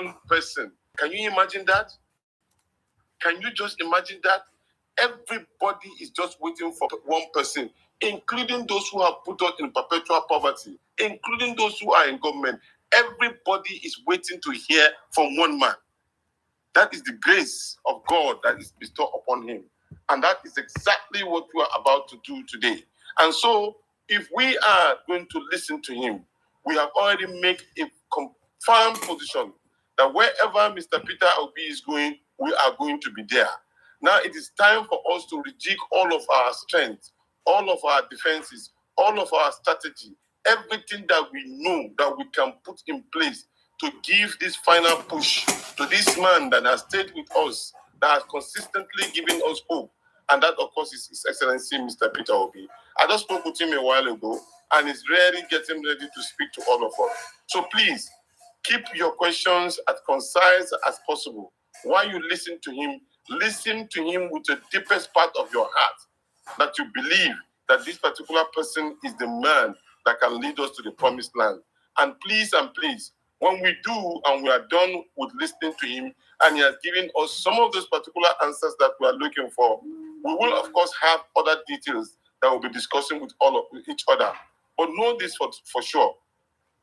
one person. Can you imagine that? Can you just imagine that? Everybody is just waiting for one person, including those who have put us in perpetual poverty, including those who are in government. Everybody is waiting to hear from one man. That is the grace of God that is bestowed upon him. And that is exactly what we are about to do today. And so, if we are going to listen to him, we have already made a confirmed position that wherever Mr. Peter Obi is going, we are going to be there. Now it is time for us to rejig all of our strength, all of our defenses, all of our strategy, everything that we know that we can put in place to give this final push to this man that has stayed with us, that has consistently given us hope. And that, of course, is His Excellency Mr. Peter Obi. I just spoke with him a while ago, and he's really getting ready to speak to all of us. So please, keep your questions as concise as possible. While you listen to him with the deepest part of your heart, that you believe that this particular person is the man that can lead us to the promised land. And please, when we do and we are done with listening to him, and he has given us some of those particular answers that we are looking for, we will, of course, have other details that we'll be discussing with each other. But know this for sure.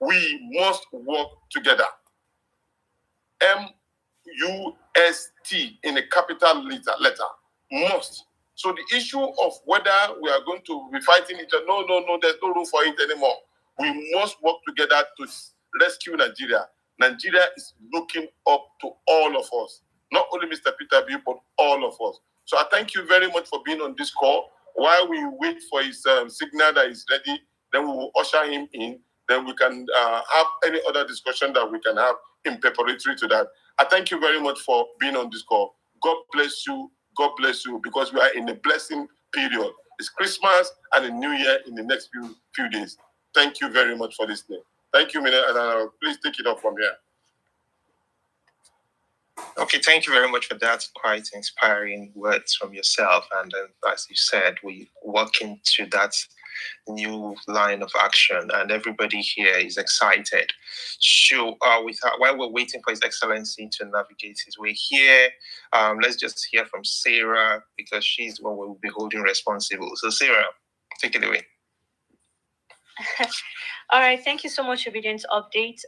We must work together. M-U-S-T in a capital letter. Must. So the issue of whether we are going to be fighting each other, no, there's no room for it anymore. We must work together to rescue Nigeria. Nigeria is looking up to all of us. Not only Mr. Peter B, but all of us. So I thank you very much for being on this call. While we wait for his signal that is ready, then we will usher him in. Then we can have any other discussion that we can have in preparatory to that. I thank you very much for being on this call. God bless you. God bless you, because we are in a blessing period. It's Christmas and a New Year in the next few days. Thank you very much for listening. Thank you, Mina, and please take it up from here. Okay, thank you very much for that quite inspiring words from yourself. And as you said, we walk into that new line of action, and everybody here is excited. So, while we're waiting for His Excellency to navigate his way here, let's just hear from Sarah, because she's the one we will be holding responsible. So, Sarah, take it away. All right, thank you so much, Obedience Update.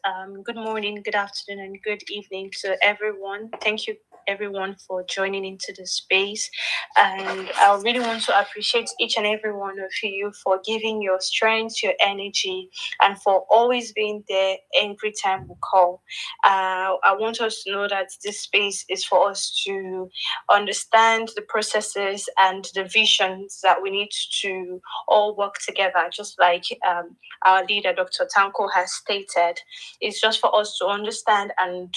Good morning, good afternoon, and good evening to everyone. Thank you, everyone, for joining into the space. And I really want to appreciate each and every one of you for giving your strength, your energy, and for always being there every time we call. I want us to know that this space is for us to understand the processes and the visions that we need to all work together, just like our leader, Dr. Tanko, has stated. It's just for us to understand and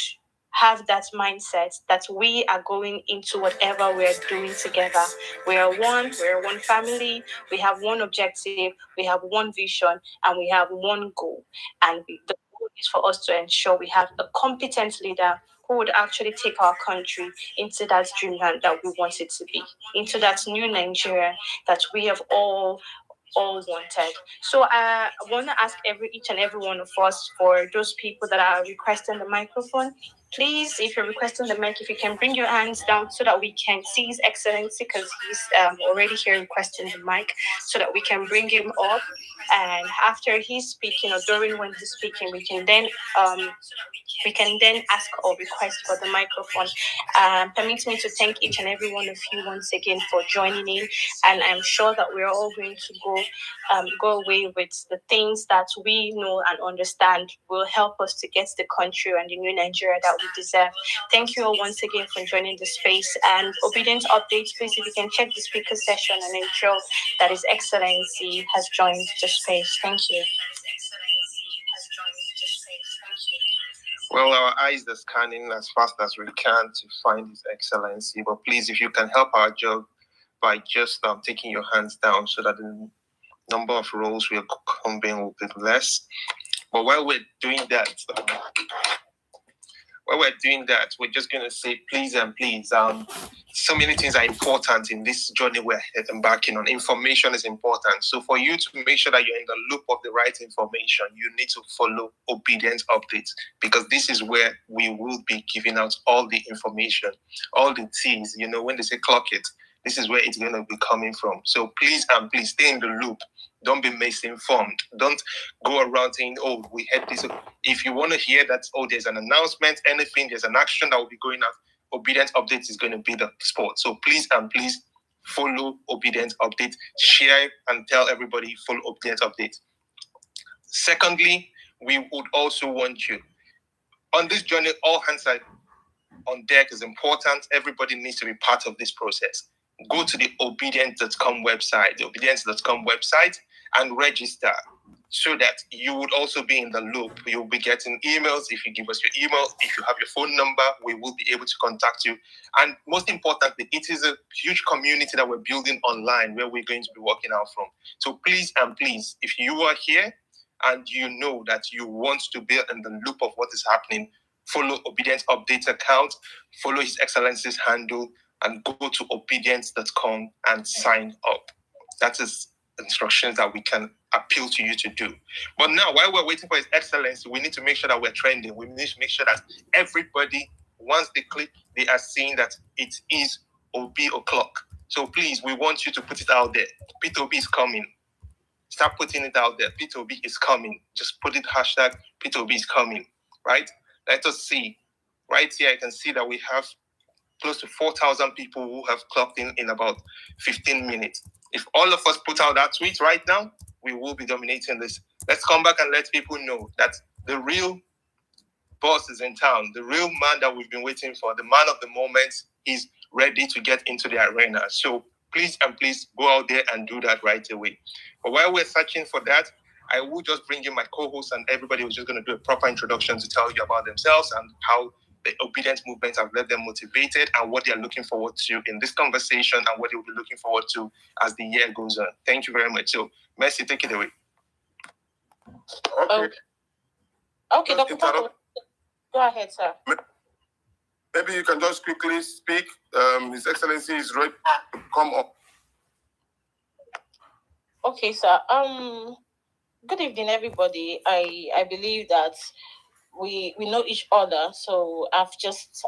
have that mindset that we are going into whatever we're doing together. We're one family, we have one objective, we have one vision, and we have one goal. And the goal is for us to ensure we have a competent leader who would actually take our country into that dreamland that we want it to be, into that new Nigeria that we have all wanted. So I want to ask each and every one of us, for those people that are requesting the microphone, please, if you're requesting the mic, if you can bring your hands down so that we can see His Excellency, because he's already here requesting the mic, so that we can bring him up. And after he's speaking, or during when he's speaking, we can then ask or request for the microphone. Permit me to thank each and every one of you once again for joining in, and I'm sure that we're all going to go away with the things that we know and understand will help us to get the country and the new Nigeria that we deserve. Thank you all once again for joining the space. And Obedience Updates, please, if you can check the speaker session and ensure that His Excellency has joined the space. Thank you. Well, our eyes are scanning as fast as we can to find His Excellency. But please, if you can help our job by just taking your hands down, so that the number of roles we are conveying will be less. But while we're doing that, while we're doing that, we're just going to say please and please. So many things are important in this journey we're embarking on. Information is important. So for you to make sure that you're in the loop of the right information, you need to follow obedience updates, because this is where we will be giving out all the information, all the things, when they say clock it, this is where it's going to be coming from. So please and please stay in the loop. Don't be misinformed. Don't go around saying, oh, we had this. If you want to hear that, oh, there's an announcement, anything, there's an action that will be going out, Obedience Updates is going to be the spot. So please and please follow Obedience Update. Share and tell everybody, follow Obedience Update. Secondly, we would also want you, on this journey, all hands are on deck is important. Everybody needs to be part of this process. Go to the obedient.com website, and register so that you would also be in the loop. You'll be getting emails. If you give us your email, if you have your phone number, we will be able to contact you. And most importantly, it is a huge community that we're building online where we're going to be working out from. So please and please, if you are here and you know that you want to be in the loop of what is happening, follow Obedience Update account, follow His Excellency's handle, and go to obedience.com and sign up. That is instructions that we can appeal to you to do. But now, while we're waiting for His Excellency, we need to make sure that we're trending. We need to make sure that everybody, once they click, they are seeing that it is OB o'clock. So please, we want you to put it out there. P2B is coming. Start putting it out there. P2B is coming. Just put it hashtag P2B is coming, right? Let us see. Right here, I can see that we have close to 4,000 people who have clocked in about 15 minutes. If all of us put out that tweet right now, we will be dominating this. Let's come back and let people know that the real boss is in town. The real man that we've been waiting for, the man of the moment, is ready to get into the arena. So please and please go out there and do that right away. But while we're searching for that, I will just bring in my co-host, and everybody was just going to do a proper introduction to tell you about themselves and how the obedience movement have led them motivated and what they are looking forward to in this conversation and what they will be looking forward to as the year goes on. Thank you very much. So, Mercy, take it away. Okay, Dr. Go ahead, sir. Maybe you can just quickly speak. His Excellency is ready to come up. Okay, sir. Good evening, everybody. I believe that we know each other, so I've just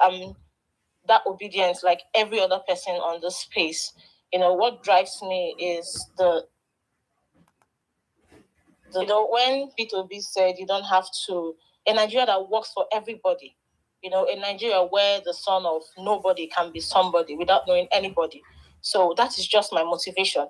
that obedience like every other person on this space. What drives me is when P2B said you don't have to, a Nigeria that works for everybody, a Nigeria where the son of nobody can be somebody without knowing anybody. So that is just my motivation.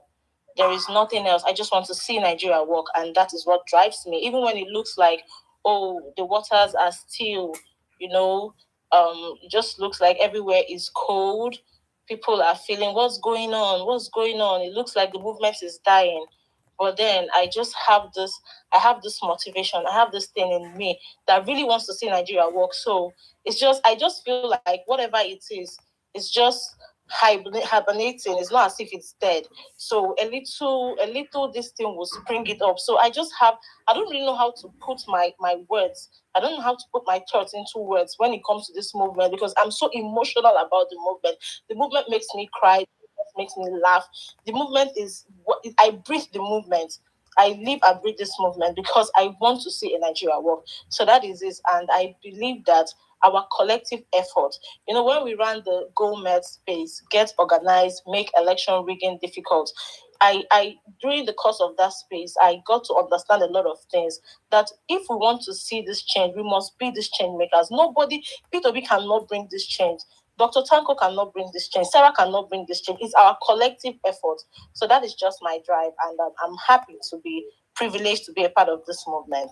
There is nothing else. I just want to see Nigeria work, and that is what drives me. Even when it looks like, oh, the waters are still, it just looks like everywhere is cold. People are feeling, what's going on? What's going on? It looks like the movement is dying. But then I have this motivation. I have this thing in me that really wants to see Nigeria work. So I just feel like whatever it is, it's just hibernating. It's not as if it's dead. So a little this thing will spring it up. So I don't really know how to put my words. I don't know how to put my thoughts into words when it comes to this movement, because I'm so emotional about the movement. The movement makes me cry, makes me laugh. The movement is what I breathe the movement. I live and breathe this movement because I want to see a Nigeria work. So that is it. And I believe that our collective effort, when we run the GoMed space, get organized, make election rigging difficult, I during the course of that space, I got to understand a lot of things, that if we want to see this change, we must be these change makers. Nobody, P2B cannot bring this change. Dr. Tanko cannot bring this change. Sarah cannot bring this change. It's our collective effort. So that is just my drive, and I'm happy to be privileged to be a part of this movement.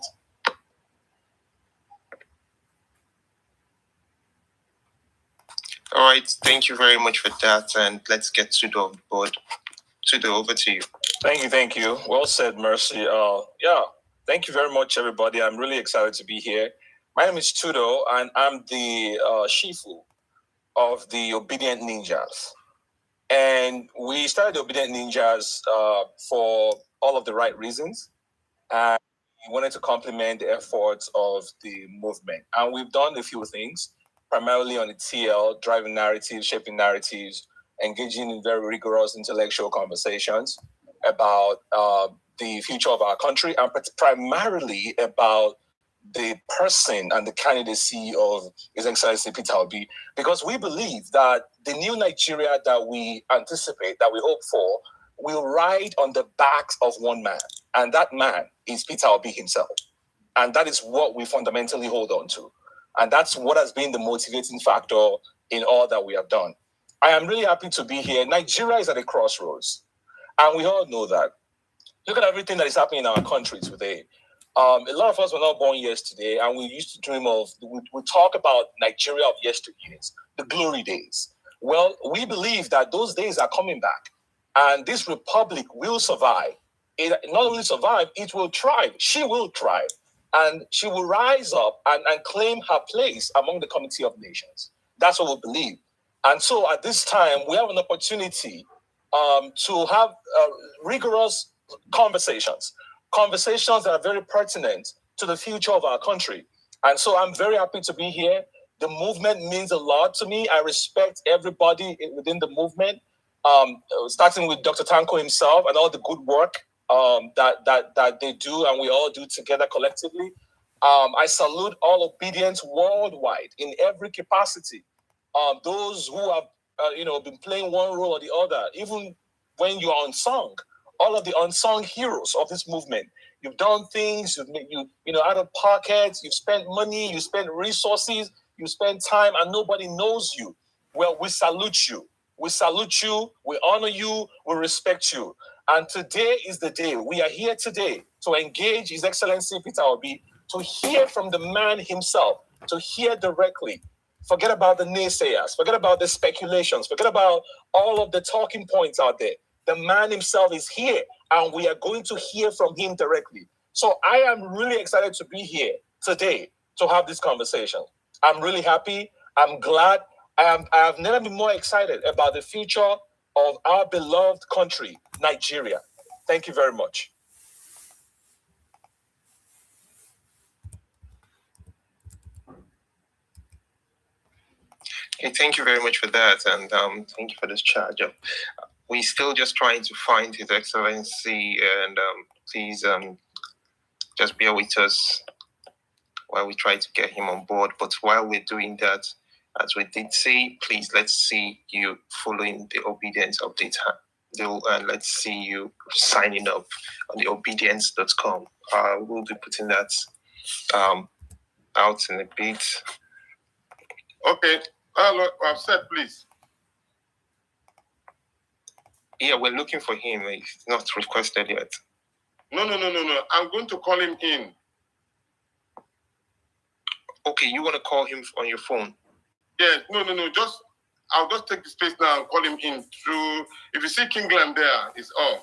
All right, thank you very much for that, and let's get Tudo on board. Tudo, over to you. Thank you. Well said, Mercy. Thank you very much, everybody. I'm really excited to be here. My name is Tudo, and I'm the Shifu of the Obedient Ninjas. And we started the Obedient Ninjas for all of the right reasons. And we wanted to complement the efforts of the movement. And we've done a few things. primarily on the TL, driving narratives, shaping narratives, engaging in very rigorous intellectual conversations about the future of our country, and primarily about the person and the candidacy of His Excellency Peter Obi, because we believe that the new Nigeria that we anticipate, that we hope for, will ride on the backs of one man, and that man is Peter Obi himself. And that is what we fundamentally hold on to. And that's what has been the motivating factor in all that we have done. I am really happy to be here. Nigeria is at a crossroads, and we all know that. Look at everything that is happening in our country today. A lot of us were not born yesterday, and we used to dream of, we talk about Nigeria of yesteryears, the glory days. Well, we believe that those days are coming back, and this republic will survive. It not only survive, it will thrive. She will thrive, and she will rise up and claim her place among the community of nations. That's what we believe. And so at this time, we have an opportunity to have rigorous conversations that are very pertinent to the future of our country. And so I'm very happy to be here. The movement means a lot to me. I respect everybody within the movement, starting with Dr. Tanko himself and all the good work that they do and we all do together collectively. I salute all obedience worldwide in every capacity. Those who have been playing one role or the other, even when you are unsung, all of the unsung heroes of this movement. You've done things, you've out of pockets, you've spent money, you spent resources, you spent time, and nobody knows you. Well, we salute you. We salute you, we honor you, we respect you. And today is the day. We are here today to engage His Excellency Peter Obi, to hear from the man himself, to hear directly. Forget about the naysayers, forget about the speculations, forget about all of the talking points out there. The man himself is here, and we are going to hear from him directly. So I am really excited to be here today to have this conversation. I'm really happy. I'm glad. I have never been more excited about the future of our beloved country, Nigeria. Thank you very much. Okay, thank you very much for that, and thank you for this charge. We're still just trying to find His Excellency, and please just bear with us while we try to get him on board. But while we're doing that, as we did say, please let's see you following the obedience update. Let's see you signing up on the obedience.com. We'll be putting that out in a bit. Okay. Hello, I've said, please. Yeah, we're looking for him. He's not requested yet. No. I'm going to call him in. Okay, you want to call him on your phone? Yeah, no. I'll just take the space now and call him in through. If you see Kingland there, it's off.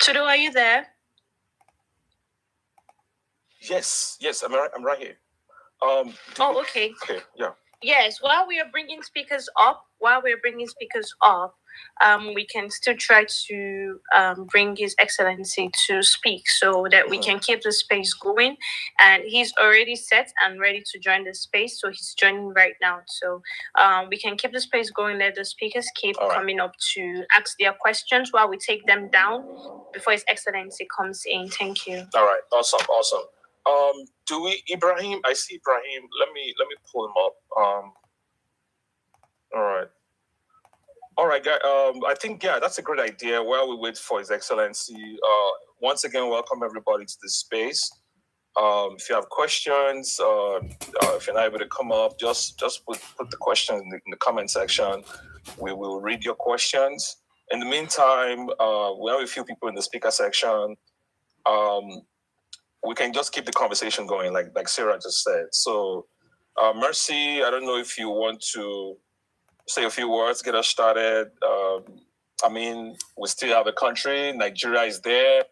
Tudo, are you there? Yes, I'm right here. Okay. Okay, yeah. Yes, while we are bringing speakers up, we can still try to bring His Excellency to speak so that we can keep the space going. And he's already set and ready to join the space, so he's joining right now. So we can keep the space going, let the speakers keep coming up to ask their questions while we take them down before His Excellency comes in. Thank you. All right, awesome. Do we Ibrahim? I see Ibrahim. Let me pull him up. All right, guys. I think that's a great idea. While we wait for His Excellency, once again, welcome everybody to this space. If you have questions, if you're not able to come up, just put the question in the comment section. We will read your questions. In the meantime, we have a few people in the speaker section. We can just keep the conversation going, like Sarah just said. So, Mercy, I don't know if you want to say a few words, get us started. I mean, we still have a country. Nigeria is there.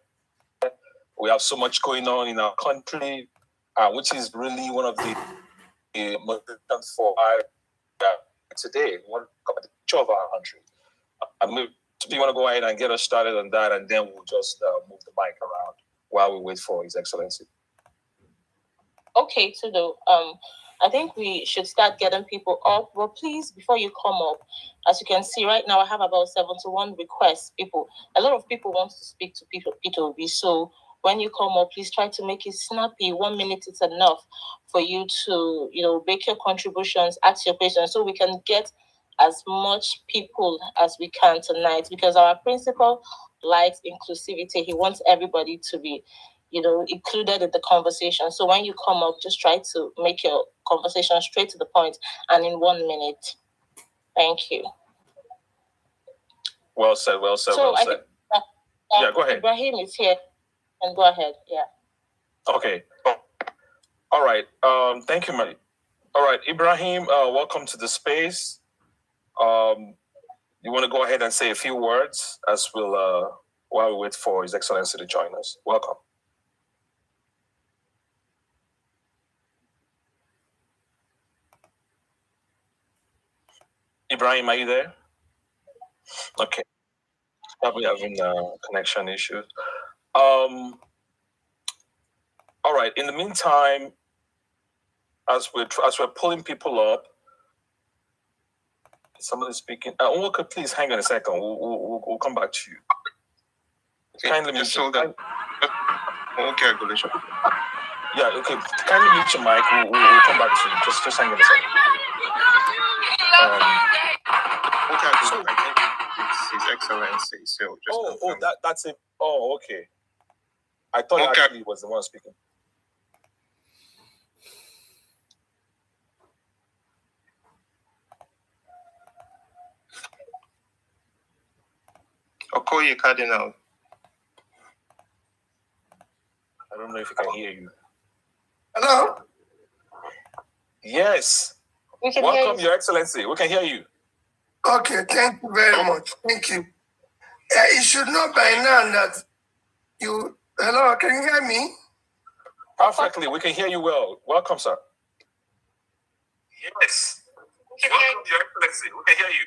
We have so much going on in our country, which is really one of the motivations for today. One of our country. Do you want to go ahead and get us started on that, and then we'll just move the mic around while we wait for His Excellency. Okay, Tudo. I think we should start getting people up. Well, please, before you come up, as you can see right now, I have about 71 requests. A lot of people want to speak to P2B. So when you come up, please try to make it snappy. 1 minute is enough for you to, make your contributions, ask your questions, so we can get as much people as we can tonight, because our principal likes inclusivity. He wants everybody to be, included in the conversation. So when you come up, just try to make your conversation straight to the point and in 1 minute. Thank you. Well said. So I think go ahead. Ibrahim is here, and go ahead. Yeah. Okay. All right. Thank you, Mary. All right, Ibrahim, welcome to the space. You want to go ahead and say a few words as we'll while we wait for His Excellency to join us. Welcome. Ibrahim, are you there? Okay. Probably having connection issues. All right. In the meantime, as we're pulling people up, somebody speaking. Walker, please hang on a second. We'll come back to you. Kindly mute your mic. Okay, regulation. Yeah, okay. Kindly mute your mic. We'll come back to you. Just hang on a second. Okay, so I think it's His Excellency. So just that's it. Oh, okay. I thought actually he was the one speaking. Okoye Cardinal. I don't know if he can hear you. Hello? Yes. Welcome, Your Excellency. We can hear you. Okay, thank you very much. Thank you. You should know by now that you... Hello, can you hear me? Perfectly. We can hear you well. Welcome, sir. Yes. Welcome, Your Excellency. We can hear you.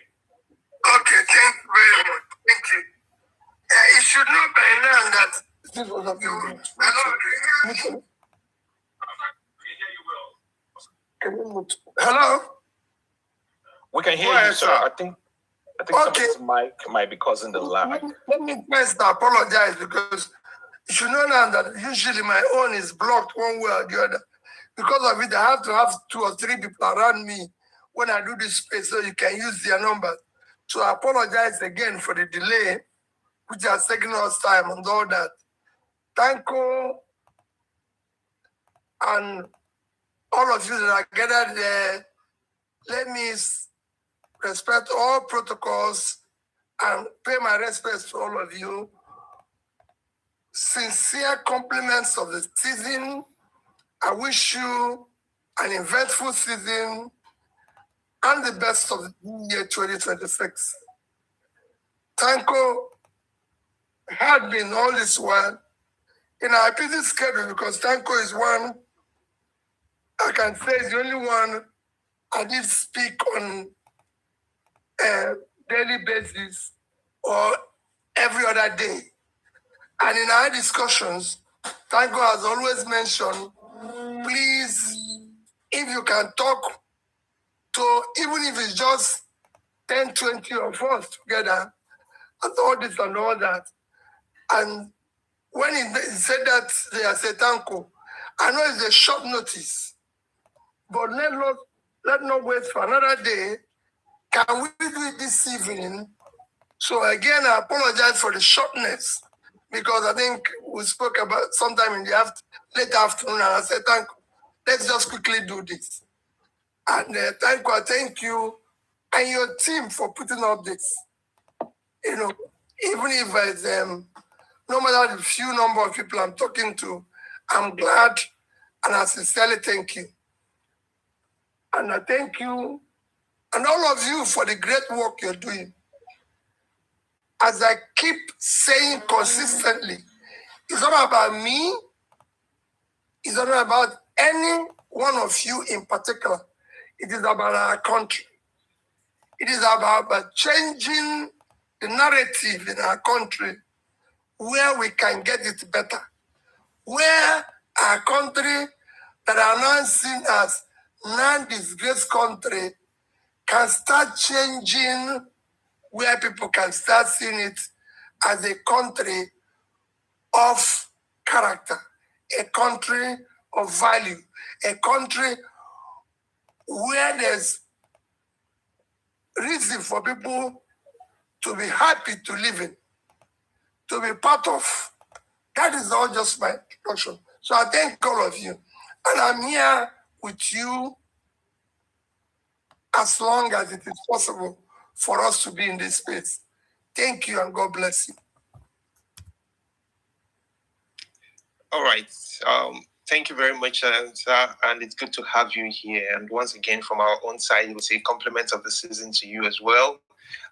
Okay, thank you very much. Thank you. You should know by now that... This was up here. Hello, can you hear me? Hello? We can hear you, sir. I think somebody's mic might be causing the lag. Let me first apologize, because you should know now that usually my own is blocked one way or the other. Because of it, I have to have 2 or 3 people around me when I do this space, so you can use their numbers. So I apologize again for the delay, which has taken us time and all that. Thank you, and all of you that are gathered there. Let me respect all protocols and pay my respects to all of you. Sincere compliments of the season. I wish you an eventful season and the best of the year 2026. Tanko had been all this while in our busy schedule, because Tanko is one, I can say, is the only one I did speak on a daily basis or every other day. And in our discussions, Tanko has always mentioned, please, if you can talk to, even if it's just 10, 20 of us together, and all this and all that. And when he said that, I said, Tanko, I know it's a short notice, but let not wait for another day. Can we do it this evening? So again, I apologize for the shortness because I think we spoke about sometime in the late afternoon, and I said, let's just quickly do this. And thank you and your team for putting up this. You know, even if it's no matter the few number of people I'm talking to, I'm glad and I sincerely thank you. And I thank you and all of you for the great work you're doing. As I keep saying consistently, it's not about me, it's not about any one of you in particular. It is about our country. It is about changing the narrative in our country where we can get it better. Where our country that are now seen as non-disgraced country can start changing, where people can start seeing it as a country of character, a country of value, a country where there's reason for people to be happy to live in, to be part of. That is all just my introduction. So I thank all of you. And I'm here with you as long as it is possible for us to be in this space. Thank you and God bless you. All right. Thank you very much, and it's good to have you here. And once again, from our own side, we'll say compliments of the season to you as well.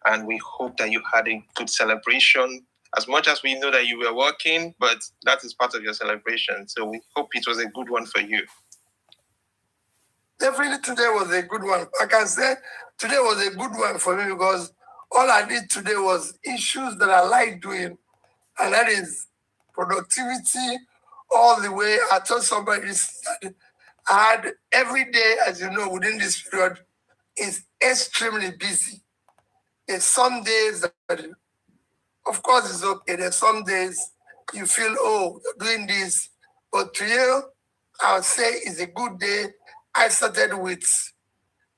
And we hope that you had a good celebration. As much as we know that you were working, but that is part of your celebration. So we hope it was a good one for you. Definitely today was a good one. I can say today was a good one for me because all I did today was issues that I like doing, and that is productivity all the way. I told somebody that I had every day, as you know, within this period is extremely busy. There's some days that, of course, it's okay. There's some days you feel, oh, you're doing this. But today, I would say is a good day. I started with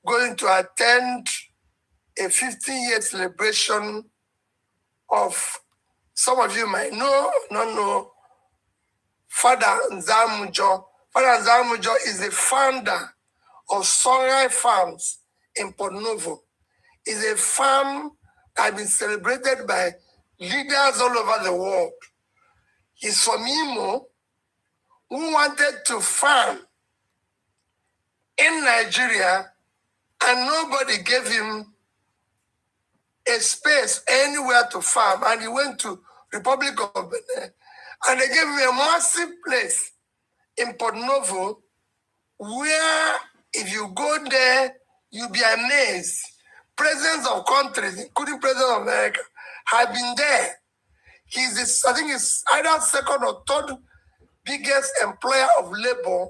going to attend a 50-year celebration of, some of you might know, not know, Father Nzamujo. Father Nzamujo is the founder of Songhai Farms in Port Novo. It's a farm that has been celebrated by leaders all over the world. He's from Imo, who wanted to farm in Nigeria, and nobody gave him a space anywhere to farm. And he went to Republic of Benin, and they gave him a massive place in Port Novo, where if you go there, you'll be amazed. Presidents of countries, including President of America, have been there. I think he's either second or third biggest employer of labor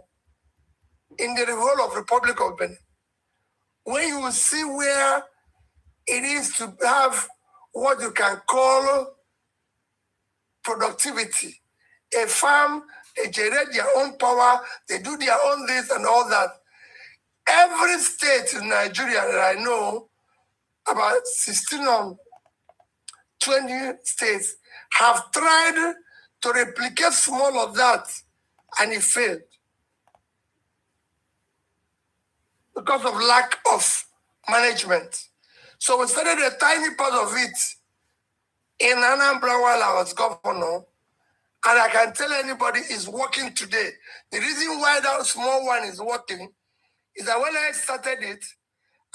in the whole of Republic of Benin. When you see where it is to have what you can call productivity, a farm, they generate their own power, they do their own this and all that. Every state in Nigeria that I know, about 16 or 20 states, have tried to replicate small of that, and it failed because of lack of management. So we started a tiny part of it in Anambra while I was governor, and I can tell anybody it's working today. The reason why that small one is working is that when I started it,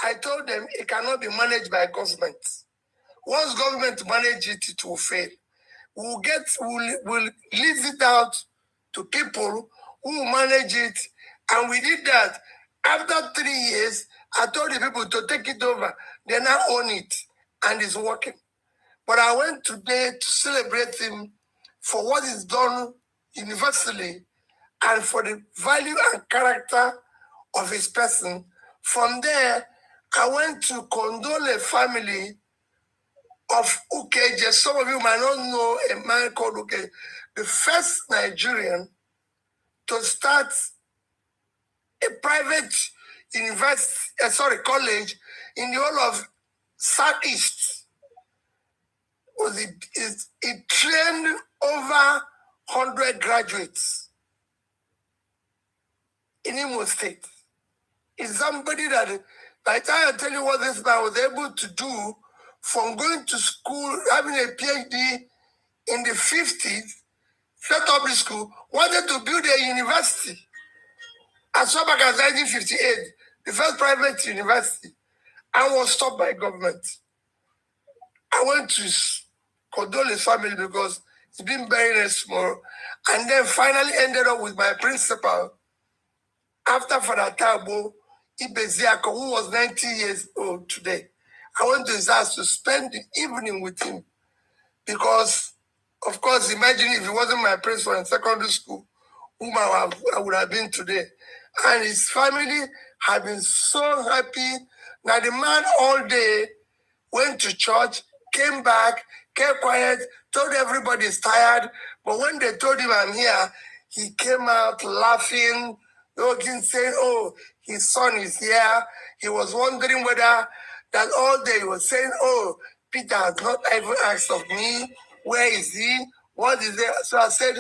I told them it cannot be managed by government. Once government manage it, it will fail. We'll lease it out to people who will manage it. And we did that. After 3 years, I told the people to take it over. They now own it, and it's working. But I went today to celebrate him for what is done universally and for the value and character of his person. From there, I went to condole a family of Ukeje. Some of you might not know a man called Ukeje, the first Nigerian to to start a private college in the whole of Southeast. It trained over 100 graduates in Imo State. It's somebody that, by the time I tell you what this man was able to do, from going to school, having a PhD in the 50s, set up the school, wanted to build a university. As far back as 1958, the first private university, and was stopped by government. I went to condole his family because it's been very small, and then finally ended up with my principal after Father Tabo Ibeziako, who was 90 years old today. I went to his house to spend the evening with him because, of course, imagine if he wasn't my principal in secondary school, whom I would have been today. And his family have been so happy. Now the man all day went to church, came back, kept quiet, told everybody he's tired. But when they told him I'm here, he came out laughing, saying, oh, his son is here. He was wondering whether that all day he was saying, oh, Peter has not even asked of me, where is he? What is there? So I said,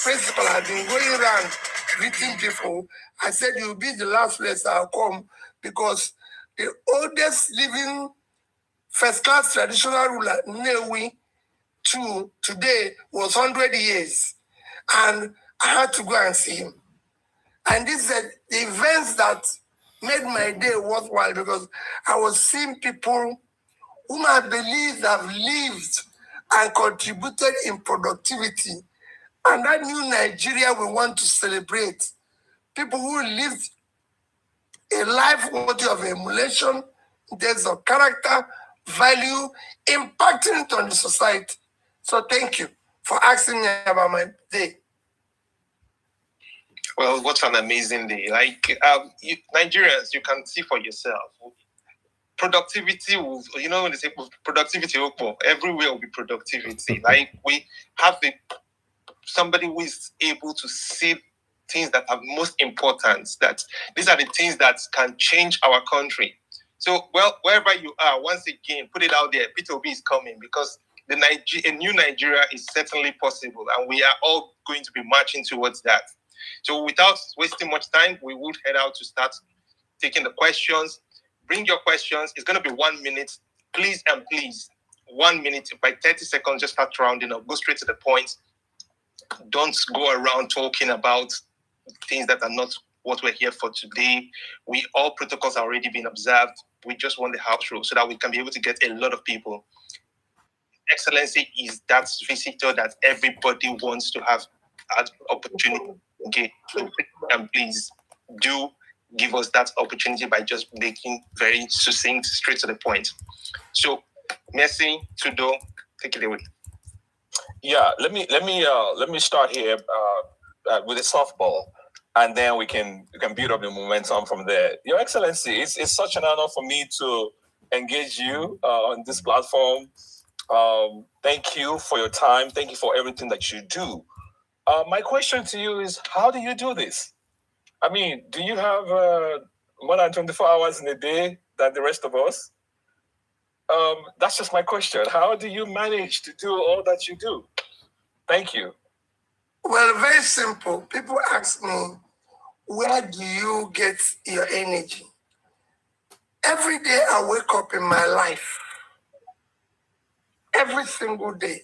principal has been going around greeting people. I said, you'll be the last place I'll come because the oldest living first-class traditional ruler, Newi, today was 100 years. And I had to go and see him. And this is the events that made my day worthwhile because I was seeing people whom I believe have lived and contributed in productivity. And that new Nigeria we want to celebrate. People who lived a life worthy of emulation, in terms of character, value, impacting it on the society. So thank you for asking me about my day. Well, what an amazing day. Nigerians, you can see for yourself. Productivity will, when they say productivity, everywhere will be productivity. We have somebody who is able to see things that are most important, that these are the things that can change our country. So, wherever you are, once again, put it out there, Peter Obi is coming because a new Nigeria is certainly possible, and we are all going to be marching towards that. So without wasting much time, we would head out to start taking the questions. Bring your questions. It's going to be 1 minute. Please and please, 1 minute. By 30 seconds, just start rounding up. Go straight to the point. Don't go around talking about things that are not what we're here for today. All protocols are already being observed. We just want the house rule so that we can be able to get a lot of people. Excellency is that visitor that everybody wants to have an opportunity. Okay, so, and please do give us that opportunity by just making very succinct, straight to the point. So, Messi, Tudo, take it away. Yeah, let me start here with a softball, and then we can build up the momentum from there. Your Excellency, it's such an honor for me to engage you on this platform. Thank you for your time. Thank you for everything that you do. My question to you is, how do you do this? I mean, do you have more than 24 hours in a day than the rest of us? That's just my question. How do you manage to do all that you do? Thank you. Well, very simple. People ask me, where do you get your energy? Every day I wake up in my life, every single day,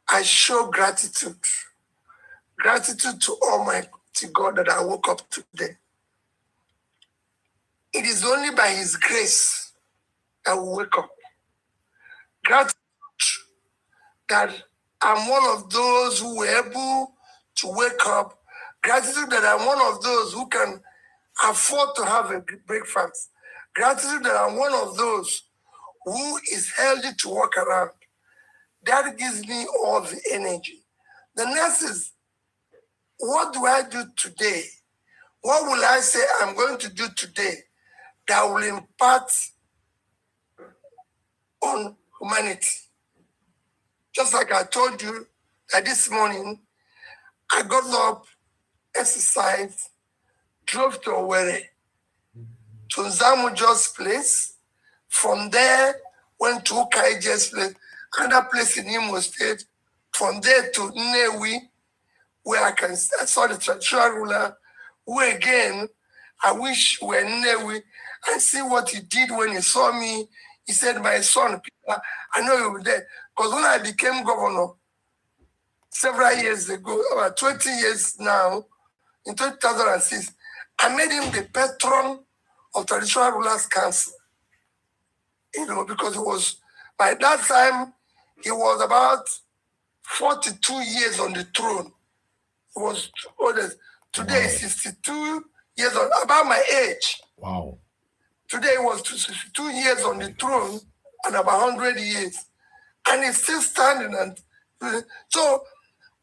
I show gratitude. Gratitude to Almighty God that I woke up today. It is only by His grace that we wake up. Gratitude that I'm one of those who were able to wake up. Gratitude that I'm one of those who can afford to have a breakfast. Gratitude that I'm one of those who is healthy to walk around. That gives me all the energy. The next is, what do I do today? What will I say I'm going to do today that will impact on humanity? Just like I told you that this morning, I got up, exercised, drove to Owerri, to Zamujo's place. From there, went to Ukaije's place, another place in Imo State. From there to Nnewi, where I saw the traditional ruler, who again, I wish were Nnewi and see what he did when he saw me. He said, my son, Peter, I know you were there. Because when I became governor several years ago, about 20 years now, in 2006, I made him the patron of Traditional Rulers Council. Because he was, by that time, he was about 42 years on the throne. He was oldest. Today, wow. 62 years on, about my age. Wow. Today, he was 62 years on the throne and about 100 years. And he's still standing. And so,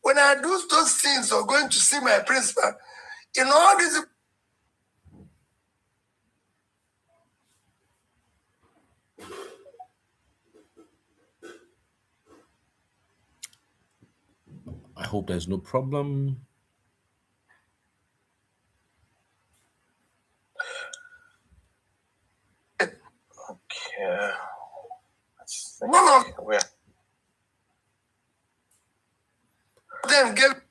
when I do those things or going to see my principal, in all these. I hope there's no problem. Okay. Where? Then give.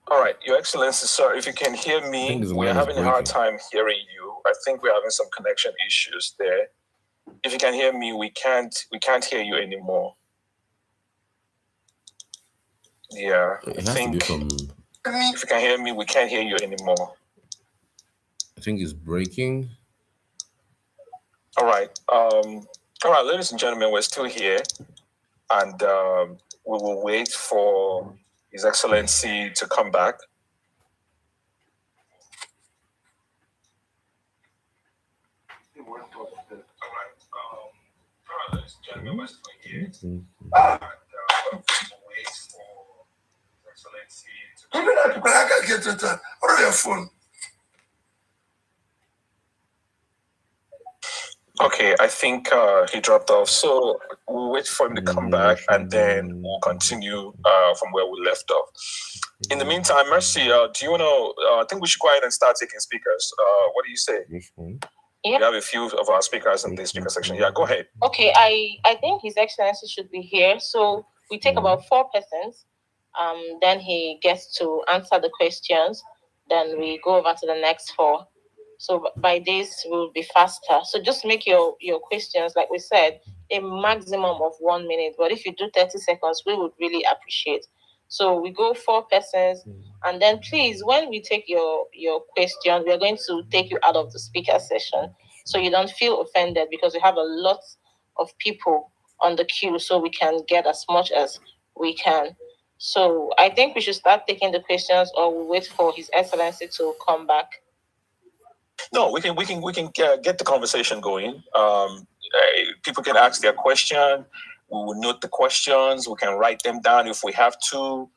All right, Your Excellency, sir, if you can hear me, we're having a hard time hearing you. I think we're having some connection issues there. If you can hear me, we can't hear you anymore. Yeah, I think if you can hear me, we can't hear you anymore. I think it's breaking. All right, ladies and gentlemen, we're still here, and we will wait for His Excellency to come back. Ladies and gentlemen, we're still here, and we will wait for His Excellency to come back. Or your phone. Okay, I think he dropped off. So we'll wait for him to come back, and then we'll continue from where we left off. In the meantime, Mercy, do you want to? I think we should go ahead and start taking speakers. What do you say? Yeah. We have a few of our speakers in the speaker section. Yeah, go ahead. Okay, I think His Excellency should be here. So we take about 4 persons. Then he gets to answer the questions. Then we go over to the next 4. So by this, we'll be faster. So just make your questions, like we said, a maximum of 1 minute. But if you do 30 seconds, we would really appreciate. So we go 4 persons. And then please, when we take your question, we're going to take you out of the speaker session. So you don't feel offended, because we have a lot of people on the queue, so we can get as much as we can. So I think we should start taking the questions, or we'll wait for His Excellency to come back. No, we can get the conversation going. People can ask their question. We will note the questions. We can write them down if we have to,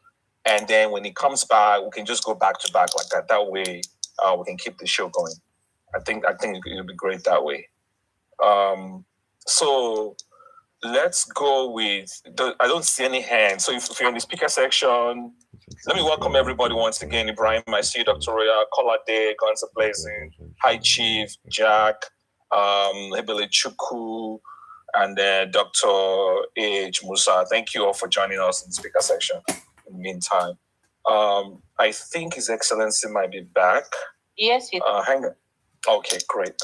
and then when he comes back, we can just go back to back like that. That way, we can keep the show going. I think it'll be great that way. So let's go with. I don't see any hands. So if you're in the speaker section. Let me welcome everybody once again. Ibrahim, I see Dr. Roya, Kolade, Guns Blazing, Hi Chief, Jack, Hebele Chukwu, and then Dr. H. Musa. Thank you all for joining us in the speaker section. In the meantime, I think His Excellency might be back. Yes, hang on. Okay, great.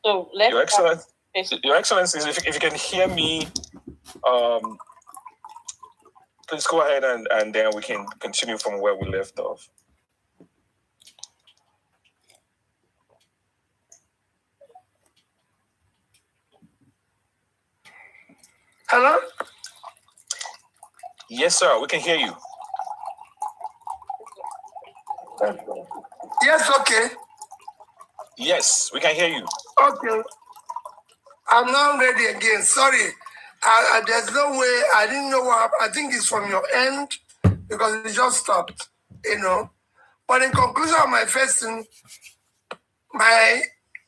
So let's Your Excellency, if you can hear me, please go ahead and then we can continue from where we left off. Hello? Yes, sir. We can hear you. Yes, okay. Yes, we can hear you. Okay. I'm now ready again. Sorry. There's no way. I didn't know what happened. I think it's from your end, because it just stopped, But in conclusion of my first thing, my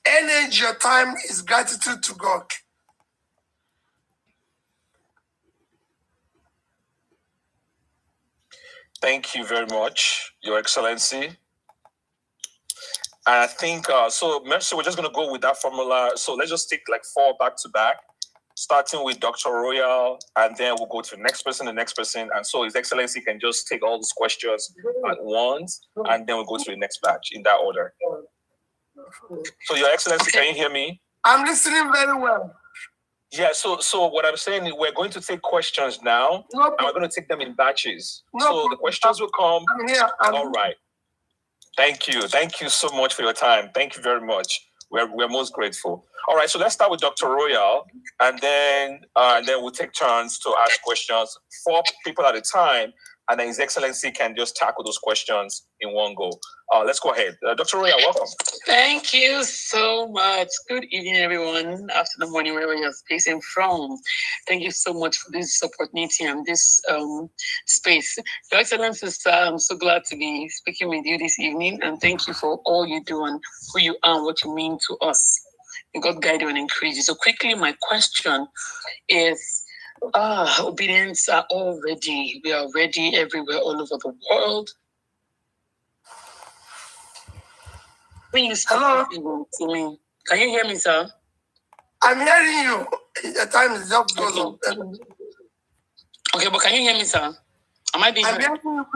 energy, your time is gratitude to God. Thank you very much, Your Excellency. And I think, so Mercy, we're just going to go with that formula. So let's just take like 4 back to back, starting with Dr. Royal, and then we'll go to the next person. And so His Excellency can just take all these questions at once, and then we'll go to the next batch in that order. So Your Excellency, can you hear me? I'm listening very well. Yeah, so what I'm saying is we're going to take questions now, and we're going to take them in batches. So the questions will come. I'm here. All right. Thank you. Thank you so much for your time. Thank you very much. We're most grateful. All right, so let's start with Dr. Royal, and then we'll take turns to ask questions, 4 people at a time, and then His Excellency can just tackle those questions in one go. Let's go ahead. Dr. Royal, welcome. Thank you so much. Good evening, everyone. Afternoon, morning, wherever you're spacing from. Thank you so much for this opportunity and this space. Your Excellency, I'm so glad to be speaking with you this evening, and thank you for all you do and who you are and what you mean to us. May God guide you and encourage you. So quickly, my question is, obedience are all ready. We are ready everywhere, all over the world. When you speak to me, can you hear me, sir? I'm hearing you. The time is up because of Okay, but can you hear me, sir? Am I being I'm hearing you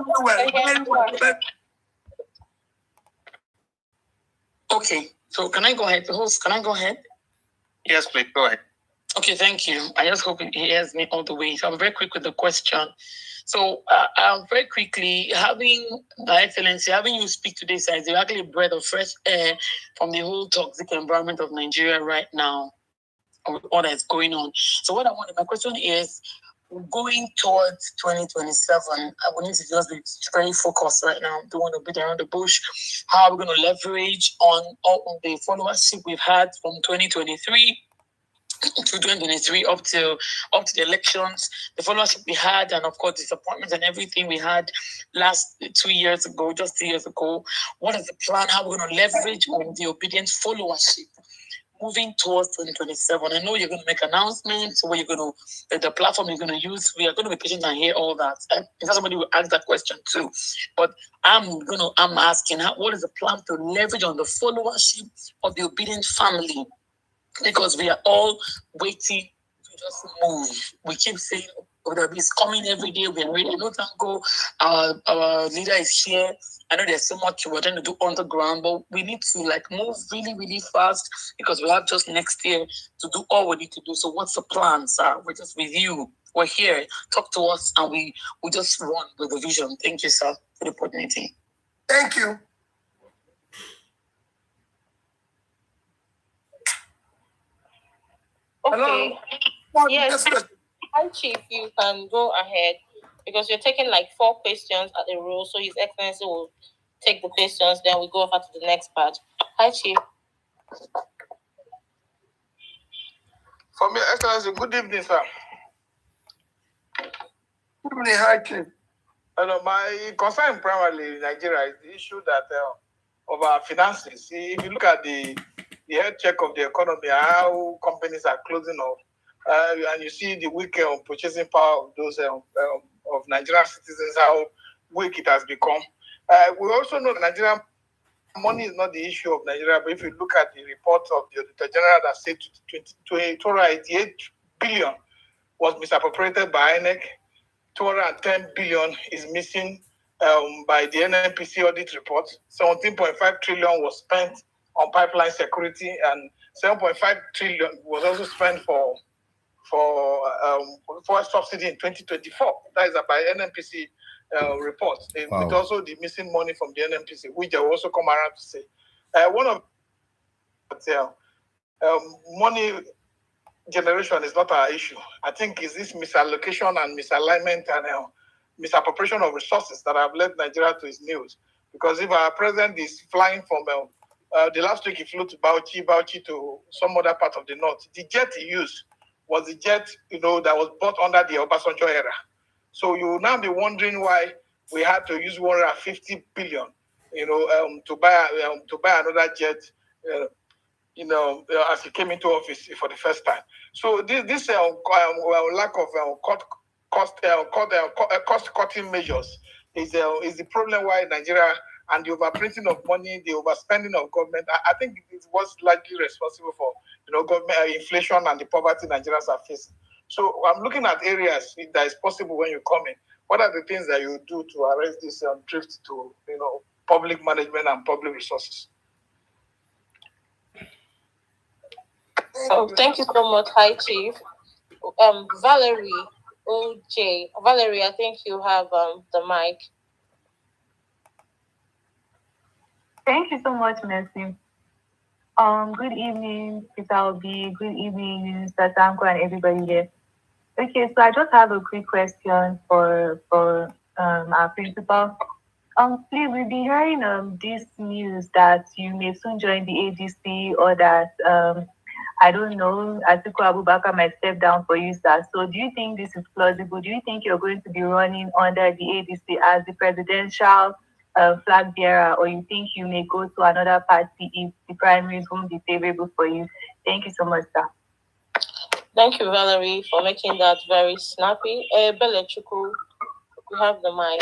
very well. Okay, so can I go ahead? The host, can I go ahead? Yes, please, go ahead. Okay, thank you. I just hope he hears me all the way. So I'm very quick with the question. So very quickly, having Excellency, having you speak today, sir, is actually a breath of fresh air from the whole toxic environment of Nigeria right now, all that's going on. So my question is, going towards 2027, we need to just be very focused right now. Don't want to beat around the bush. How are we going to leverage on all the followership we've had from 2023 to 2023 up to the elections, the followership we had, and of course disappointments and everything we had last 2 years ago, just 2 years ago. What is the plan? How we're going to leverage on the obedient followership moving towards 2027? I know you're going to make announcements, where you're going to, the platform you're going to use. We are going to be patient and hear all that. In fact, somebody will ask that question too. But I'm asking, what is the plan to leverage on the followership of the obedient family? Because we are all waiting to just move. We keep saying, it's coming every day. We are ready. I know Tanko, our leader is here. I know there's so much we're trying to do on the ground, but we need to move really, really fast because we have just next year to do all we need to do. So what's the plan, sir? We're just with you. We're here. Talk to us, and we just run with the vision. Thank you, sir, for the opportunity. Thank you. Okay. Hello? Yes. Hi, Chief. You can go ahead because you're taking 4 questions at a row. So His Excellency will take the questions, then we go over to the next part. Hi, Chief. From Your Excellency, good evening, sir. Good evening, hi, Chief. My concern primarily in Nigeria is the issue that of our finances. See, if you look at the health check of the economy, how companies are closing off, and you see the weak purchasing power of those of Nigerian citizens, how weak it has become. We also know that Nigerian money is not the issue of Nigeria, but if you look at the report of the Auditor General that said 288 billion was misappropriated by INEC, 210 billion is missing by the NNPC audit report, 17.5 trillion was spent on pipeline security, and 7.5 trillion was also spent for subsidy in 2024. That is by NNPC reports. Wow. With also the missing money from the NNPC, which they will also come around to say. One of money generation is not our issue. I think it's this misallocation and misalignment and misappropriation of resources that have led Nigeria to its knees. Because if our president is flying from the last week he flew to Bauchi to some other part of the north, the jet he used was the jet that was bought under the Obasanjo era. So you will now be wondering why we had to use 150 billion, to buy another jet, as he came into office for the first time. So this lack of cost-cutting measures is the problem why Nigeria and the overprinting of money, the overspending of government. I think it was largely responsible for government inflation and the poverty Nigerians are facing. So I'm looking at areas that is possible when you come in. What are the things that you do to arrest this drift to public management and public resources? Oh, thank you so much. Hi, Chief. Valerie OJ. Valerie, I think you have the mic. Thank you so much, Mercy. Good evening, Peter Obi. Good evening, Mr. Tanko, and everybody there. Okay, so I just have a quick question for our principal. Please, we've been hearing this news that you may soon join the ADC, or that I don't know, Atiku Abubakar might step down for you, sir. So do you think this is plausible? Do you think you're going to be running under the ADC as the presidential flag bearer, or you think you may go to another party if the primaries won't be favorable for you? Thank you so much, sir. Thank you, Valerie, for making that very snappy. Bele Chuku, you have the mic.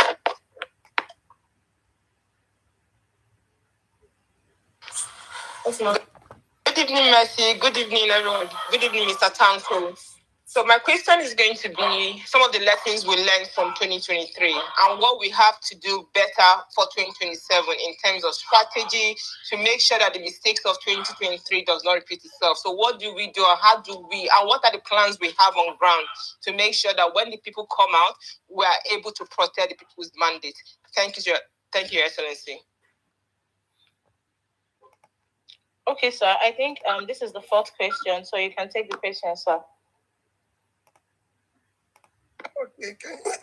Good evening, Mercy. Good evening, everyone. Good evening, Mr. Tanko. So my question is going to be some of the lessons we learned from 2023 and what we have to do better for 2027 in terms of strategy to make sure that the mistakes of 2023 does not repeat itself. So what do we do, and how do we, and what are the plans we have on ground to make sure that when the people come out, we are able to protect the people's mandate? Thank you, Your Excellency. Okay, sir. I think this is the fourth question, so you can take the question, sir. Okay,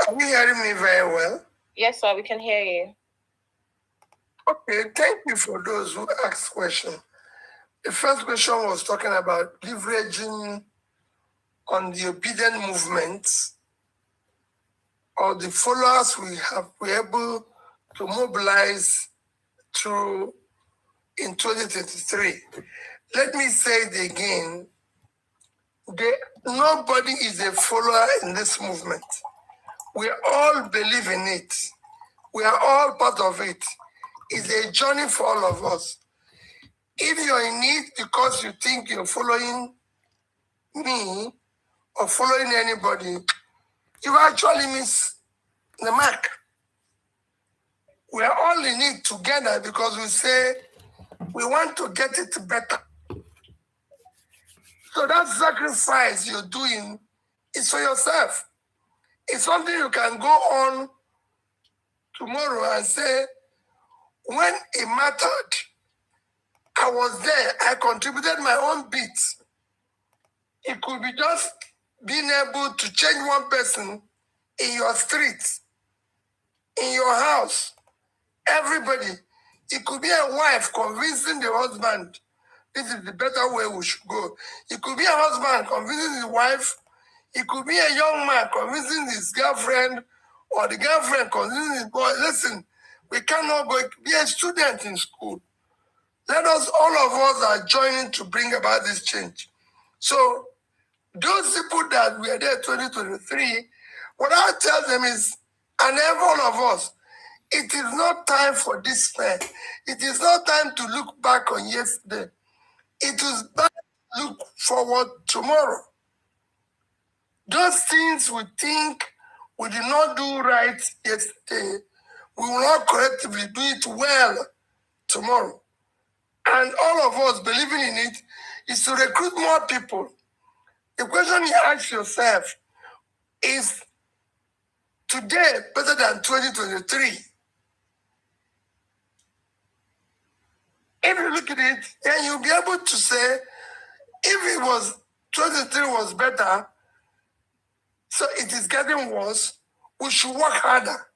are you hearing me very well? Yes, sir, we can hear you. Okay, thank you for those who asked questions. The first question was talking about leveraging on the obedient movements or the followers we have been able to mobilize through in 2023. Let me say it again. Nobody is a follower in this movement. We all believe in it. We are all part of it. It's a journey for all of us. If you're in it because you think you're following me or following anybody, you actually miss the mark. We are all in it together because we say we want to get it better. So that sacrifice you're doing is for yourself. It's something you can go on tomorrow and say, when it mattered, I was there, I contributed my own bit. It could be just being able to change one person in your street, in your house, everybody. It could be a wife convincing the husband, this is the better way we should go. It could be a husband convincing his wife. It could be a young man convincing his girlfriend, or the girlfriend convincing his boy. Listen, we cannot go be a student in school. Let us, all of us are joining to bring about this change. So those people that were there 2023, what I tell them is, and every one of us, it is not time for despair. It is not time to look back on yesterday. It is time to look forward tomorrow. Those things we think we did not do right yesterday, we will not collectively do it well tomorrow. And all of us believing in it is to recruit more people. The question you ask yourself is, today better than 2023? If you look at it, then you'll be able to say, if it was 23 was better, so it is getting worse, we should work harder.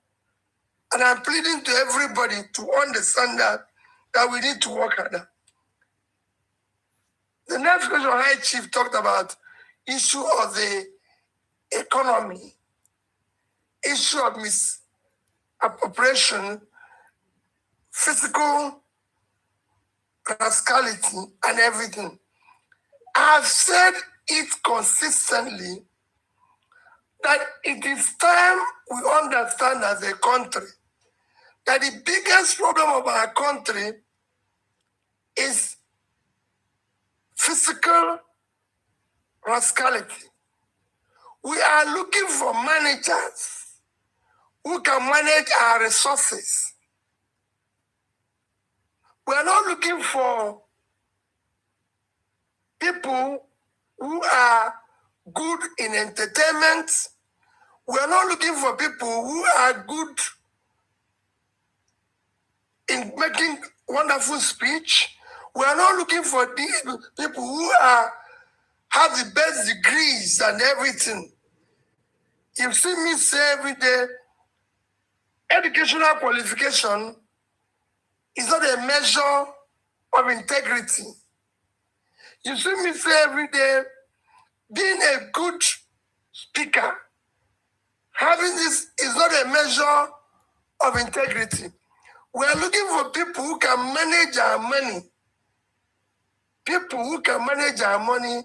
And I'm pleading to everybody to understand that we need to work harder. The next question High Chief talked about, issue of the economy, issue of misappropriation, physical rascality, and everything. I've said it consistently that it is time we understand as a country that the biggest problem of our country is physical rascality. We are looking for managers who can manage our resources. We are not looking for people who are good in entertainment. We are not looking for people who are good in making wonderful speech. We are not looking for these people who have the best degrees and everything. You see me say every day, educational qualification is not a measure of integrity. You see me say every day, being a good speaker, having this is not a measure of integrity. We are looking for people who can manage our money. People who can manage our money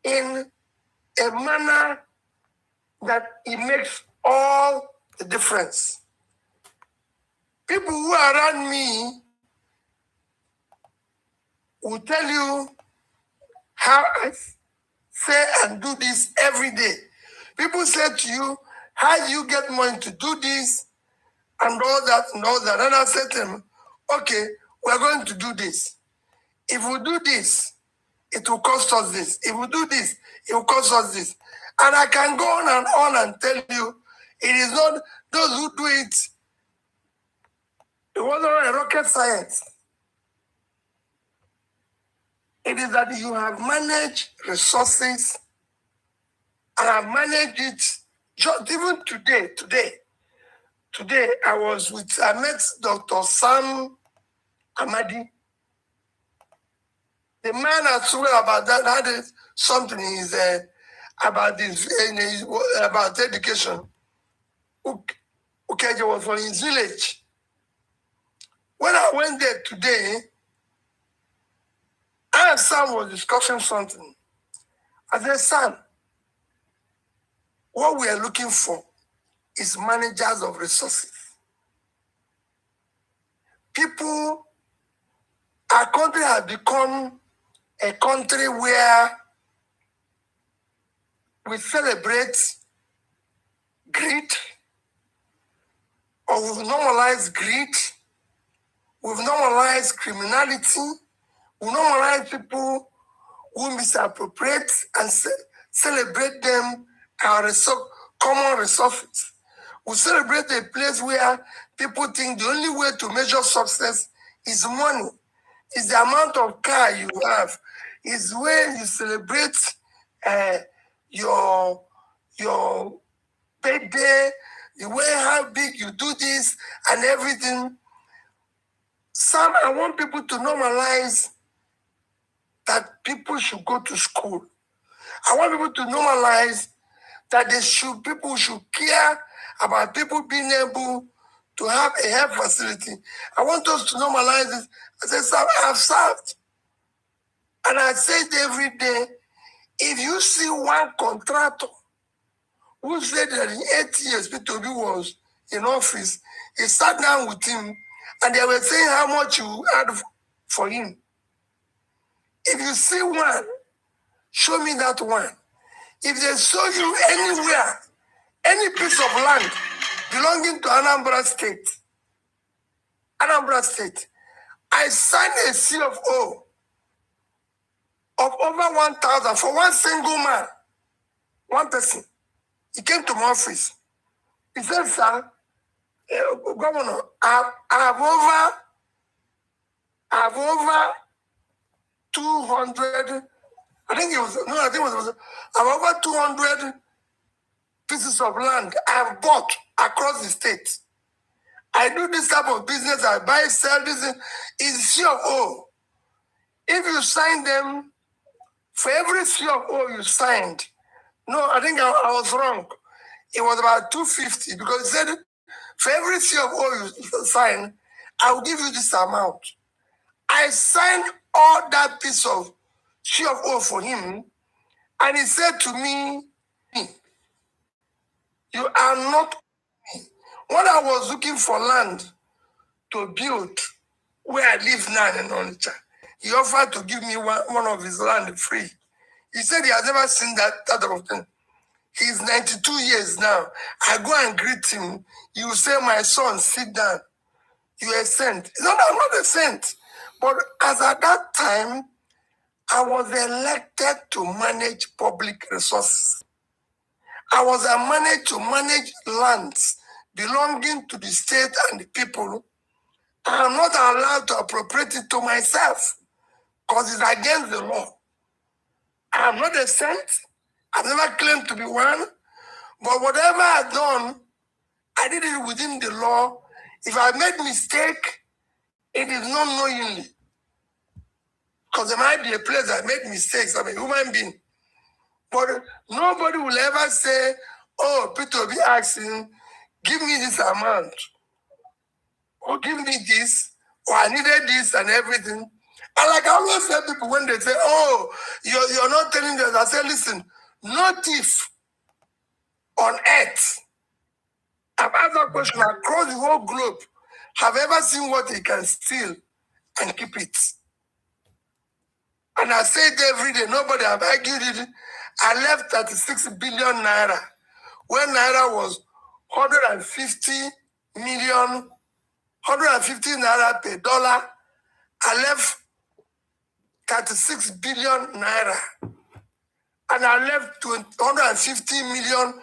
in a manner that it makes all the difference. People who are around me will tell you how I say and do this every day. People say to you, how do you get money to do this and all that and all that? And I say to them, okay, we're going to do this. If we do this, it will cost us this. If we do this, it will cost us this. And I can go on and tell you, it is not those who do it. It wasn't a rocket science. It is that you have managed resources and have managed it just even today. Today, I met Dr. Sam Amadi. The man I told about that had something about education. Okay, was from his village. When I went there today, I and Sam was discussing something. I said, Sam, what we are looking for is managers of resources. Our country has become a country where we celebrate greed, or we've normalized greed, we've normalized criminality, we normalize people who misappropriate and celebrate them our common resources. We celebrate a place where people think the only way to measure success is money, is the amount of car you have, is when you celebrate your birthday, the way how big you do this and everything. Sam, I want people to normalize that people should go to school. I want people to normalize that people should care about people being able to have a health facility. I want us to normalize this. I said, Sam, I have served. And I say it every day, if you see one contractor who said that in 8 years P2B was in office, he sat down with him and they were saying how much you had for him. If you see one, show me that one. If they show you anywhere, any piece of land belonging to Anambra State, I signed a CFO of over 1,000 for one single man, one person. He came to my office. He said, sir, Governor, I have over 200, I have over 200 pieces of land I have bought across the state. I do this type of business, I buy, sell, this is CFO. If you sign them, for every CFO you signed, no, I think I was wrong. It was about 250 because it said, for every CFO you sign, I will give you this amount. I signed all that piece of CFO for him, and he said to me, you are not me. When I was looking for land to build where I live now in Onitsha, he offered to give me one of his land free. He said he has never seen that type of thing. He's 92 years now. I go and greet him. He will say, my son, sit down. You are a saint. No, I'm not a saint. But as at that time, I was elected to manage public resources. I was managed to manage lands belonging to the state and the people. I am not allowed to appropriate it to myself because it's against the law. I am not a saint. I've never claimed to be one. But whatever I've done, I did it within the law. If I made mistake, it is not knowingly. Because there might be a place I made mistakes. I'm a human being. But nobody will ever say, oh, Peter will be asking, give me this amount. Or give me this. Or I needed this and everything. And like I always tell people when they say, oh, you're not telling them. I say, listen, no thief on earth. I've asked that question across the whole globe. Have ever seen what he can steal and keep it? And I say it every day. Nobody have argued it. I left 36 billion naira when naira was 150 million, 150 naira per dollar. I left 36 billion naira. And I left $150 million.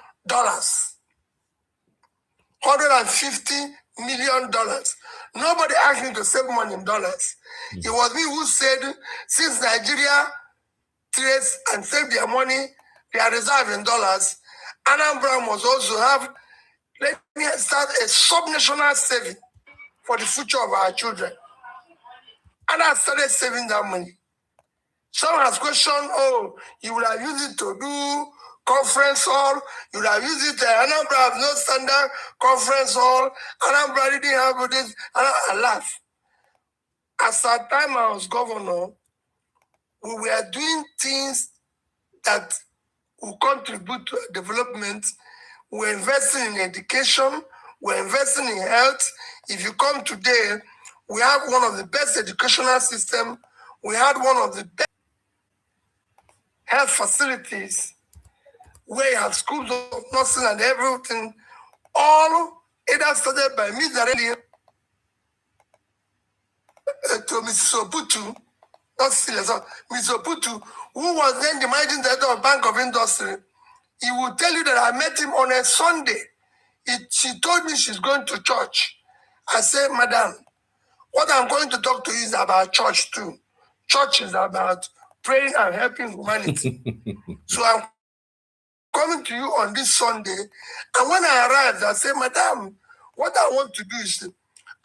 $150 million. Nobody asked me to save money in dollars. It was me who said, since Nigeria trades and save their money, their reserve in dollars, Anambra must also have, let me start a subnational saving for the future of our children. And I started saving that money. Some has questioned, oh, you would have used it to do conference hall, you would have used it, Anambra have no standard conference hall, Anambra didn't have this, and I laugh. As at time I was governor, we were doing things that will contribute to development. We're investing in education, we're investing in health. If you come today, we have one of the best educational systems, we had one of the best health facilities, where you have schools of nursing and everything, all either started by me directly to Mrs. Obutu, not serious, Mrs. Obutu, who was then the managing director of Bank of Industry. He will tell you that I met him on a Sunday. She told me she's going to church. I said, Madam, what I'm going to talk to you is about church too. Church is about praying and helping humanity. So I'm coming to you on this Sunday. And when I arrived, I said, Madam, what I want to do is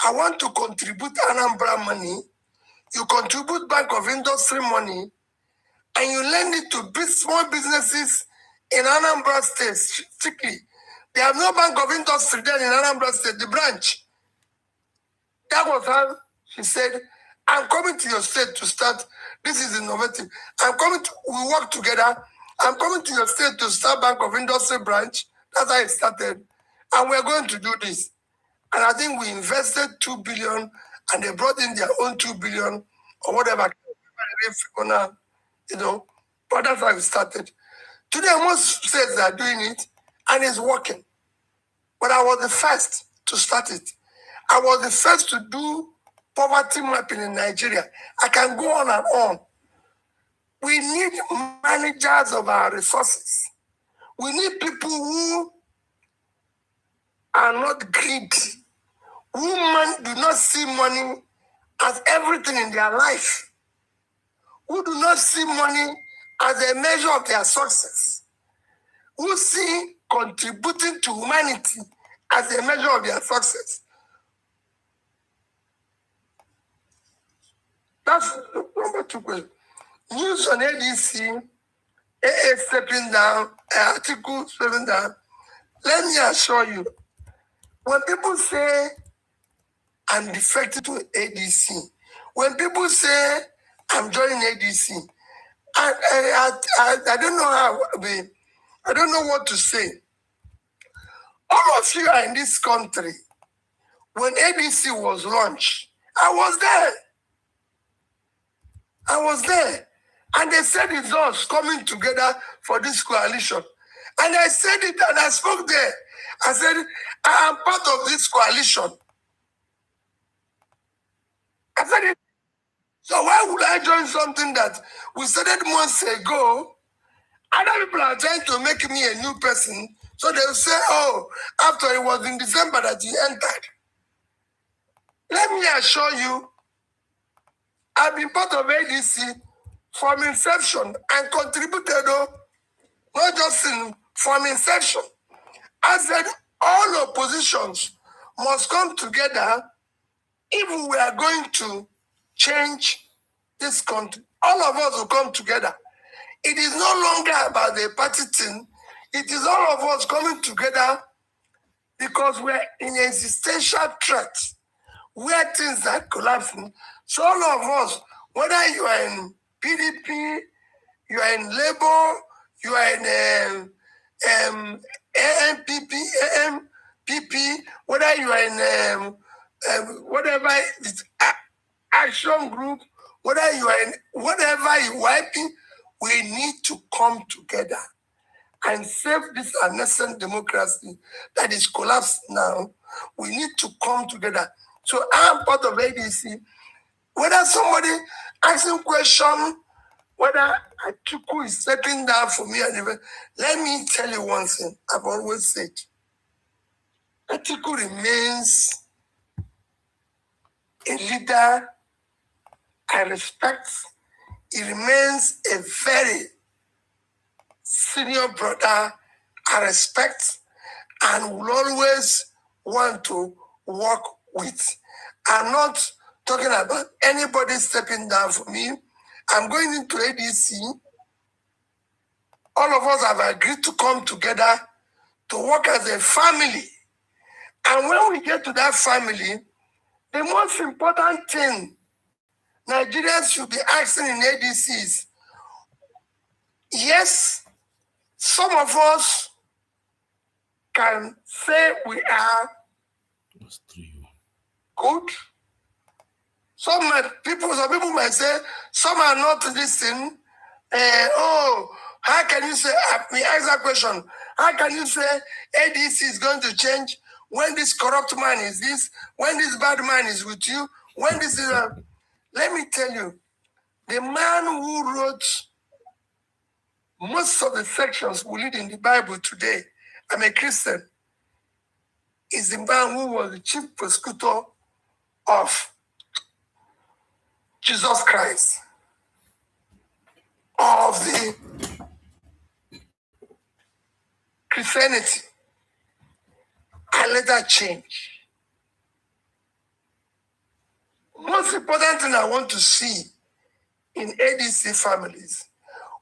I want to contribute Anambra money. You contribute Bank of Industry money, and you lend it to small businesses in Anambra State, strictly. They have no Bank of Industry there in Anambra State, the branch. That was how she said, I'm coming to your state to start. This is innovative. We work together. I'm coming to your state to start Bank of Industry branch. That's how it started. And we're going to do this. And I think we invested 2 billion and they brought in their own 2 billion or whatever. You know, but that's how it started. Today, most states are doing it and it's working. But I was the first to start it. I was the first to do poverty mapping in Nigeria. I can go on and on. We need managers of our resources. We need people who are not greedy, who do not see money as everything in their life, who do not see money as a measure of their success, who see contributing to humanity as a measure of their success. That's number 2 question. News on ADC, AA stepping down, article stepping down. Let me assure you, when people say I'm defected to ADC, when people say I'm joining ADC, I don't know I don't know what to say. All of you are in this country. When ADC was launched, I was there. I was there. And they said it's us coming together for this coalition. And I said it and I spoke there. I said, I am part of this coalition. I said it. So why would I join something that we started months ago? Other people are trying to make me a new person. So they'll say, oh, after it was in December that you entered. Let me assure you, I've been part of ADC from inception and contributed, not just from inception. I said all oppositions must come together if we are going to change this country. All of us will come together. It is no longer about the party thing. It is all of us coming together because we are in an existential threat where things are collapsing. So all of us, whether you are in PDP, you are in Labour, you are in AMPP, whether you are in whatever it's action group, whether you are in whatever you are in, we need to come together and save this nascent democracy that is collapsed now. We need to come together. So I'm part of ADC. Whether somebody asking question, whether Atiku is stepping down for me, let me tell you one thing I've always said. Atiku remains a leader I respect. He remains a very senior brother I respect and will always want to work with. I'm not talking about anybody stepping down for me. I'm going into ADC. All of us have agreed to come together to work as a family. And when we get to that family, the most important thing Nigerians should be asking in ADC is, yes, some of us can say we are good. Some people might say, some are not listening. How can you say, me ask that question, how can you say ADC is going to change when this corrupt man is this, when this bad man is with you, when this is let me tell you, the man who wrote most of the sections we read in the Bible today, I'm a Christian, is the man who was the chief prosecutor of Jesus Christ, of the Christianity. I let that change. Most important thing I want to see in ADC families,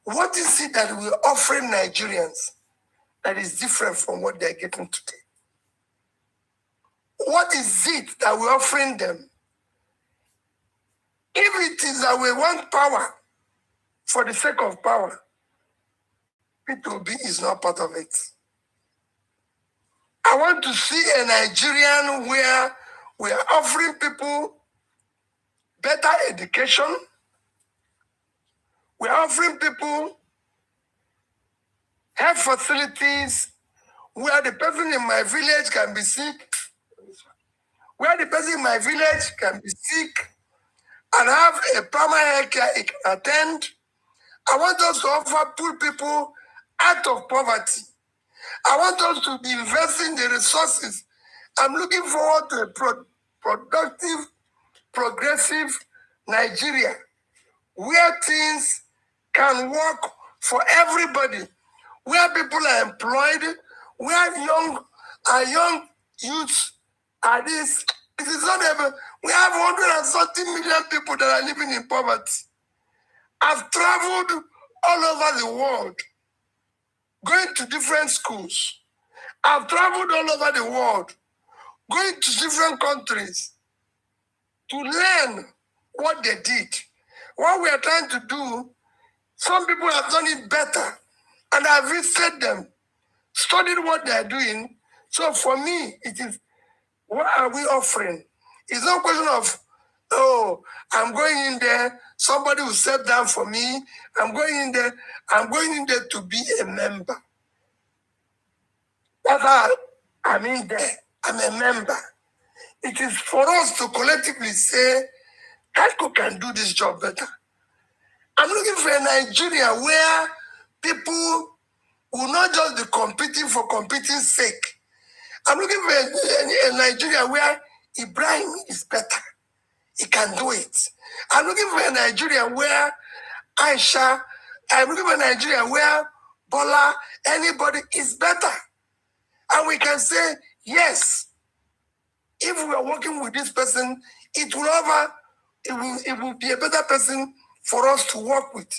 what is it that we're offering Nigerians that is different from what they're getting today? What is it that we're offering them? If it is that we want power for the sake of power, P2B is not part of it. I want to see a Nigerian where we are offering people better education. We are offering people health facilities where the person in my village can be sick, where the person in my village can be sick and have a primary health care he can attend. I want us to offer poor people out of poverty. I want us to be investing the resources. I'm looking forward to a productive, progressive Nigeria where things can work for everybody, where people are employed, where young youths are this. It is not ever. We have 130 million people that are living in poverty. I've traveled all over the world, going to different schools. I've traveled all over the world, going to different countries to learn what they did. What we are trying to do, some people have done it better. And I've visited them, studied what they are doing, So for me, it is, what are we offering? It's no question of, oh, I'm going in there, somebody will sit down for me, I'm going in there to be a member. That's how I'm in there. I'm a member. It is for us to collectively say, Tanko can do this job better. I'm looking for a Nigeria where people will not just be competing for competing sake. I'm looking for a Nigeria where Ibrahim is better. He can do it. I'm looking for a Nigeria where Aisha, I'm looking for a Nigeria where Bola, anybody is better. And we can say, yes, if we are working with this person, it will be a better person for us to work with.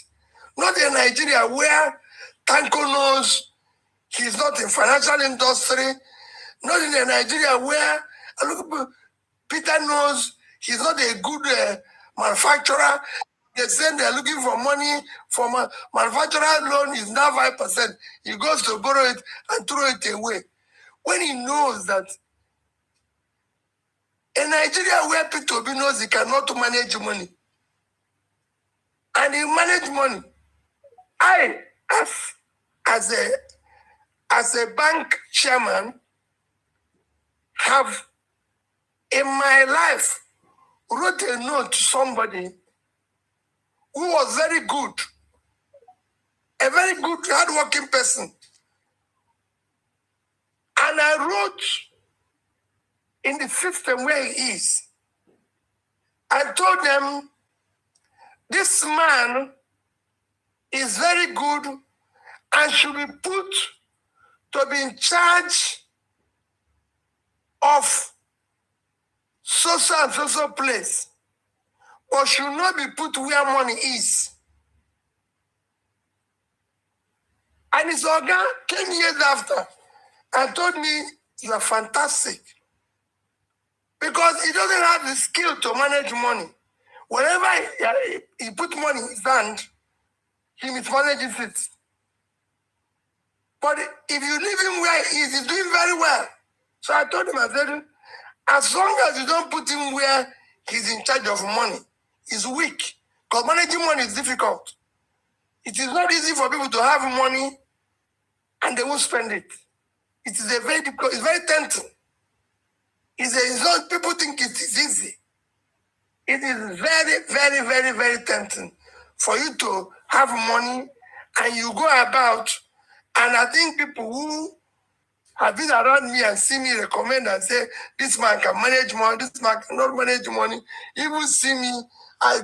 Not a Nigeria where Tanko knows he's not in financial industry. Not in a Nigeria where Peter knows he's not a good manufacturer. They say they're looking for money for manufacturer loan is now 5%. He goes to borrow it and throw it away. When he knows that a Nigeria where Peter knows he cannot manage money, and he manage money, I, as a bank chairman, have in my life wrote a note to somebody who was very good, a very good, hardworking person. And I wrote in the system where he is. I told them, this man is very good and should be put to be in charge of social and social place, but should not be put where money is. And his organ came years after and told me, you are fantastic. Because he doesn't have the skill to manage money. Whenever he put money in his hand, he mismanages it. But if you leave him where he is, he's doing very well. So I told him, I said, as long as you don't put him where he's in charge of money, he's weak. Because managing money is difficult. It is not easy for people to have money and they won't spend it. It is a very difficult, it's very tempting. It's not, people think it is easy. It is very, very, very, very tempting for you to have money and you go about, and I think people who have been around me and see me recommend and say, this man can manage money, this man cannot manage money. Even see me,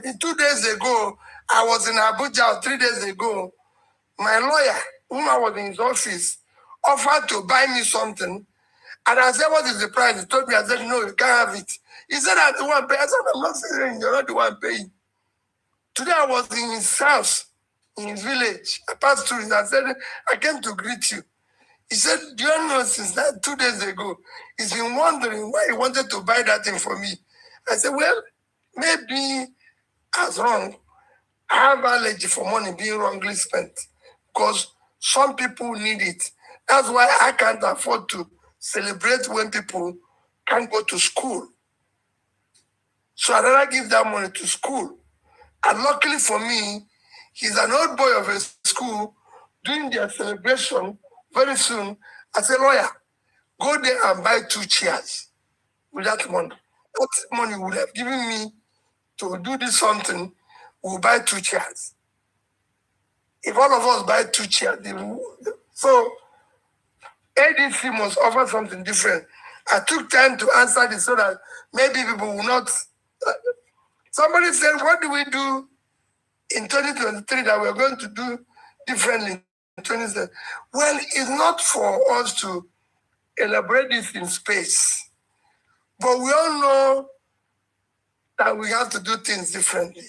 2 days ago, I was in Abuja, 3 days ago, my lawyer, whom I was in his office, offered to buy me something. And I said, what is the price? He told me, I said, no, you can't have it. He said, I'm the one paying. I said, I'm not saying you're not the one paying. Today I was in his house, in his village. I passed through it. I said, I came to greet you. He said, do you know, since that 2 days ago, he's been wondering why he wanted to buy that thing for me. I said, well, maybe I was wrong. I have allergy for money being wrongly spent because some people need it. That's why I can't afford to celebrate when people can't go to school. So I'd rather give that money to school. And luckily for me, he's an old boy of a school doing their celebration very soon. I said, lawyer, go there and buy 2 chairs with that money. What money would have given me to do this something, we'll buy 2 chairs. If all of us buy 2 chairs, so ADC must offer something different. I took time to answer this so that maybe people will not. Somebody said, what do we do in 2023 that we're going to do differently in 2027? Well, it's not for us to elaborate this in space. But we all know that we have to do things differently.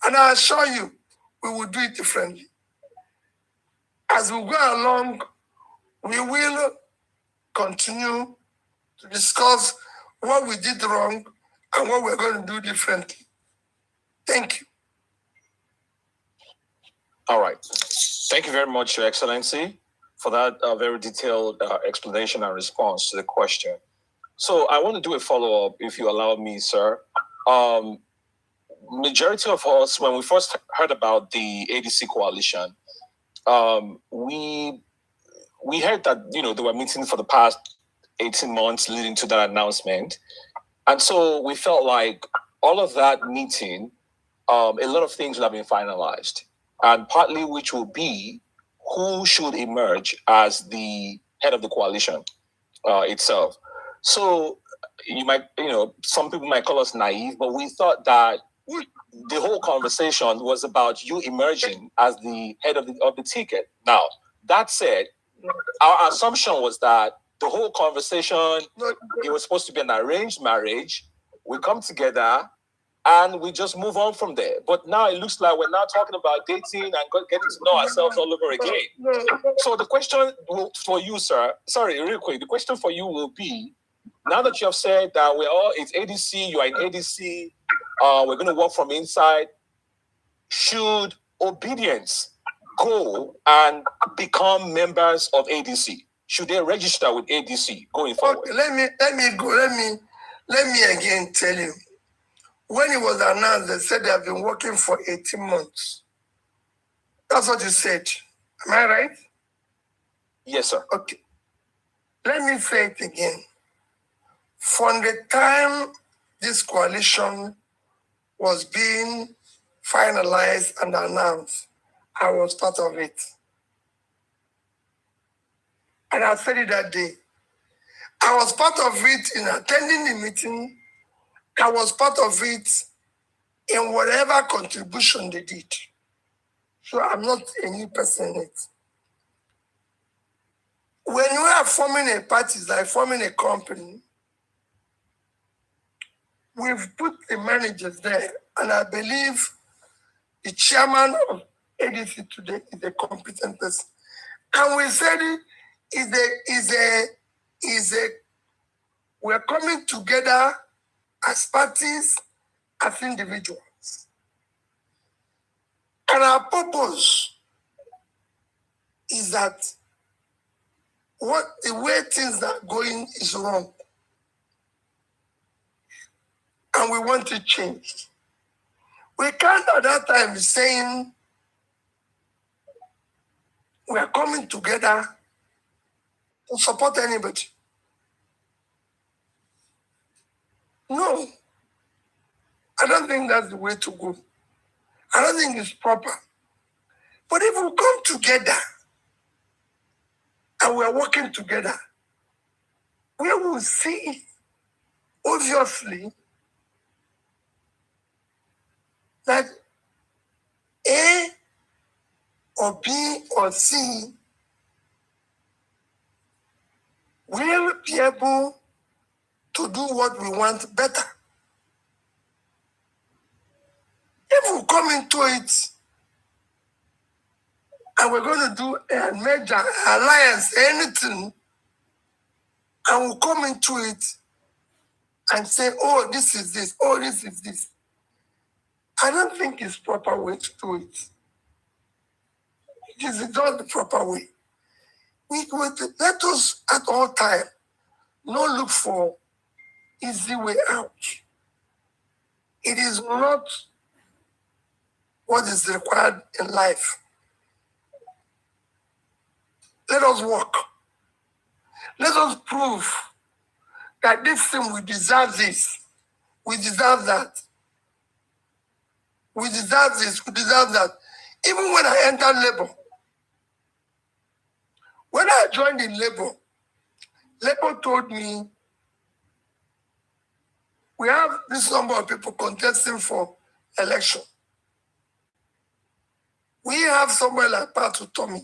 And I assure you, we will do it differently. As we go along, we will continue to discuss what we did wrong and what we're going to do differently. Thank you. All right. Thank you very much, Your Excellency, for that very detailed explanation and response to the question. So I want to do a follow-up, if you allow me, sir. Majority of us, when we first heard about the ADC coalition, we heard that, they were meeting for the past 18 months leading to that announcement. And so we felt like all of that meeting, a lot of things will have been finalized, and partly which will be who should emerge as the head of the coalition itself. So some people might call us naive, but we thought that the whole conversation was about you emerging as the head of the ticket. Now, that said, our assumption was that the whole conversation, it was supposed to be an arranged marriage. We come together and we just move on from there. But now it looks like we're now talking about dating and getting to know ourselves all over again. So the question for you, sir, sorry, real quick, the question for you will be, now that you have said that it's ADC, you are in ADC, we're going to work from inside, should Obedience go and become members of ADC? Should they register with ADC going forward? Okay, let me again tell you. When it was announced, they said they have been working for 18 months. That's what you said. Am I right? Yes, sir. Okay. Let me say it again. From the time this coalition was being finalized and announced, I was part of it. And I said it that day. I was part of it in attending the meeting. I was part of it in whatever contribution they did. So I'm not a new person in it. When you are forming a party, like forming a company, we've put the managers there, and I believe the chairman of ADC today is a competent person. And we said we're coming together as parties, as individuals. And our purpose is that the way things are going is wrong. And we want to change. We can't at that time be saying we are coming together to support anybody. No. I don't think that's the way to go. I don't think it's proper. But if we come together and we're working together, we will see, obviously, that A or B or C will be able to do what we want better. If we come into it and we're going to do a major alliance, anything, and we'll come into it and say, oh, this is this, oh, this is this, I don't think it's proper way to do it. It is not the proper way. Let us at all time not look for easy way out. It is not what is required in life. Let us work. Let us prove that this thing, we deserve this. We deserve that. We deserve this. We deserve that. Even when I entered Labour, when I joined in Labour, Labour told me, we have this number of people contesting for election. We have somebody like Patu Tommy.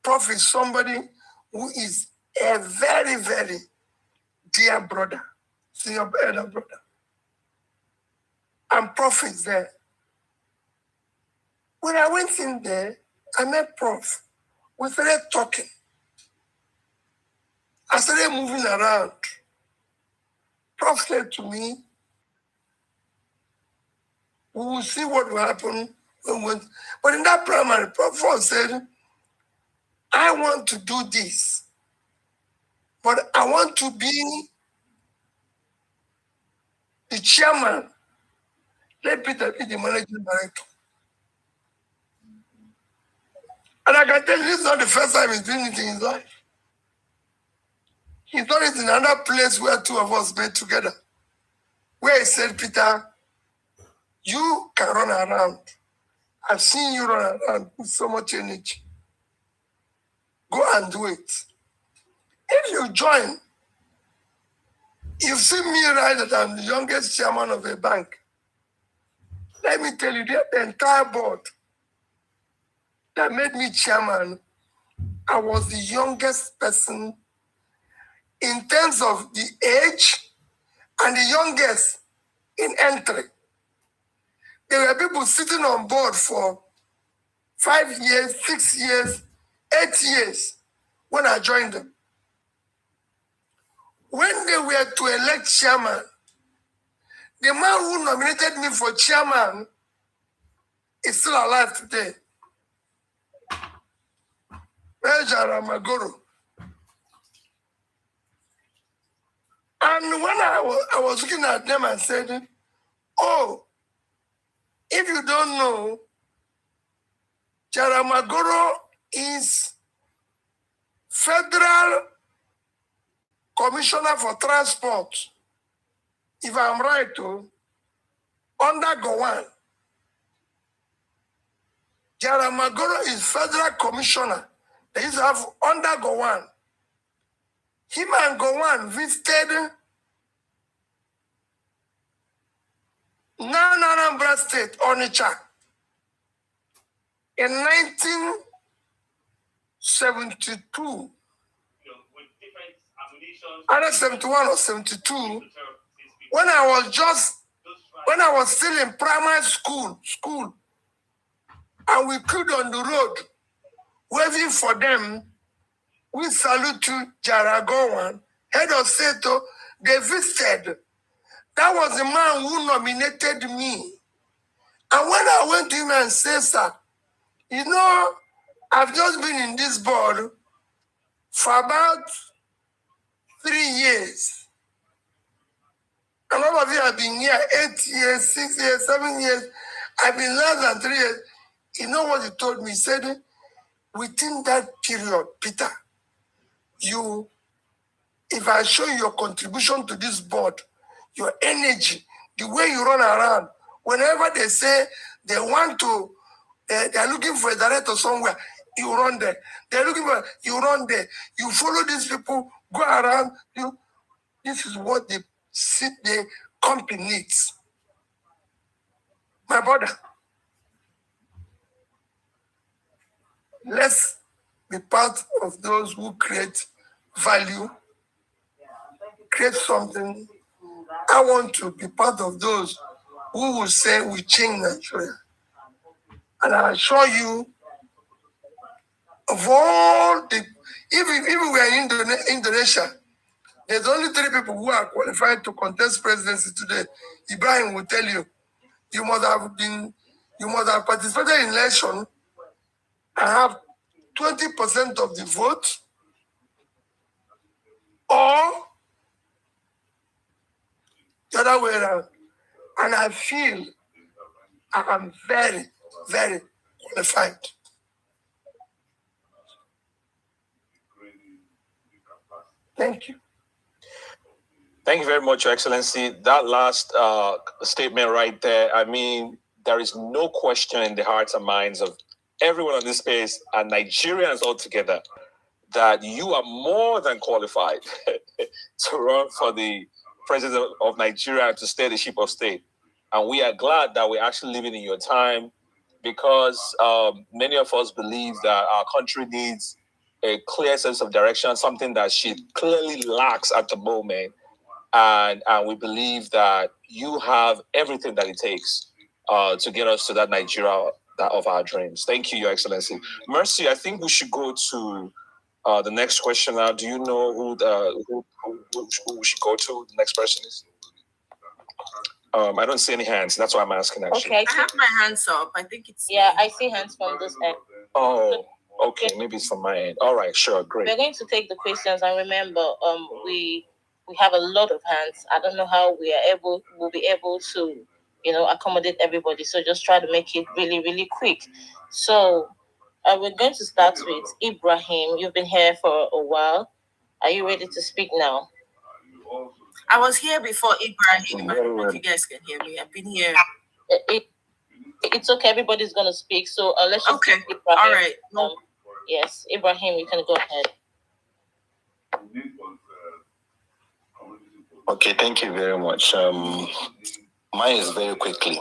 Prof is somebody who is a very, very dear brother, senior elder brother. And Prof is there. When I went in there, I met Prof. We started talking. I started moving around. Prof said to me, we will see what will happen when we went. But in that primary, Prof said, I want to do this, but I want to be the chairman. Let Peter be the managing director. And I can tell you, this is not the first time he's doing it in his life. He's done it in another place where two of us met together, where he said, Peter, you can run around. I've seen you run around with so much energy. Go and do it. If you join, you've seen me right that I'm the youngest chairman of a bank. Let me tell you, the entire board that made me chairman, I was the youngest person in terms of the age and the youngest in entry. There were people sitting on board for 5 years, 6 years, 8 years when I joined them. When they were to elect chairman, the man who nominated me for chairman is still alive today. Major Magoro. And when I was looking at them and said, oh, if you don't know, Jaramagoro is Federal Commissioner for Transport. If I'm right, under Gowan. Jaramagoro is Federal Commissioner. They used to have under Gowan. Him and Gowan visited Anambra State, Onitsha, in 1972. Either 71 or 72, when I was still in primary school, and we queued on the road, waiting for them. We salute to Jaragowan, head of state. They visited. That was the man who nominated me. And when I went to him and said, sir, you know, I've just been in this board for about 3 years. And all of you have been here 8 years, 6 years, 7 years. I've been less than 3 years. You know what he told me? He said, within that period, Peter, if I show you your contribution to this board, your energy, the way you run around, whenever they say they want to, they're looking for a director somewhere, you run there. They're looking for, you run there. You follow these people, go around. This is what the company needs. My brother, let's be part of those who create value, create something. I want to be part of those who will say we change Nigeria. And I assure you, of all the, even we are in Indonesia, there's only 3 people who are qualified to contest presidency today. Ibrahim will tell you, you must have participated in election and have 20% of the vote, or the other way around. And I feel I am very, very qualified. Thank you. Thank you very much, Your Excellency. That last statement right there, I mean, there is no question in the hearts and minds of everyone on this space and Nigerians altogether that you are more than qualified to run for the president of Nigeria, to steer the ship of state. And we are glad that we're actually living in your time, because many of us believe that our country needs a clear sense of direction, something that she clearly lacks at the moment. And we believe that you have everything that it takes to get us to that Nigeria of our dreams. Thank you, Your Excellency. Mercy, I think we should go to the next question now. Do you know who we should go to? The next person is? I don't see any hands. That's why I'm asking, actually. Okay. I have my hands up. I think it's... Yeah, I see hands from this end. Oh, Okay, maybe it's from my end. All right, sure, great. We're going to take the questions, and remember, we have a lot of hands. I don't know how we'll be able to, accommodate everybody. So just try to make it really, really quick. So we're going to start with Ibrahim. You've been here for a while. Are you ready to speak now? I was here before Ibrahim. I don't know if you guys can hear me. I've been here. It's okay. Everybody's going to speak. So let's just okay. Ibrahim. All right. Yes, Ibrahim, you can go ahead. Okay, thank you very much. Mine is very quickly.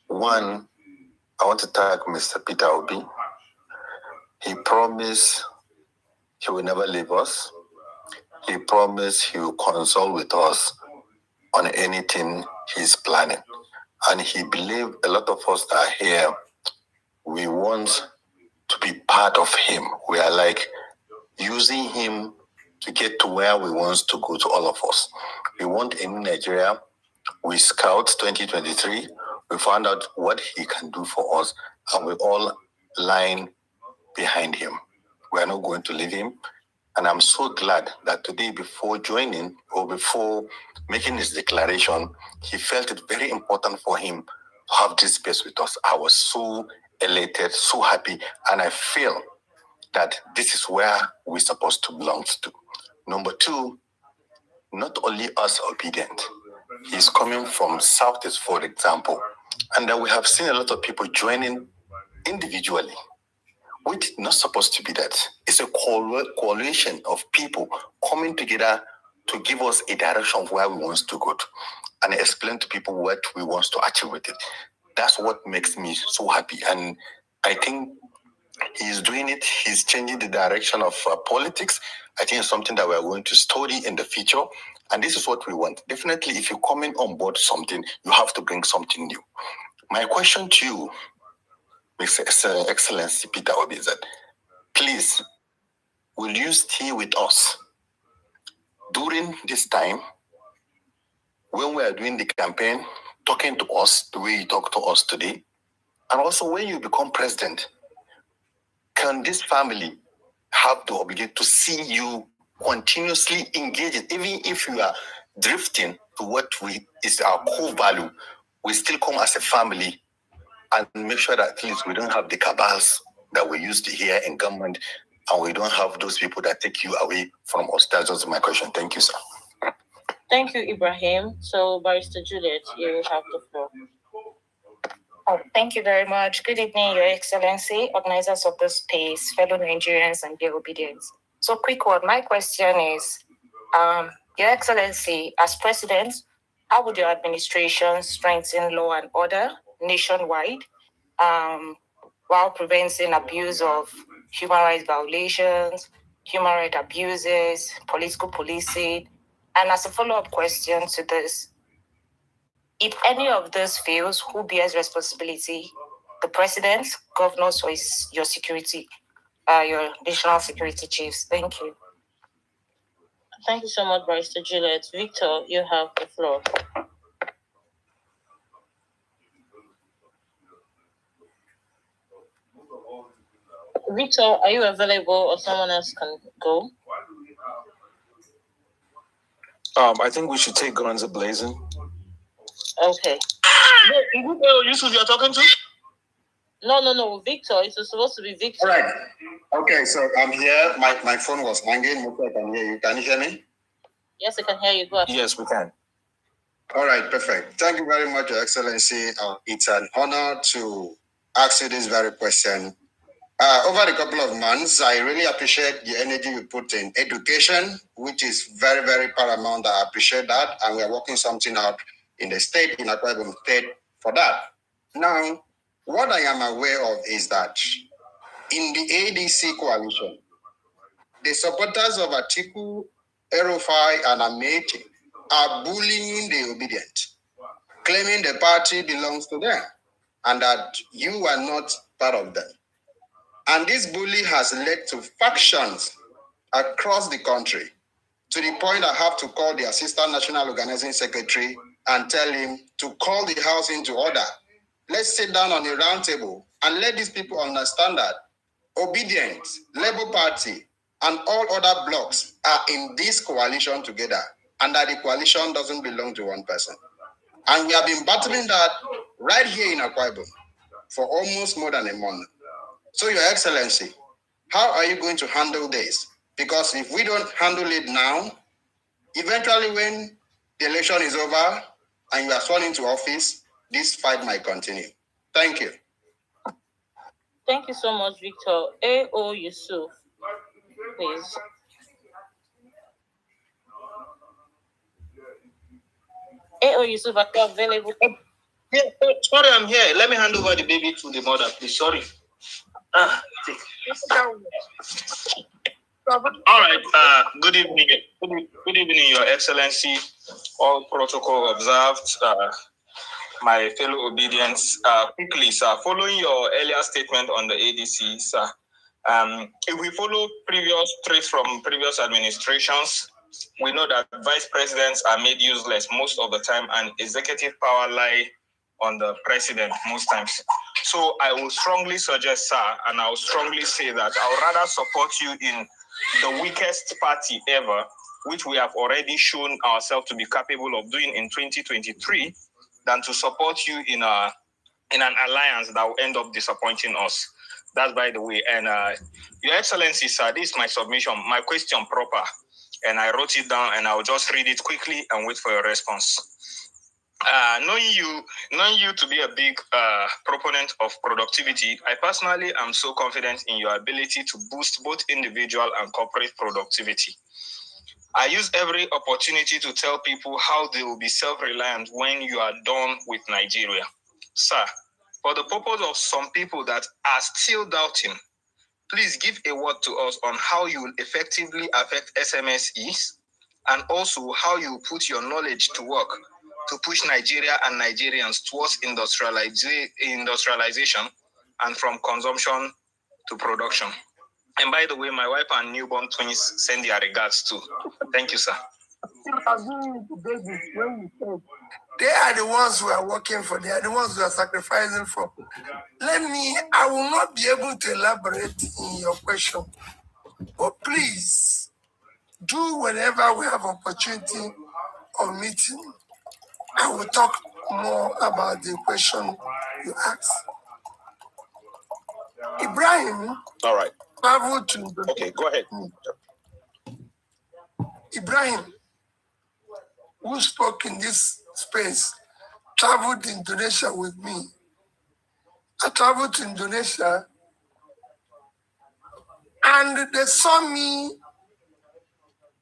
One, I want to thank Mr. Peter Obi. He promised he will never leave us. He promised he will consult with us on anything he's planning. And he believed a lot of us that are here, we want to be part of him. We are like using him to get to where we want to go, to all of us. We want a new Nigeria. We scout 2023. We found out what he can do for us, and we all line behind him. We are not going to leave him. And I'm so glad that today, before joining or before making his declaration, he felt it very important for him to have this space with us. I was so elated, so happy, and I feel that this is where we're supposed to belong to. Number two, not only us obedient. He's coming from Southeast, for example, and that we have seen a lot of people joining individually, which is not supposed to be that. It's a coalition of people coming together to give us a direction of where we want to go to, and explain to people what we want to achieve with it. That's what makes me so happy. And I think he's doing it. He's changing the direction of politics. I think it's something that we're going to study in the future. And this is what we want. Definitely, if you're coming on board something, you have to bring something new. My question to you, Mr. Excellency Peter Obi, is that please, will you stay with us during this time when we are doing the campaign, talking to us the way you talk to us today? And also when you become president, can this family have the obligation to see you continuously engaged, even if you are drifting to what is our core value? We still come as a family and make sure that at least we don't have the cabals that we used to hear in government, and we don't have those people that take you away from us. That's just my question. Thank you, sir. Thank you, Ibrahim. So, Barrister Juliet, you have the floor. Oh, thank you very much. Good evening, Your Excellency, organizers of this space, fellow Nigerians and their obedience. So, quick one. My question is, Your Excellency, as President, how would your administration strengthen law and order nationwide while preventing abuse of human rights violations, human rights abuses, political policing? And as a follow-up question to this, if any of this fails, who bears responsibility? The president, governors, or your security, your national security chiefs? Thank you. Thank you so much, Barrister Juliet. Victor, you have the floor. Victor, are you available, or someone else can go? I think we should take guns a-blazing. Okay. Is it Yusuf you're talking to? No, Victor. It's supposed to be Victor. All right. Okay, so I'm here. My phone was hanging. I can hear you. Can you hear me? Yes, I can hear you. Go ahead. Yes, we can. All right, perfect. Thank you very much, Your Excellency. It's an honor to ask you this very question. Over a couple of months, I really appreciate the energy you put in education, which is very, very paramount. I appreciate that. And we are working something out in the state, in Akwa Ibom State, for that. Now, what I am aware of is that in the ADC coalition, the supporters of Atiku, Erufai, and Ameti are bullying the obedient, claiming the party belongs to them and that you are not part of them. And this bully has led to factions across the country, to the point I have to call the Assistant National Organizing Secretary and tell him to call the House into order. Let's sit down on a round table and let these people understand that Obedience, Labour Party, and all other blocs are in this coalition together, and that the coalition doesn't belong to one person. And we have been battling that right here in Akwa Ibom for almost more than a month. So, Your Excellency, how are you going to handle this? Because if we don't handle it now, eventually when the election is over and you are sworn into office, this fight might continue. Thank you. Thank you so much, Victor. A.O. Yusuf, please. A.O. Yusuf, are you available? Yeah, sorry, I'm here. Let me hand over the baby to the mother, please. Sorry. All right. Good evening. Good evening, Your Excellency. All protocol observed. My fellow obedience. Quickly, sir. Following your earlier statement on the ADC, sir. If we follow previous traits from previous administrations, we know that vice presidents are made useless most of the time, and executive power lie on the president most times. So I will strongly suggest, sir, and I will strongly say that I would rather support you in the weakest party ever, which we have already shown ourselves to be capable of doing in 2023, than to support you in an alliance that will end up disappointing us. That's by the way. And Your Excellency, sir, this is my submission, my question proper. And I wrote it down, and I'll just read it quickly and wait for your response. Knowing you to be a big proponent of productivity, I personally am so confident in your ability to boost both individual and corporate productivity. I use every opportunity to tell people how they will be self-reliant when you are done with Nigeria. Sir, for the purpose of some people that are still doubting, please give a word to us on how you will effectively affect SMSEs, and also how you put your knowledge to work to push Nigeria and Nigerians towards industrialization and from consumption to production. And by the way, my wife and newborn twins send their regards too. Thank you, sir. They are the ones who are working for, they are the ones who are sacrificing for. I will not be able to elaborate in your question, but please do whenever we have opportunity of meeting. I will talk more about the question you asked. Ibrahim. All right. Traveled to Okay, go ahead. Ibrahim, who spoke in this space, traveled to Indonesia with me. I traveled to Indonesia and they saw me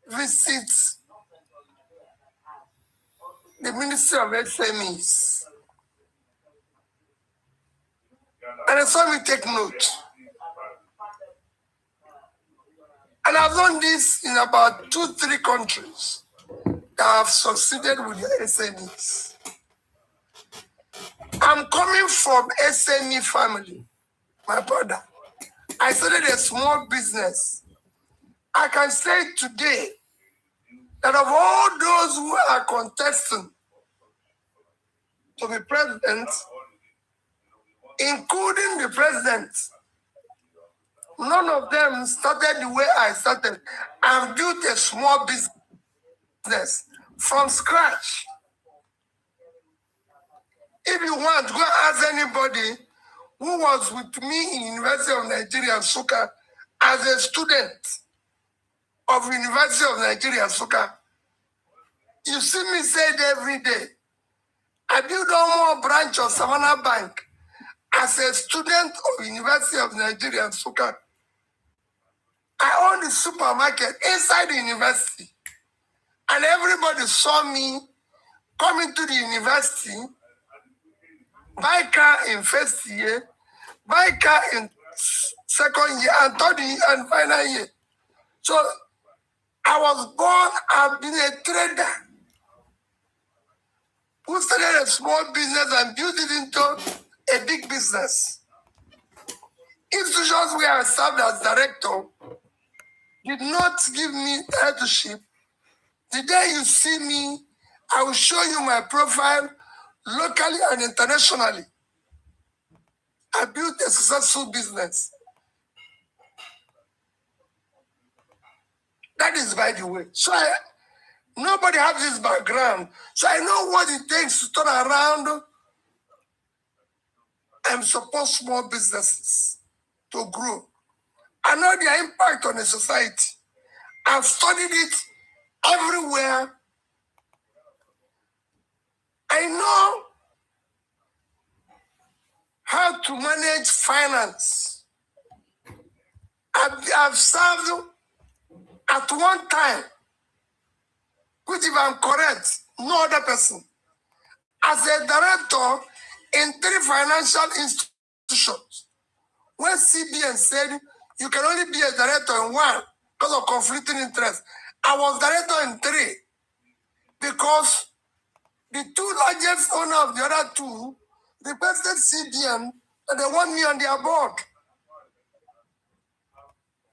visit the Ministry of SMEs. And they saw me take note. And I've done this in about 2-3 countries that have succeeded with their SMEs. I'm coming from SME family, my brother. I started a small business. I can say today that of all those who are contesting to be president, including the president, none of them started the way I started. I've built a small business from scratch. If you want, go ask anybody who was with me in University of Nigeria, Nsukka, as a student of University of Nigeria, Nsukka. You see me say it every day. I built one more branch of Savannah Bank as a student of University of Nigeria, Nsukka. I own the supermarket inside the university. And everybody saw me coming to the university, buy car in first year, buy car in second year, and third year, and final year. So I was born, I've been a trader who started a small business and built it into a big business. Institutions where I served as director did not give me headship. The day you see me, I will show you my profile locally and internationally. I built a successful business. That is by the way. So nobody has this background. So I know what it takes to turn around and support small businesses to grow. I know their impact on the society. I've studied it everywhere. I know how to manage finance. I've served at one time, which if I'm correct, no other person, as a director in 3 financial institutions. When CBN said you can only be a director in 1 because of conflicting interest, I was director in 3 because the 2 largest owners of the other 2 requested CBN and they want me on their board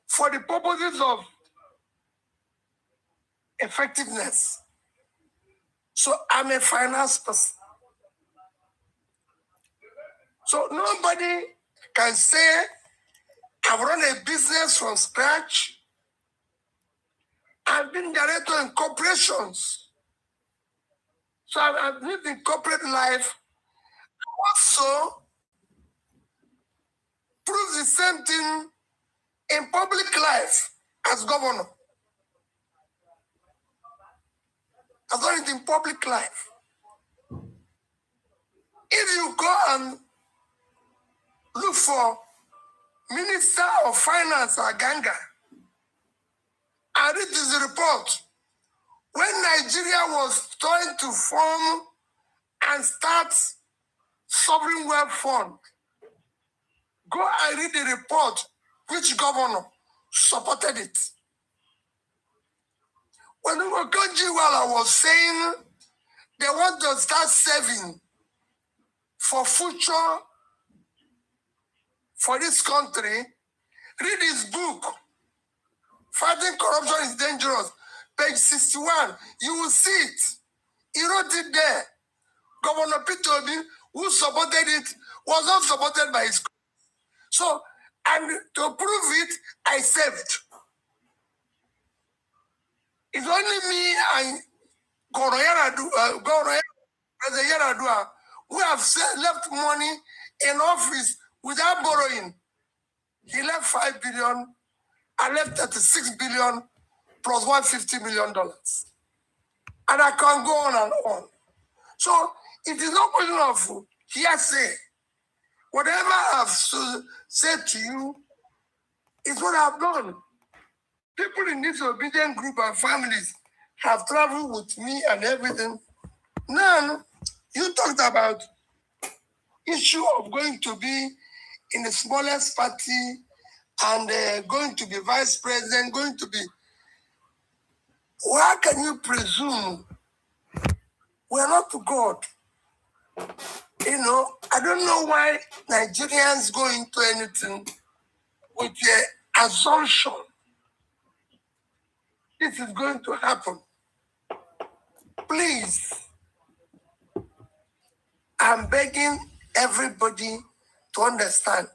for the purposes of effectiveness. So I'm a finance person. So nobody can say I've run a business from scratch. I've been director in corporations. So I've lived in corporate life. Also, prove the same thing in public life as governor. I've done it in public life. If you go and look for Minister of Finance Aganga, and it is a report, when Nigeria was trying to form and start sovereign wealth fund, go and read the report, which governor supported it. When Okonjo-Iweala was saying they want to start saving for future for this country, read his book, Fighting Corruption is Dangerous, page 61. You will see it. He wrote it there. Governor Peter Obi, who supported it, was not supported by his. So, and to prove it, I saved. It's only me and Governor Yaradua who have left money in office without borrowing. He left 5 billion, I left 36 billion plus $150 million. And I can go on and on. So it is not question of hearsay. Whatever I've said to you is what I've done. People in this obedient group and families have traveled with me and everything. Now, you talked about issue of going to be in the smallest party and going to be vice president, going to be. Why can you presume we are not to God? You know, I don't know why Nigerians go into anything with the assumption this is going to happen. Please, I'm begging everybody to understand.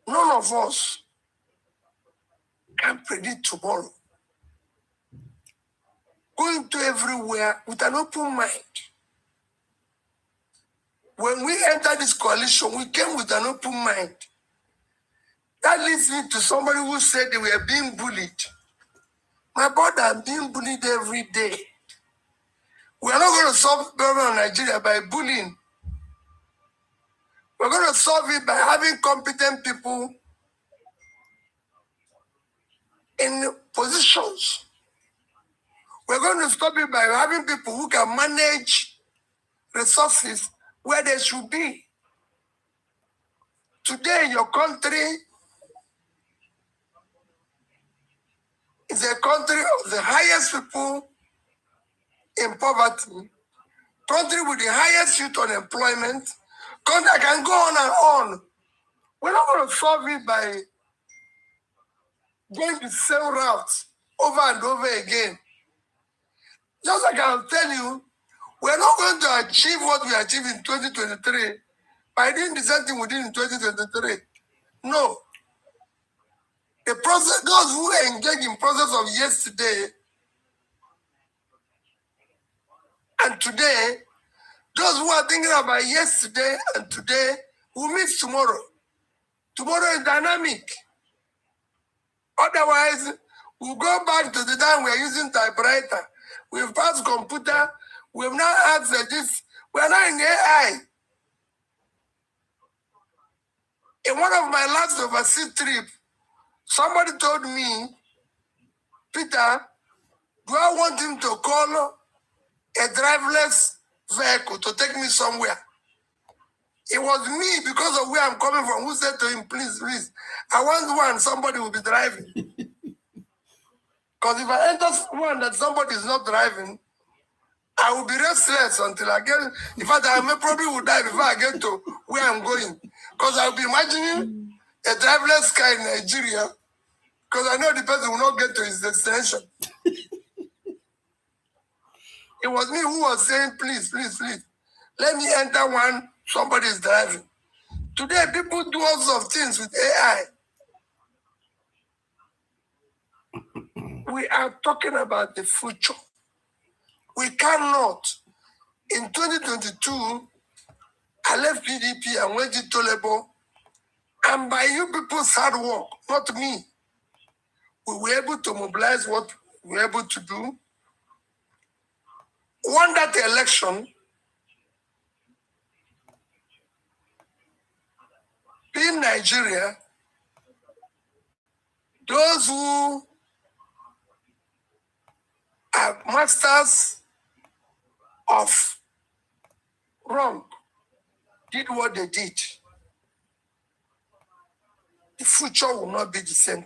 None of us can predict tomorrow. Going to everywhere with an open mind. When we entered this coalition, we came with an open mind. That leads me to somebody who said they were being bullied. My brother, I'm being bullied every day. We are not going to solve the problem of Nigeria by bullying. We're going to solve it by having competent people in positions. We're going to stop it by having people who can manage resources where they should be. Today, your country is a country of the highest people in poverty, country with the highest youth unemployment, country that can go on and on. We're not going to solve it by going the same route over and over again. Just like I'll tell you, we're not going to achieve what we achieved in 2023 by doing the same thing we did in 2023. No. The process, those who engage in process of yesterday and today, those who are thinking about yesterday and today will meet tomorrow. Tomorrow is dynamic. Otherwise, we'll go back to the time we are using typewriter. We've passed computer. We've now asked this. We are now in AI. In one of my last overseas trip, somebody told me, Peter, do I want him to call a driverless vehicle to take me somewhere? It was me, because of where I'm coming from, who said to him, please, please, I want one, somebody will be driving. Because if I enter one that somebody is not driving, I will be restless until I get, in fact, I may probably will die before I get to where I'm going. Because I'll be imagining a driverless car in Nigeria, because I know the person will not get to his destination. It was me who was saying, please, please, please, let me enter one, somebody is driving. Today, people do all sorts of things with AI. We are talking about the future. We cannot. In 2022, I left PDP and went into Labour, and by you people's hard work, not me, we were able to mobilize what we were able to do. Won that election, in Nigeria, those who are masters of wrong did what they did. The future will not be the same.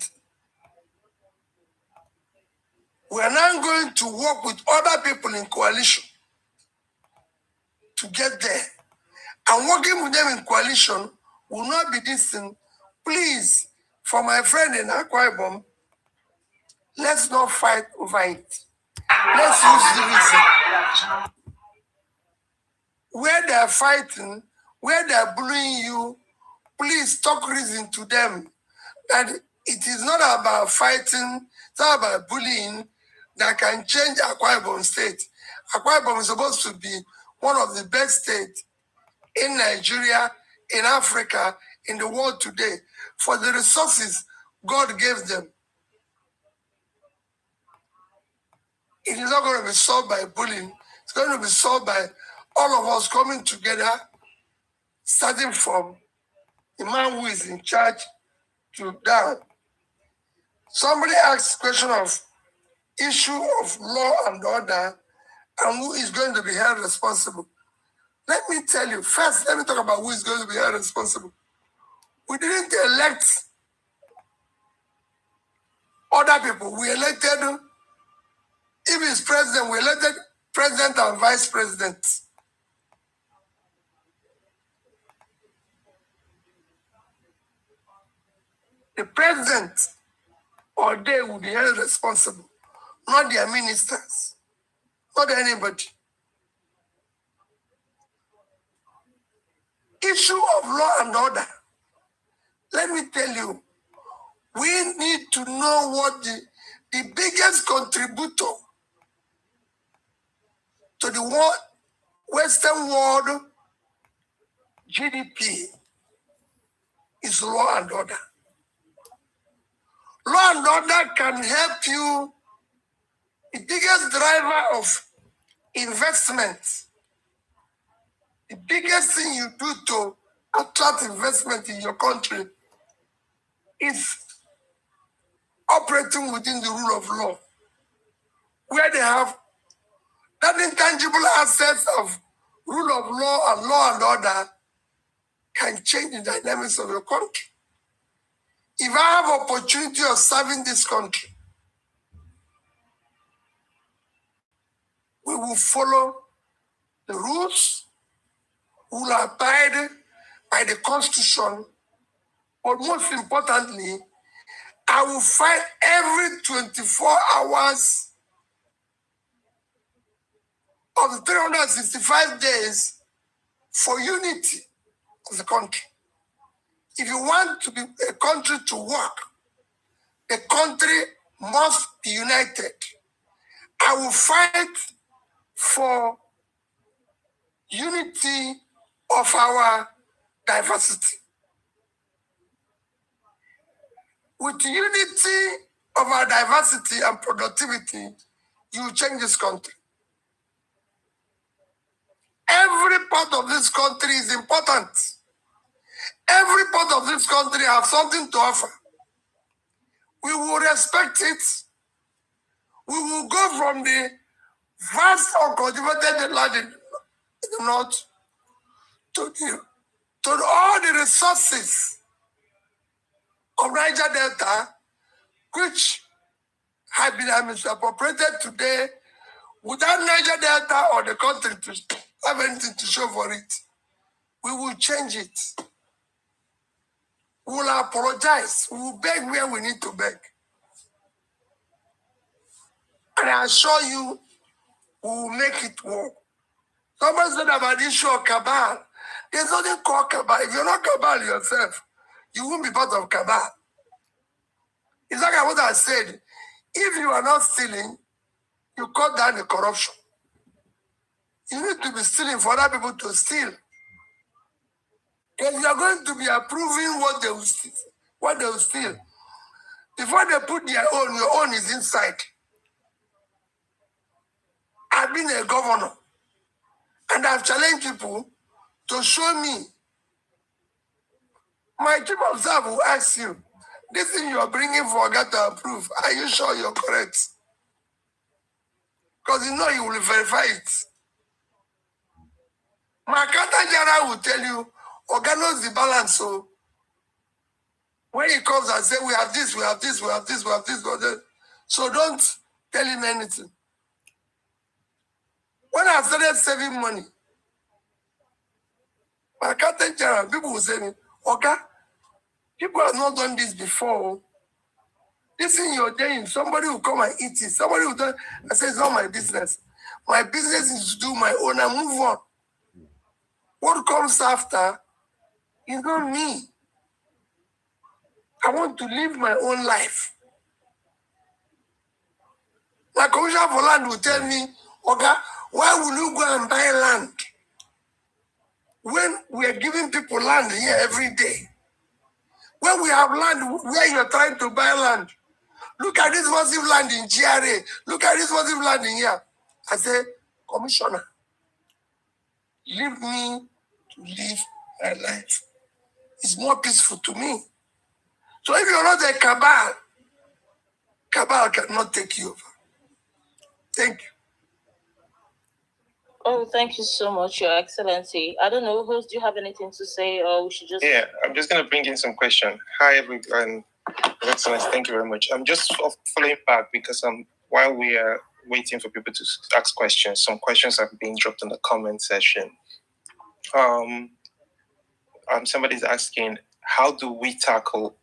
We are now going to work with other people in coalition to get there. And working with them in coalition will not be this thing. Please, for my friend in Akwa Ibom, let's not fight over it. Let's use the reason. Where they are fighting, where they are bullying you, please talk reason to them. And it is not about fighting, it's not about bullying that can change Akwa Ibom state. Akwa Ibom is supposed to be one of the best states in Nigeria, in Africa, in the world today, for the resources God gave them. It is not going to be solved by bullying. It's going to be solved by all of us coming together, starting from the man who is in charge to down. Somebody asked the question of issue of law and order and who is going to be held responsible. Let me tell you, first, let me talk about who is going to be held responsible. We didn't elect other people. We elected, if it's president, we elected president and vice president. The president or they will be held responsible, not their ministers, not anybody. Issue of law and order. Let me tell you, we need to know what the biggest contributor to the world, Western world GDP is law and order. Law and order can help you. The biggest driver of investment, the biggest thing you do to attract investment in your country is operating within the rule of law, where they have that intangible assets of rule of law and order can change the dynamics of your country. If I have opportunity of serving this country, we will follow the rules, we will abide by the Constitution, but most importantly, I will fight every 24 hours of the 365 days for unity of the country. If you want to be a country to work, the country must be united. I will fight for unity of our diversity. With unity of our diversity and productivity, you will change this country. Every part of this country is important. Every part of this country has something to offer. We will respect it. We will go from the vast uncultivated land in the north to all the resources of Niger Delta, which have been misappropriated today without Niger Delta or the country to have anything to show for it. We will change it. We will apologize. We will beg where we need to beg. And I assure you, we will make it work. Someone said about the issue of cabal. There's nothing called cabal. If you're not cabal yourself, you won't be part of cabal. It's like what I said. If you are not stealing, you cut down the corruption. You need to be stealing for other people to steal. Because you are going to be approving what they will steal. Before they put their own, your own is inside. I've been a governor, and I've challenged people to show me. My chief of staff will ask you, this thing you're bringing for God to approve, are you sure you're correct? Because you know you will verify it. My accountant general will tell you, Oga knows the balance. So when he comes and says, we have this, we have this, we have this, we have this, we have this. So don't tell him anything. When I started saving money, my accountant general, people will say to me, Oga, people have not done this before. This thing you're doing, somebody will come and eat it. Somebody will do. I say, it's not my business. My business is to do my own and move on. What comes after is not me. I want to live my own life. My commissioner for land will tell me, okay, why will you go and buy land when we are giving people land here every day? When we have land where you're trying to buy land, look at this massive land in GRA. Look at this massive land in here. I say, Commissioner, leave me to live my life. It's more peaceful to me. So if you're not a cabal, cabal cannot take you over. Thank you. Oh, thank you so much, Your Excellency. I don't know, host, do you have anything to say, or we should just... Yeah, I'm just going to bring in some questions. Hi, everyone. Your Excellency, thank you very much. I'm just following back because while we are waiting for people to ask questions, some questions have been dropped in the comment section. Somebody's asking, how do we tackle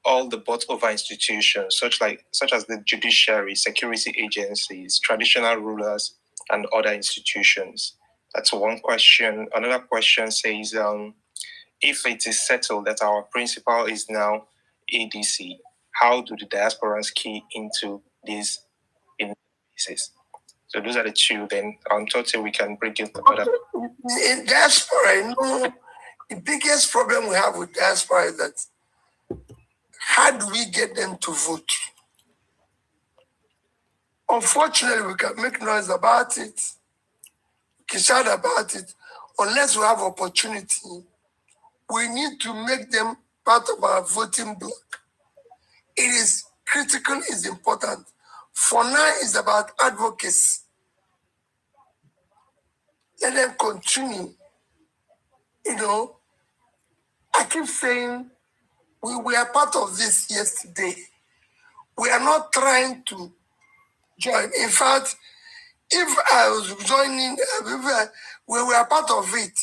all the bought over institutions, such as the judiciary, security agencies, traditional rulers, and other institutions? That's one question. Another question says, if it is settled that our principal is now ADC, how do the diasporans key into these cases? So those are the two. Then on total, we can break it together. In diaspora, the biggest problem we have with diaspora is that how do we get them to vote? Unfortunately, we can make noise about it, we can shout about it. Unless we have opportunity, we need to make them part of our voting bloc. It is critical, it's important. For now, it's about advocacy. Let them continue. I keep saying we were part of this yesterday. We are not trying to join. In fact, if I was joining, we were part of it.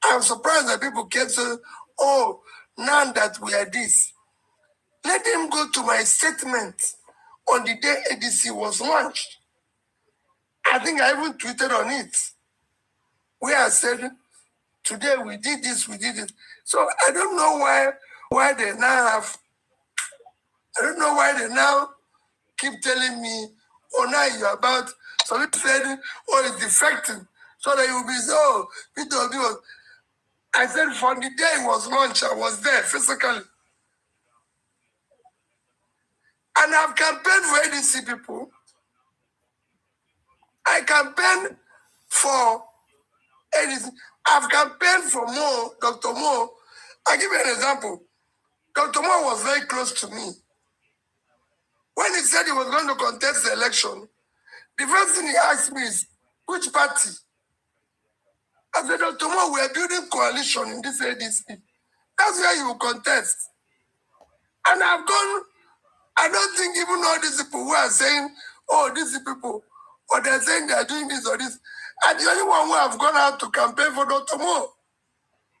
I'm surprised that people can say, oh, now that we are this. Let them go to my statement on the day ADC was launched. I think I even tweeted on it, where I said, today we did this, we did it. So I don't know why they now have I don't know why they now keep telling me, oh, now you're about, so it said, oh, it's defective. So that you will be so, I said, from the day it was launched, I was there physically. And I've campaigned for ADC people. I campaigned for ADC. I've campaigned for Mo, Dr. Mo. I'll give you an example. Dr. Mo was very close to me. When he said he was going to contest the election, the first thing he asked me is, which party? I said, Dr. Mo, we are building coalition in this ADC. That's where you will contest. And I've gone, I don't think even all these people who are saying, oh, these people, or they're saying they're doing this or this. I'm the only one who have gone out to campaign for Dr. Mo.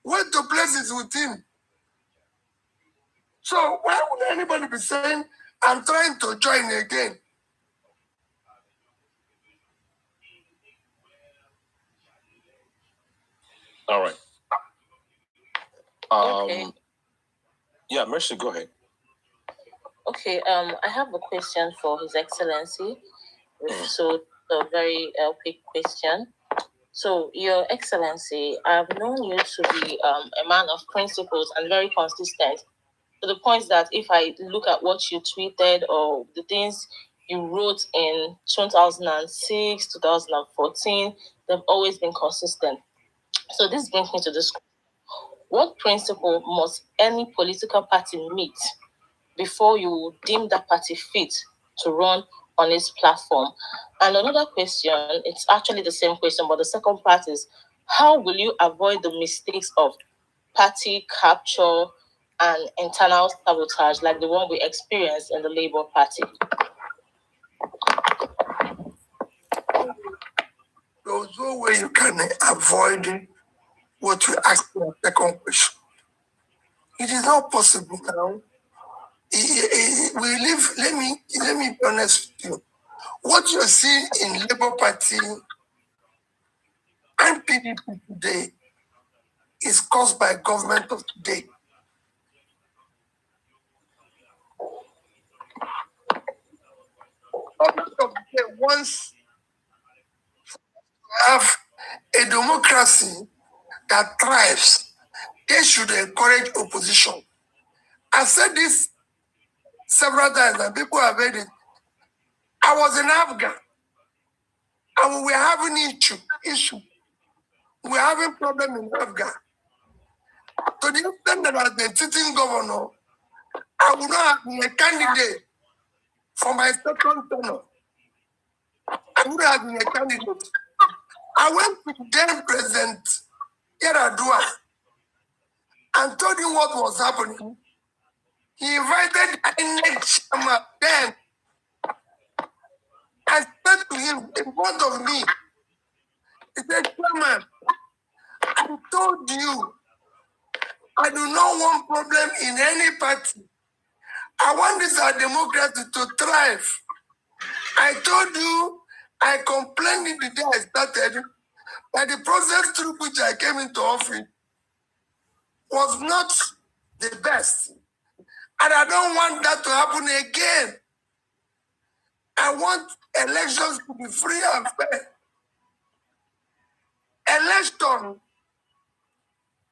Went to places with him. So why would anybody be saying, I'm trying to join again? All right. Okay. Yeah, Mercy, go ahead. Okay, I have a question for His Excellency. So, a very quick question. So, Your Excellency, I've known you to be a man of principles and very consistent, to the point that if I look at what you tweeted or the things you wrote in 2006, 2014, they've always been consistent. So, this brings me to this. What principle must any political party meet before you deem that party fit to run on its platform? And another question, it's actually the same question, but the second part is, how will you avoid the mistakes of party capture and internal sabotage like the one we experienced in the Labour Party? There's no way you can avoid what you asked in the second question. It is not possible now. We live, let me be honest with you. What you see in Labour Party and PDP today is caused by government of today. Government of today wants to have a democracy that thrives. They should encourage opposition. I said this several times and people have heard it. I was in Afghan and we were having issue. We were having problem in Afghan. To the extent that as the sitting governor, I would not have been a candidate for my second term. I would have been a candidate. I went to then President Yaradua and told him what was happening. He invited the next chairman then. I said to him in front of me, he said, Chairman, I told you I do not want problem in any party. I want this our democracy to thrive. I told you, I complained in the day I started that the process through which I came into office was not the best. And I don't want that to happen again. I want elections to be free and fair. Election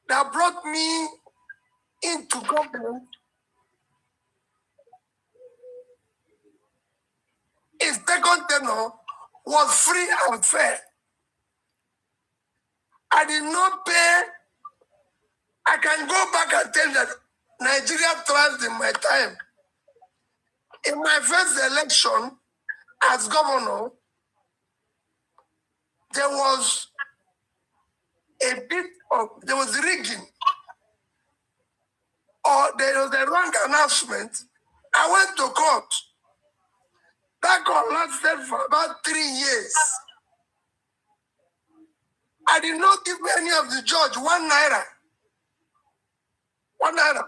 that brought me into government in second tenure was free and fair. I did not pay. I can go back and tell that Nigeria thrived in my time. In my first election as governor, there was rigging, or there was a wrong announcement. I went to court. That court lasted for about 3 years. I did not give any of the judge 1 naira. 1 naira.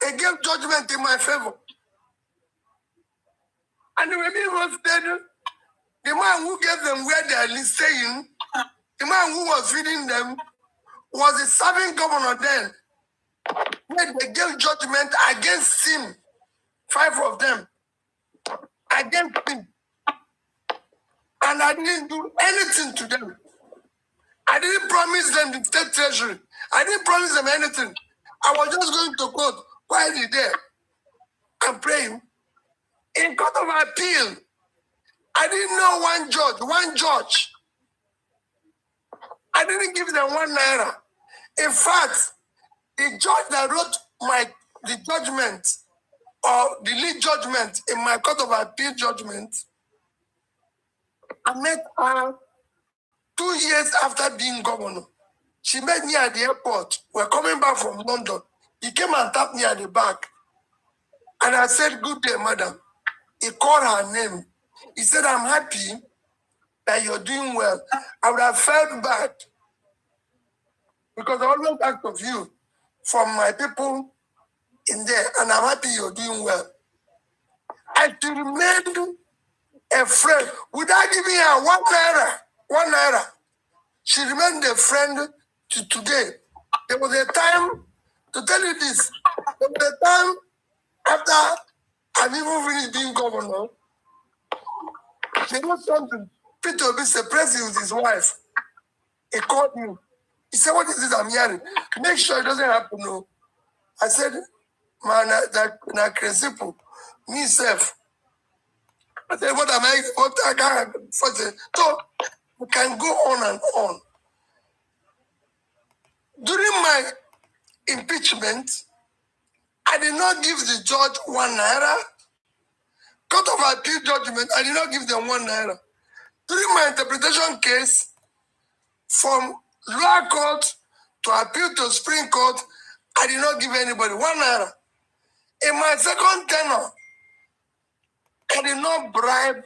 They gave judgment in my favor. And when it was dead, the man who gave them where they are staying, the man who was feeding them, was the serving governor then. When they gave judgment against him. 5 of them against me. And I didn't do anything to them. I didn't promise them the state treasury. I didn't promise them anything. I was just going to court quietly there and praying. In court of appeal, I didn't know one judge. I didn't give them 1 naira. In fact, the judge that wrote the judgment or the lead judgment in my court of appeal judgment, I met her 2 years after being governor. She met me at the airport. We're coming back from London. He came and tapped me at the back. And I said, "Good day, madam." He called her name. He said, "I'm happy that you're doing well." I would have felt bad because I always ask of you from my people in there, and I'm happy you're doing well. I remained a friend without giving her 1 naira. 1 naira. She remained a friend to today. There was a time, to tell you this, there was a time after I've even finished being governor, she wrote something. Peter Obi surprised with his wife. He called me. He said, "What is this I'm hearing? Make sure it doesn't happen." No. I said, "Man, that crazy people. Me self." I said, "What I got?" So we can go on and on. During my impeachment, I did not give the judge 1 naira. Court of appeal judgment, I did not give them 1 naira. During my interpretation case, from lower court to appeal to Supreme Court, I did not give anybody 1 naira. In my second tenure, I did not bribe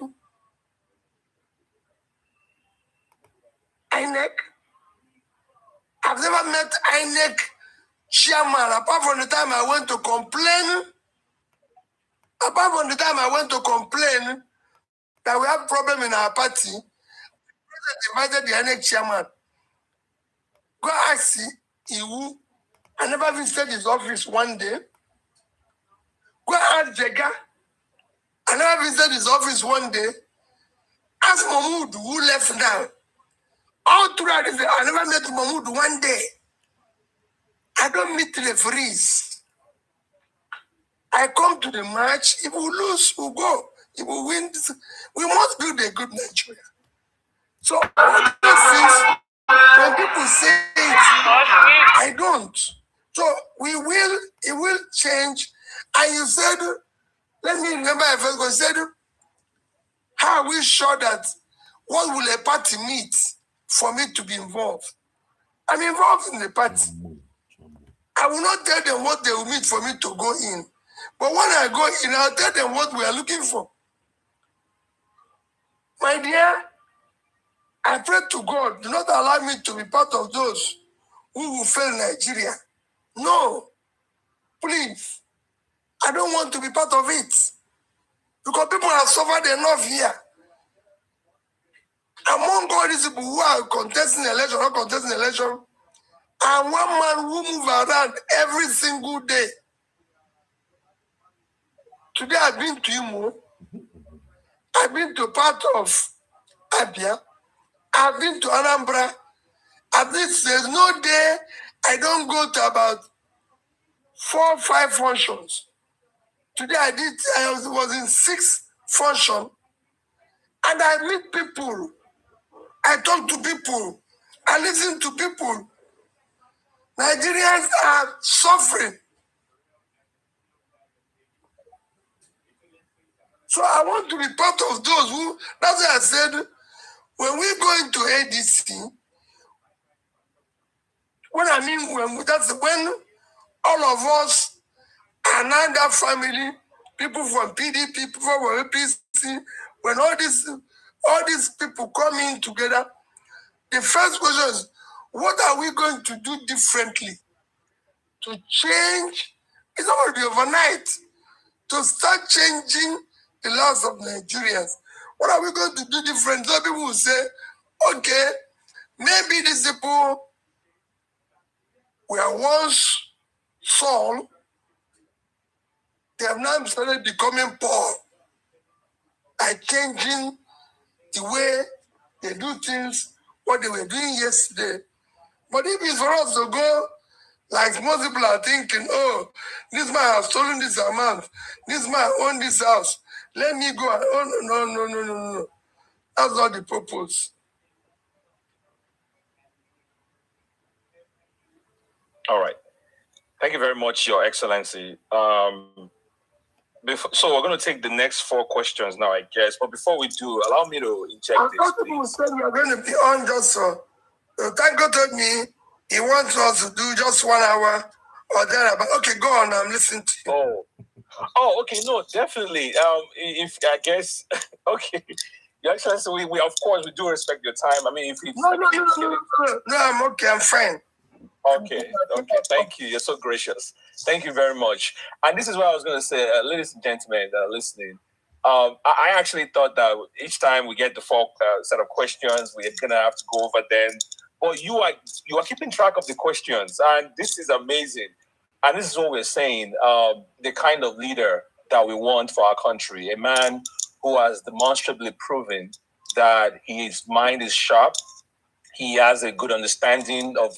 INEC. I've never met INEC chairman, apart from the time I went to complain. Apart from the time I went to complain that we have problem in our party, the president invited the INEC chairman. Go ask Iwu. I never visited his office one day. Go ask Jega. I never visited his office one day. Ask Mahmoud, who left now. All throughout this, I never met Mahmoud one day. I don't meet referees. I come to the match. If we lose, we go. If we win, we must build a good Nigeria. So all these things, when people say it, I don't. So it will change. And you said, let me remember I first said, how are we sure that what will a party meet for me to be involved? I'm involved in the party. I will not tell them what they will meet for me to go in. But when I go in, I'll tell them what we are looking for. My dear, I pray to God, do not allow me to be part of those who will fail Nigeria. No, please. I don't want to be part of it. Because people have suffered enough here. Among all these people who are contesting election, not contesting election, and one man who move around every single day. Today I've been to Imo. I've been to part of Abia. I've been to Anambra. At least there's no day I don't go to about 4 or 5 functions. Today I was in 6 functions. And I meet people. I talk to people. I listen to people. Nigerians are suffering. So I want to be part of those who, that's why I said, when we go into ADC, that's when all of us are now that family, people from PDP, people from APC, when all these people come in together, the first question is, what are we going to do differently to change? It's not going to be overnight. To start changing the lives of Nigerians. What are we going to do different? So people will say, okay, maybe these people were once Saul, They have now started becoming poor by changing the way they do things, what they were doing yesterday. But if it's for us to go, like most people are thinking, oh, this man has stolen this amount, this man owned this house, let me go. Oh, no. That's not the purpose. All right. Thank you very much, Your Excellency. So we're going to take the next 4 questions now, I guess. But before we do, allow me to inject I this, thought people said we are going to be on just so. Tanko told me he wants us to do just 1 hour or thereabout. Okay, go on. I'm listening to you. Oh, okay. No, definitely. If I guess, okay. Your Excellency, we of course we do respect your time. I mean, if it's No, I'm okay. I'm fine. Okay. Thank you. You're so gracious. Thank you very much. And this is what I was going to say, ladies and gentlemen that are listening. I actually thought that each time we get the 4 set of questions, we're going to have to go over them. But you are keeping track of the questions, and this is amazing. And this is what we're saying: the kind of leader that we want for our country, a man who has demonstrably proven that his mind is sharp, he has a good understanding of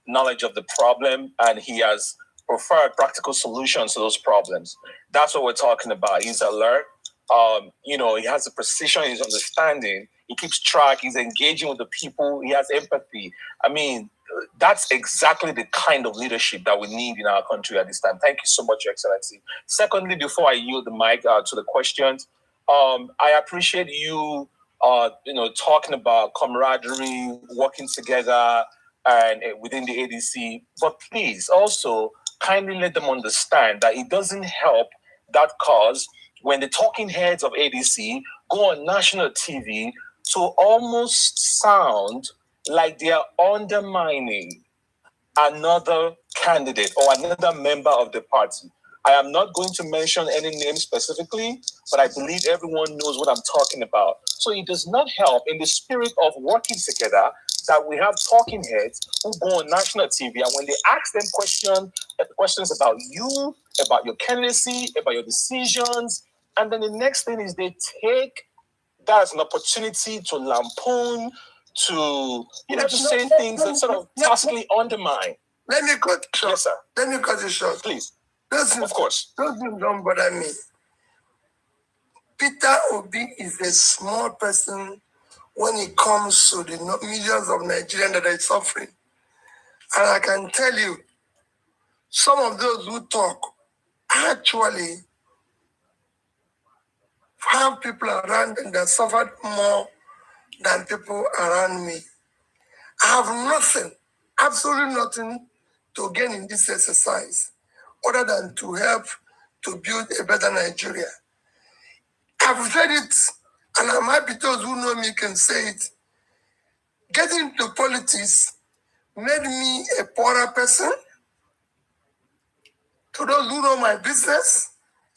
knowledge of the problem, and he has preferred practical solutions to those problems. That's what we're talking about. He's alert. He has the precision in his understanding. He keeps track. He's engaging with the people. He has empathy. I mean, that's exactly the kind of leadership that we need in our country at this time. Thank you so much, Your Excellency. Secondly, before I yield the mic to the questions, I appreciate you, talking about camaraderie, working together, and within the ADC. But please also kindly let them understand that it doesn't help that cause when the talking heads of ADC go on national TV to almost sound like they are undermining another candidate or another member of the party. I am not going to mention any name specifically, but I believe everyone knows what I'm talking about. So it does not help in the spirit of working together that we have talking heads who go on national TV, and when they ask them questions about you, about your candidacy, about your decisions, and then the next thing is they take that as an opportunity to lampoon, to say things that sort of tacitly undermine. Let me cut it short. Yes, sir. Let me cut it short. Please. Of course. Those things don't bother me. Peter Obi is a small person when it comes to the millions of Nigerians that are suffering. And I can tell you, some of those who talk actually have people around them that suffered more than people around me. I have nothing, absolutely nothing to gain in this exercise other than to help to build a better Nigeria. I've said it, and I'm happy those who know me can say it. Getting into politics made me a poorer person. To those who know my business,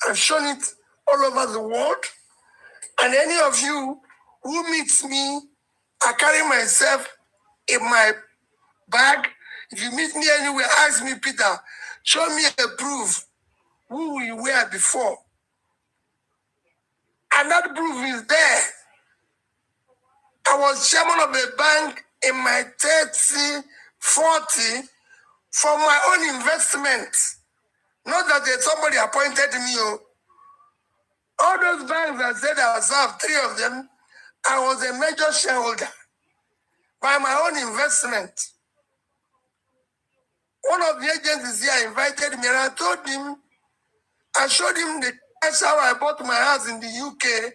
I've shown it all over the world. And any of you who meets me, I carry myself in my bag. If you meet me anywhere, ask me, Peter, show me a proof who you were before. And that proof is there. I was chairman of a bank in my 30, 40 for my own investment. Not that somebody appointed me. All those banks that said I served, 3 of them, I was a major shareholder by my own investment. One of the agencies here invited me, and I told him, I showed him that's how I bought my house in the UK.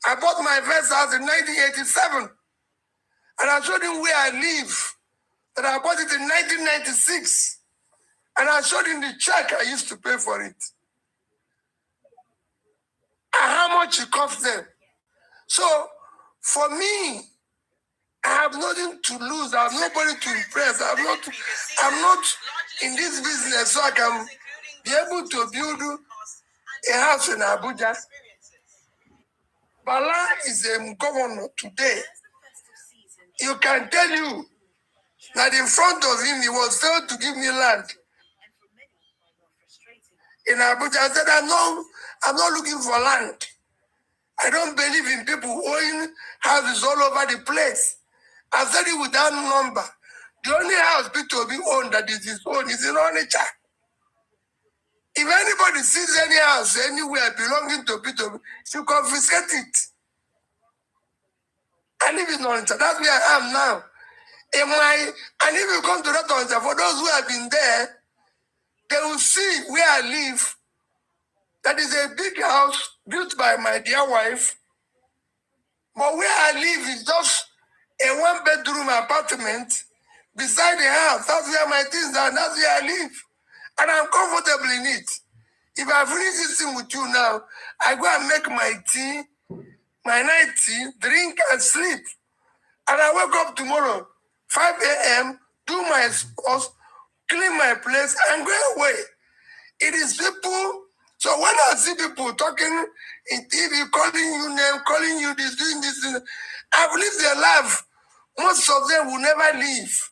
I bought my first house in 1987. And I showed him where I live, that I bought it in 1996. And I showed him the check I used to pay for it. And how much it cost them. So, for me, I have nothing to lose. I have nobody to impress. I'm not in this business so I can be able to build a house in Abuja. Bala is a governor today. You can tell you that in front of him, he was told to give me land. in Abuja. I said, I'm not looking for land. I don't believe in people owning houses all over the place. I said it without number. The only house P2B owned that is his own is in Onitsha. If anybody sees any house anywhere belonging to P2B, should confiscate it. I live in Onitsha. That's where I am now. And if you come to that Onitsha, for those who have been there, they will see where I live. That is a big house built by my dear wife. But where I live is just a one-bedroom apartment beside the house. That's where my things are. That's where I live. And I'm comfortable in it. If I finish this thing with you now, I go and make my tea, my night tea, drink and sleep. And I wake up tomorrow, 5 a.m., do my sports, clean my place, and go away. It is people. So when I see people talking in TV, calling you name, calling you this, doing this, I've lived their life. Most of them will never leave.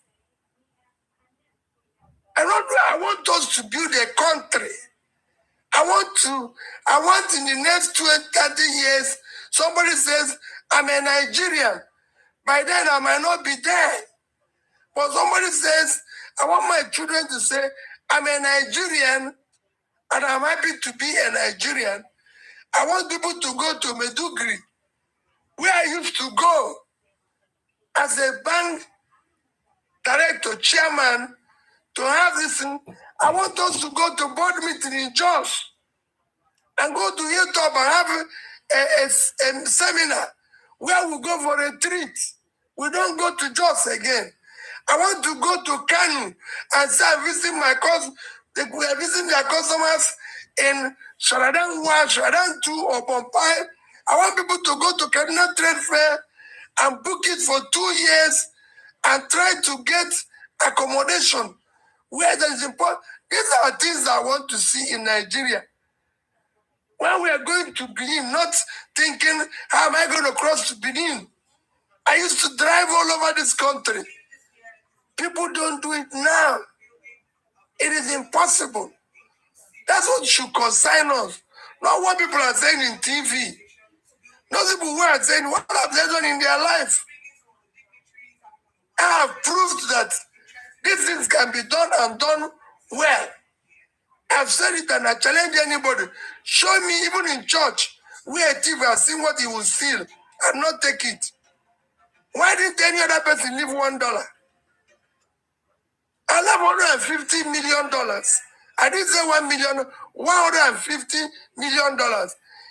I want us to build a country. I want in the next 20, 30 years, somebody says, I'm a Nigerian. By then, I might not be there. But somebody says, I want my children to say, I'm a Nigerian, and I'm happy to be a Nigerian. I want people to go to Medugri, where I used to go as a bank director, chairman, to have this. I want us to go to board meeting in Jos and go to Hilltop and have a seminar where we go for a retreat. We don't go to Jos again. I want to go to Kanu and start visiting my customers. We are visiting their customers in Sharadan 1, Sharadan 2, or Pompai. I want people to go to Kaduna Trade Fair and book it for 2 years and try to get accommodation where there is important. These are things I want to see in Nigeria. When we are going to Benin, not thinking, how am I going to cross to Benin? I used to drive all over this country. People don't do it now. It is impossible. That's what should concern us. Not what people are saying in TV. Those people who are saying what have they done in their life. I have proved that these things can be done and done well. I've said it and I challenge anybody. Show me, even in church, where a thief has seen what he will steal and not take it. Why didn't any other person leave $1? I left $150 million. I didn't say $1 million, $150 million.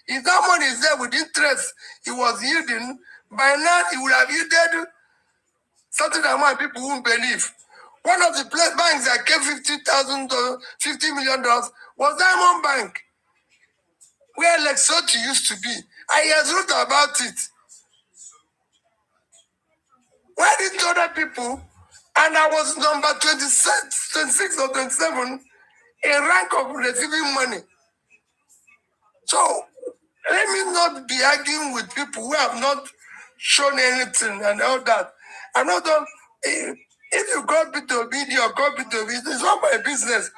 If that money is there with interest, it was yielding, by now it would have yielded certain amount of people won't believe. One of the banks that gave $50 million was Diamond Bank, where Lexoti used to be. I has wrote about it. Why didn't other people? And I was number 26 or 27 in rank of receiving money. So let me not be arguing with people who have not shown anything and all that. I'm not done. If you call people idiot, call people idiot. It's not my business.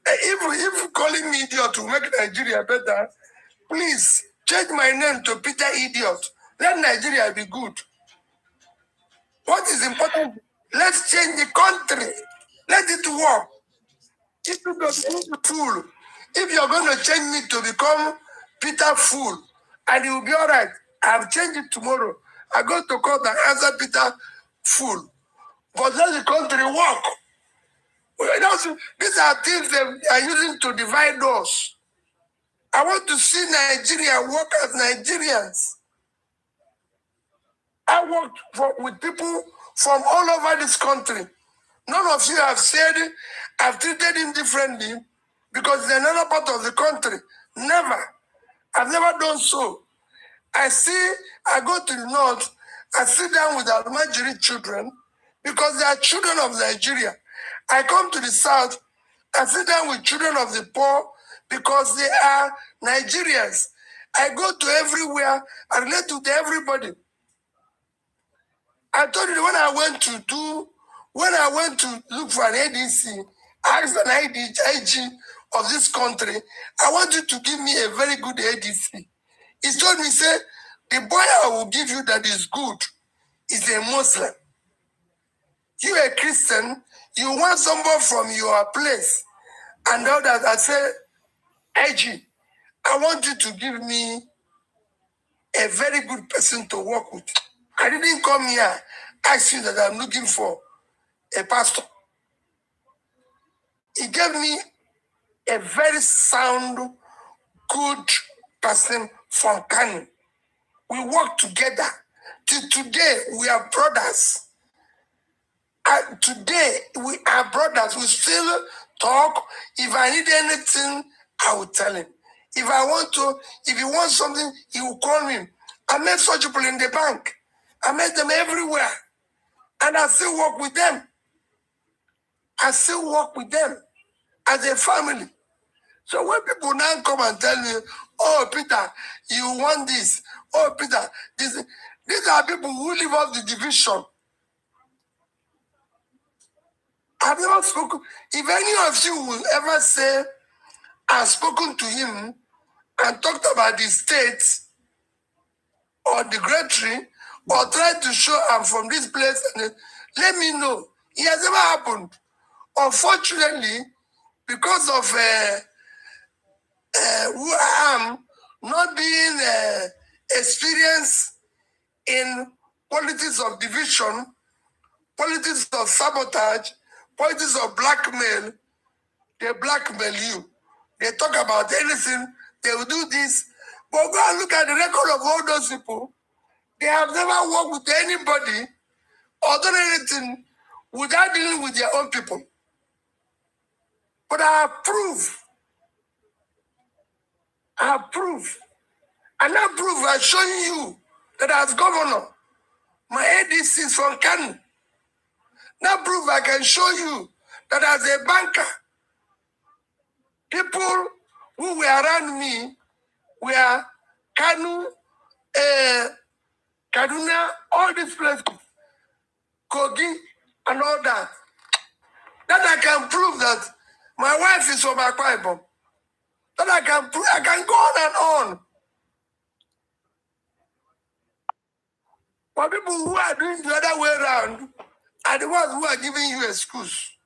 If calling me idiot to make Nigeria better, please change my name to Peter Idiot. Let Nigeria be good. What is important? Let's change the country. Let it work. If you don't be fool, if you're going to change me to become Peter Fool, and it will be all right, I'll change it tomorrow. I go to court and answer Peter Fool. But let the country work. These are things they are using to divide us. I want to see Nigeria work as Nigerians. I worked with people from all over this country. None of you have said I've treated him differently because it's another part of the country. Never. I've never done so. I go to the north, I sit down with Almajiri children because they are children of Nigeria. I come to the south, I sit down with children of the poor because they are Nigerians. I go to everywhere, I relate to everybody. I told you when I went to look for an ADC, I asked an IG, of this country, I want you to give me a very good ADC. He told me, say, the boy I will give you that is good is a Muslim. You a Christian, you want somebody from your place. And now that I say, AG, I want you to give me a very good person to work with. I didn't come here ask you that I'm looking for a pastor. He gave me a very sound, good person from Kano. We work together. Till today, we are brothers. And today, we are brothers. We still talk. If I need anything, I will tell him. If he wants something, he will call me. I met such people in the bank. I met them everywhere. And I still work with them. I still work with them as a family. So when people now come and tell me, oh, Peter, you want this. Oh, Peter, this. These are people who live off the division. I've never spoken. If any of you will ever say, I've spoken to him and talked about the state or the greatery or tried to show I'm from this place, and let me know. It has never happened. Unfortunately, because of who I am, not being experienced in politics of division, politics of sabotage, politics of blackmail, they blackmail you. They talk about anything, they will do this. But go and look at the record of all those people. They have never worked with anybody or done anything without dealing with their own people. But I have proof. And that proof I'm showing you that as governor, my ADC is from Kano. That proof I can show you that as a banker, people who were around me were Kano, Kaduna, all these places, Kogi, and all that. That I can prove that my wife is from Akwa Ibom. That I can prove, I can go on and on. But people who are doing the other way around are the ones who are giving you excuse.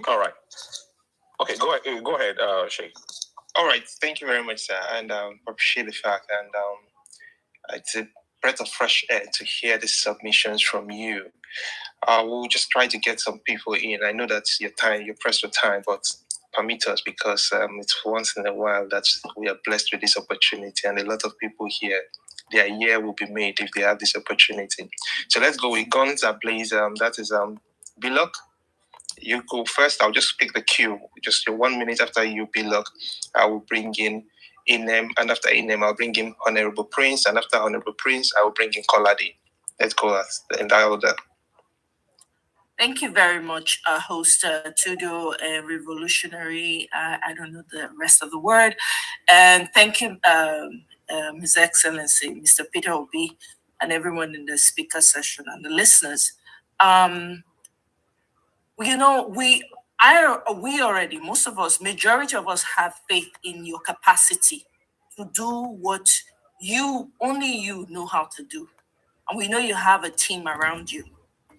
All right. Okay, go ahead, Sheikh. All right, thank you very much, sir, and appreciate the fact, and it's a breath of fresh air to hear these submissions from you. We'll just try to get some people in. I know that you're pressed for time, but permit us, because it's once in a while that we are blessed with this opportunity, and a lot of people here, their year will be made if they have this opportunity. So let's go with guns ablaze. That is Bilok. You go first. I'll just pick the queue. Just 1 minute after you, Bilok, I will bring in Inem, and after Inem, I'll bring in Honorable Prince, and after Honorable Prince, I will bring in Koladi. Let's go in that order. Thank you very much, host Tudo, revolutionary. I don't know the rest of the word. And thank you, His Excellency, Mr. Peter Obi, and everyone in the speaker session and the listeners. You know, we already, most of us, majority of us have faith in your capacity to do what only you know how to do. And we know you have a team around you,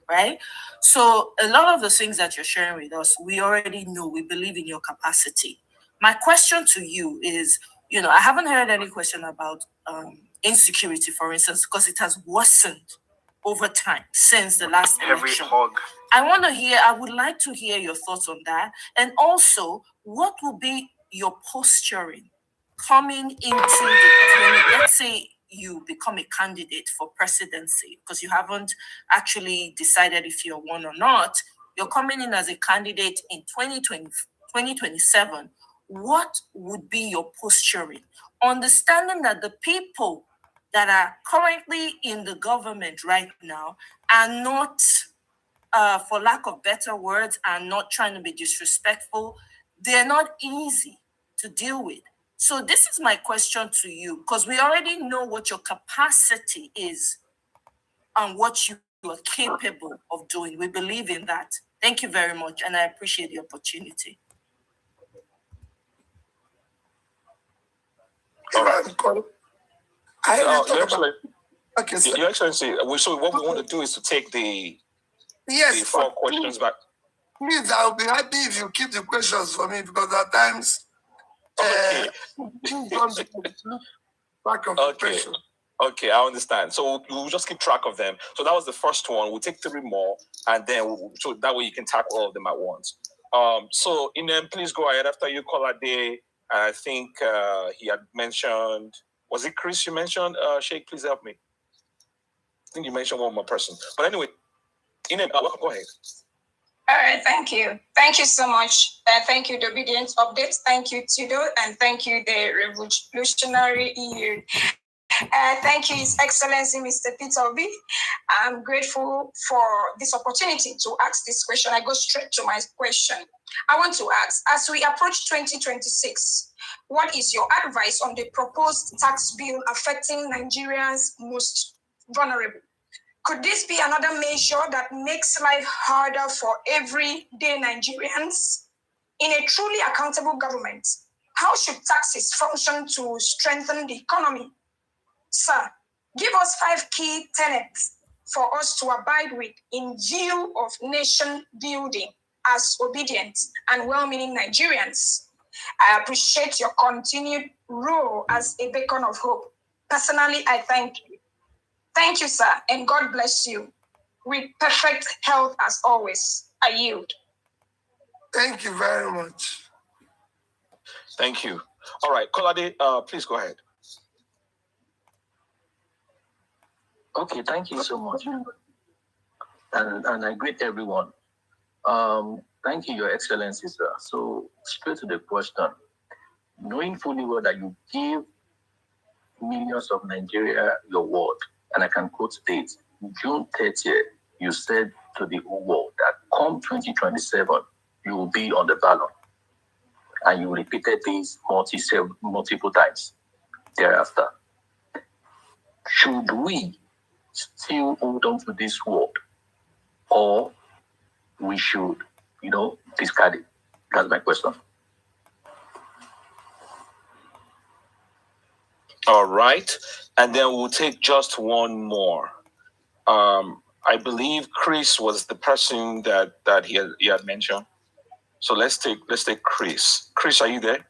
right? So a lot of the things that you're sharing with us, we already know, we believe in your capacity. My question to you is, you know, I haven't heard any question about insecurity, for instance, because it has worsened over time since the last election. I would like to hear your thoughts on that. And also, what will be your posturing coming into let's say you become a candidate for presidency, because you haven't actually decided if you're one or not. You're coming in as a candidate in 2027. What would be your posturing? Understanding that the people that are currently in the government right now are not, for lack of better words, are not trying to be disrespectful. They're not easy to deal with. So this is my question to you, because we already know what your capacity is and what you you are capable of doing. We believe in that. Thank you very much, and I appreciate the opportunity. All right. Your Excellency, so what we want to do is to take the four questions back. Please, I'll be happy if you keep the questions for me because at times, back of the question. Okay, I understand. So we'll just keep track of them. So that was the first one. We'll take 3 more, and then so that way you can tackle all of them at once. So Inem, please go ahead after you, Kolade. I think he had mentioned. Was it Chris you mentioned? Sheikh, please help me. I think you mentioned one more person. But anyway, Inem, go ahead. All right, thank you. Thank you so much. Thank you, the Obedience Updates. Thank you, Tudo, and thank you, the Revolutionary EU. Thank you, His Excellency, Mr. Peter Obi. I'm grateful for this opportunity to ask this question. I go straight to my question. I want to ask, as we approach 2026, what is your advice on the proposed tax bill affecting Nigerians most vulnerable? Could this be another measure that makes life harder for everyday Nigerians? In a truly accountable government, how should taxes function to strengthen the economy? Sir, give us 5 key tenets for us to abide with in view of nation building as obedient and well-meaning Nigerians. I appreciate your continued role as a beacon of hope. Personally, I thank you. Thank you, sir, and God bless you. With perfect health as always. I yield. Thank you very much. Thank you. All right, Kolade, please go ahead. Okay, thank you so much. And I greet everyone. Thank you, Your Excellency, sir. So, straight to the question. Knowing fully well that you give millions of Nigeria your word, and I can quote dates, June 30th, you said to the whole world that come 2027, you will be on the ballot. And you repeated this multiple times thereafter. Should we still hold on to this word, or we should, discard it? That's my question. All right, and then we'll take just one more. I believe Chris was the person that he had mentioned. So let's take Chris. Chris, are you there?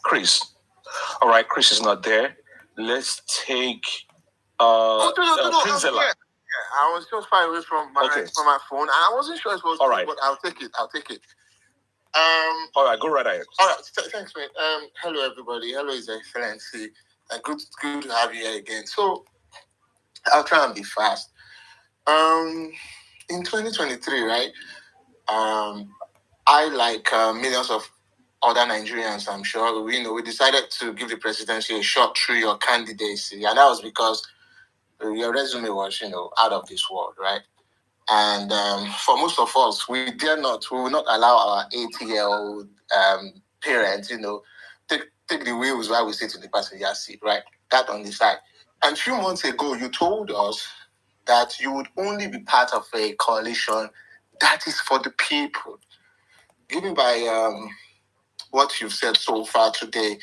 Chris. All right, Chris is not there. Let's take Prinzella. Yeah, I was just far away from my phone. I wasn't sure it was all right, but I'll take it. All right, go right ahead. All right, thanks, mate. Hello, everybody. Hello, His Excellency. Good to have you here again. So, I'll try and be fast. In 2023, right? I, like millions of other Nigerians, I'm sure, we decided to give the presidency a shot through your candidacy, and that was because your resume was, out of this world, right? And for most of us, we will not allow our 80-year-old parents, take the wheels while we sit in the passenger seat, right? That on the side. And a few months ago, you told us that you would only be part of a coalition that is for the people. Given by what you've said so far today,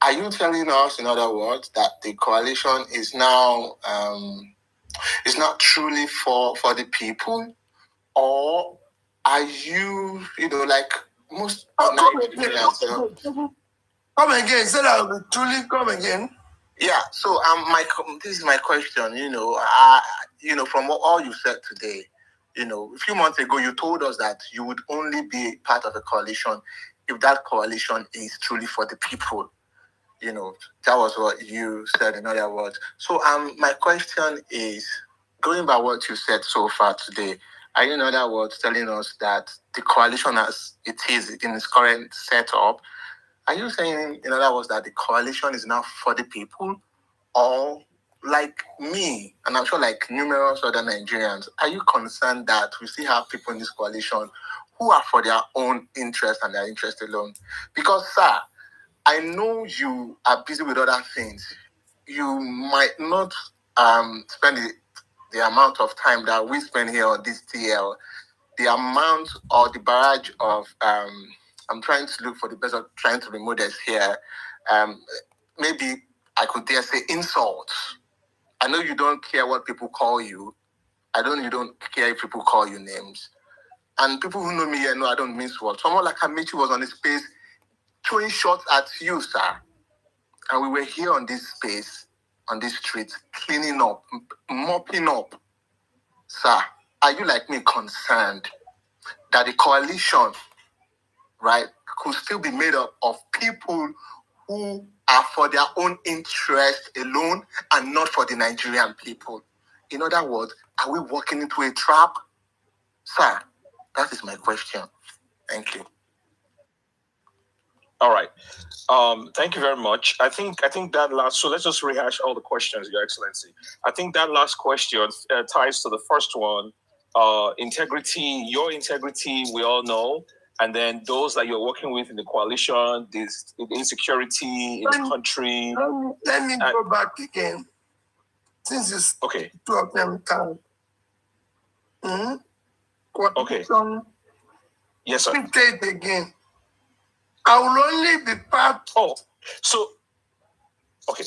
are you telling us, in other words, that the coalition is now not truly for the people, or are you, like most Nigerians? Come again. Say that will truly come again. Yeah. So this is my question. From all you said today, a few months ago you told us that you would only be part of a coalition if that coalition is truly for the people. That was what you said, in other words. So my question is, going by what you said so far today, are you, in other words, telling us that the coalition as it is in its current setup, are you saying, in other words, that the coalition is now for the people? Or, like me, and I'm sure like numerous other Nigerians, are you concerned that we still have people in this coalition who are for their own interest and their interest alone? Because, sir, I know you are busy with other things. You might not spend the amount of time that we spend here on this TL, the amount or the barrage of, I'm trying to look for the best of trying to be modest here. Maybe I could dare say insults. I know you don't care what people call you. You don't care if people call you names. And people who know me here know I don't mince words. Someone like Amici was on his space throwing shots at you, sir. And we were here on this space, on this street, cleaning up, mopping up. Sir, are you like me concerned that the coalition, right, could still be made up of people who are for their own interest alone and not for the Nigerian people? In other words, are we walking into a trap? Sir, that is my question. Thank you. All right. Thank you very much. I think that last, so let's just rehash all the questions, Your Excellency. I think that last question ties to the first one. Integrity, your integrity, we all know. And then those that you're working with in the coalition, the insecurity in the country. Let me go back again. Since it's okay. Two of them time. Okay. Yes, sir. Take it again. I will only be part. Oh, so okay.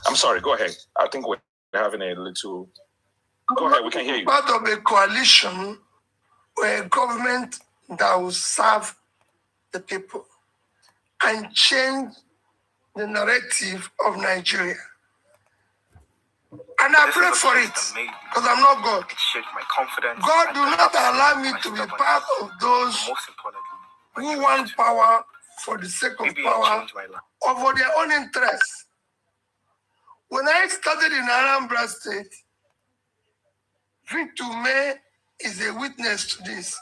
I'm sorry. Go ahead. I think we're having a little. Go ahead. We can hear you. Part of a coalition or a government that will serve the people and change the narrative of Nigeria. And I pray for it because I'm not God. My confidence. God do not allow me to be part of those who want power for the sake of power or for their own interests. When I started in Anambra State, Victor May is a witness to this.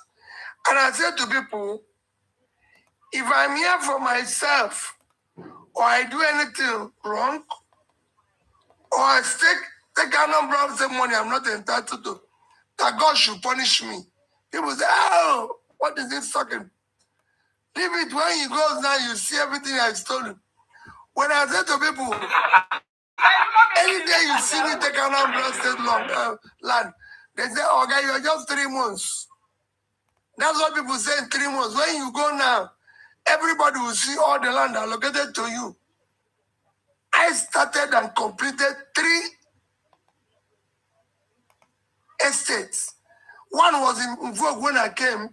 And I said to people, if I'm here for myself, or I do anything wrong, or I take Anambra State money I'm not entitled to, that God should punish me. People say, oh, what is this talking? Leave it. When he goes now, you see everything I've stolen. When I say to people, any day you see me take Anambra State land, they say, oh, guy, you're just 3 months. That's what people say in 3 months. When you go now, everybody will see all the land allocated to you. I started and completed 3 estates. One was in vogue when I came.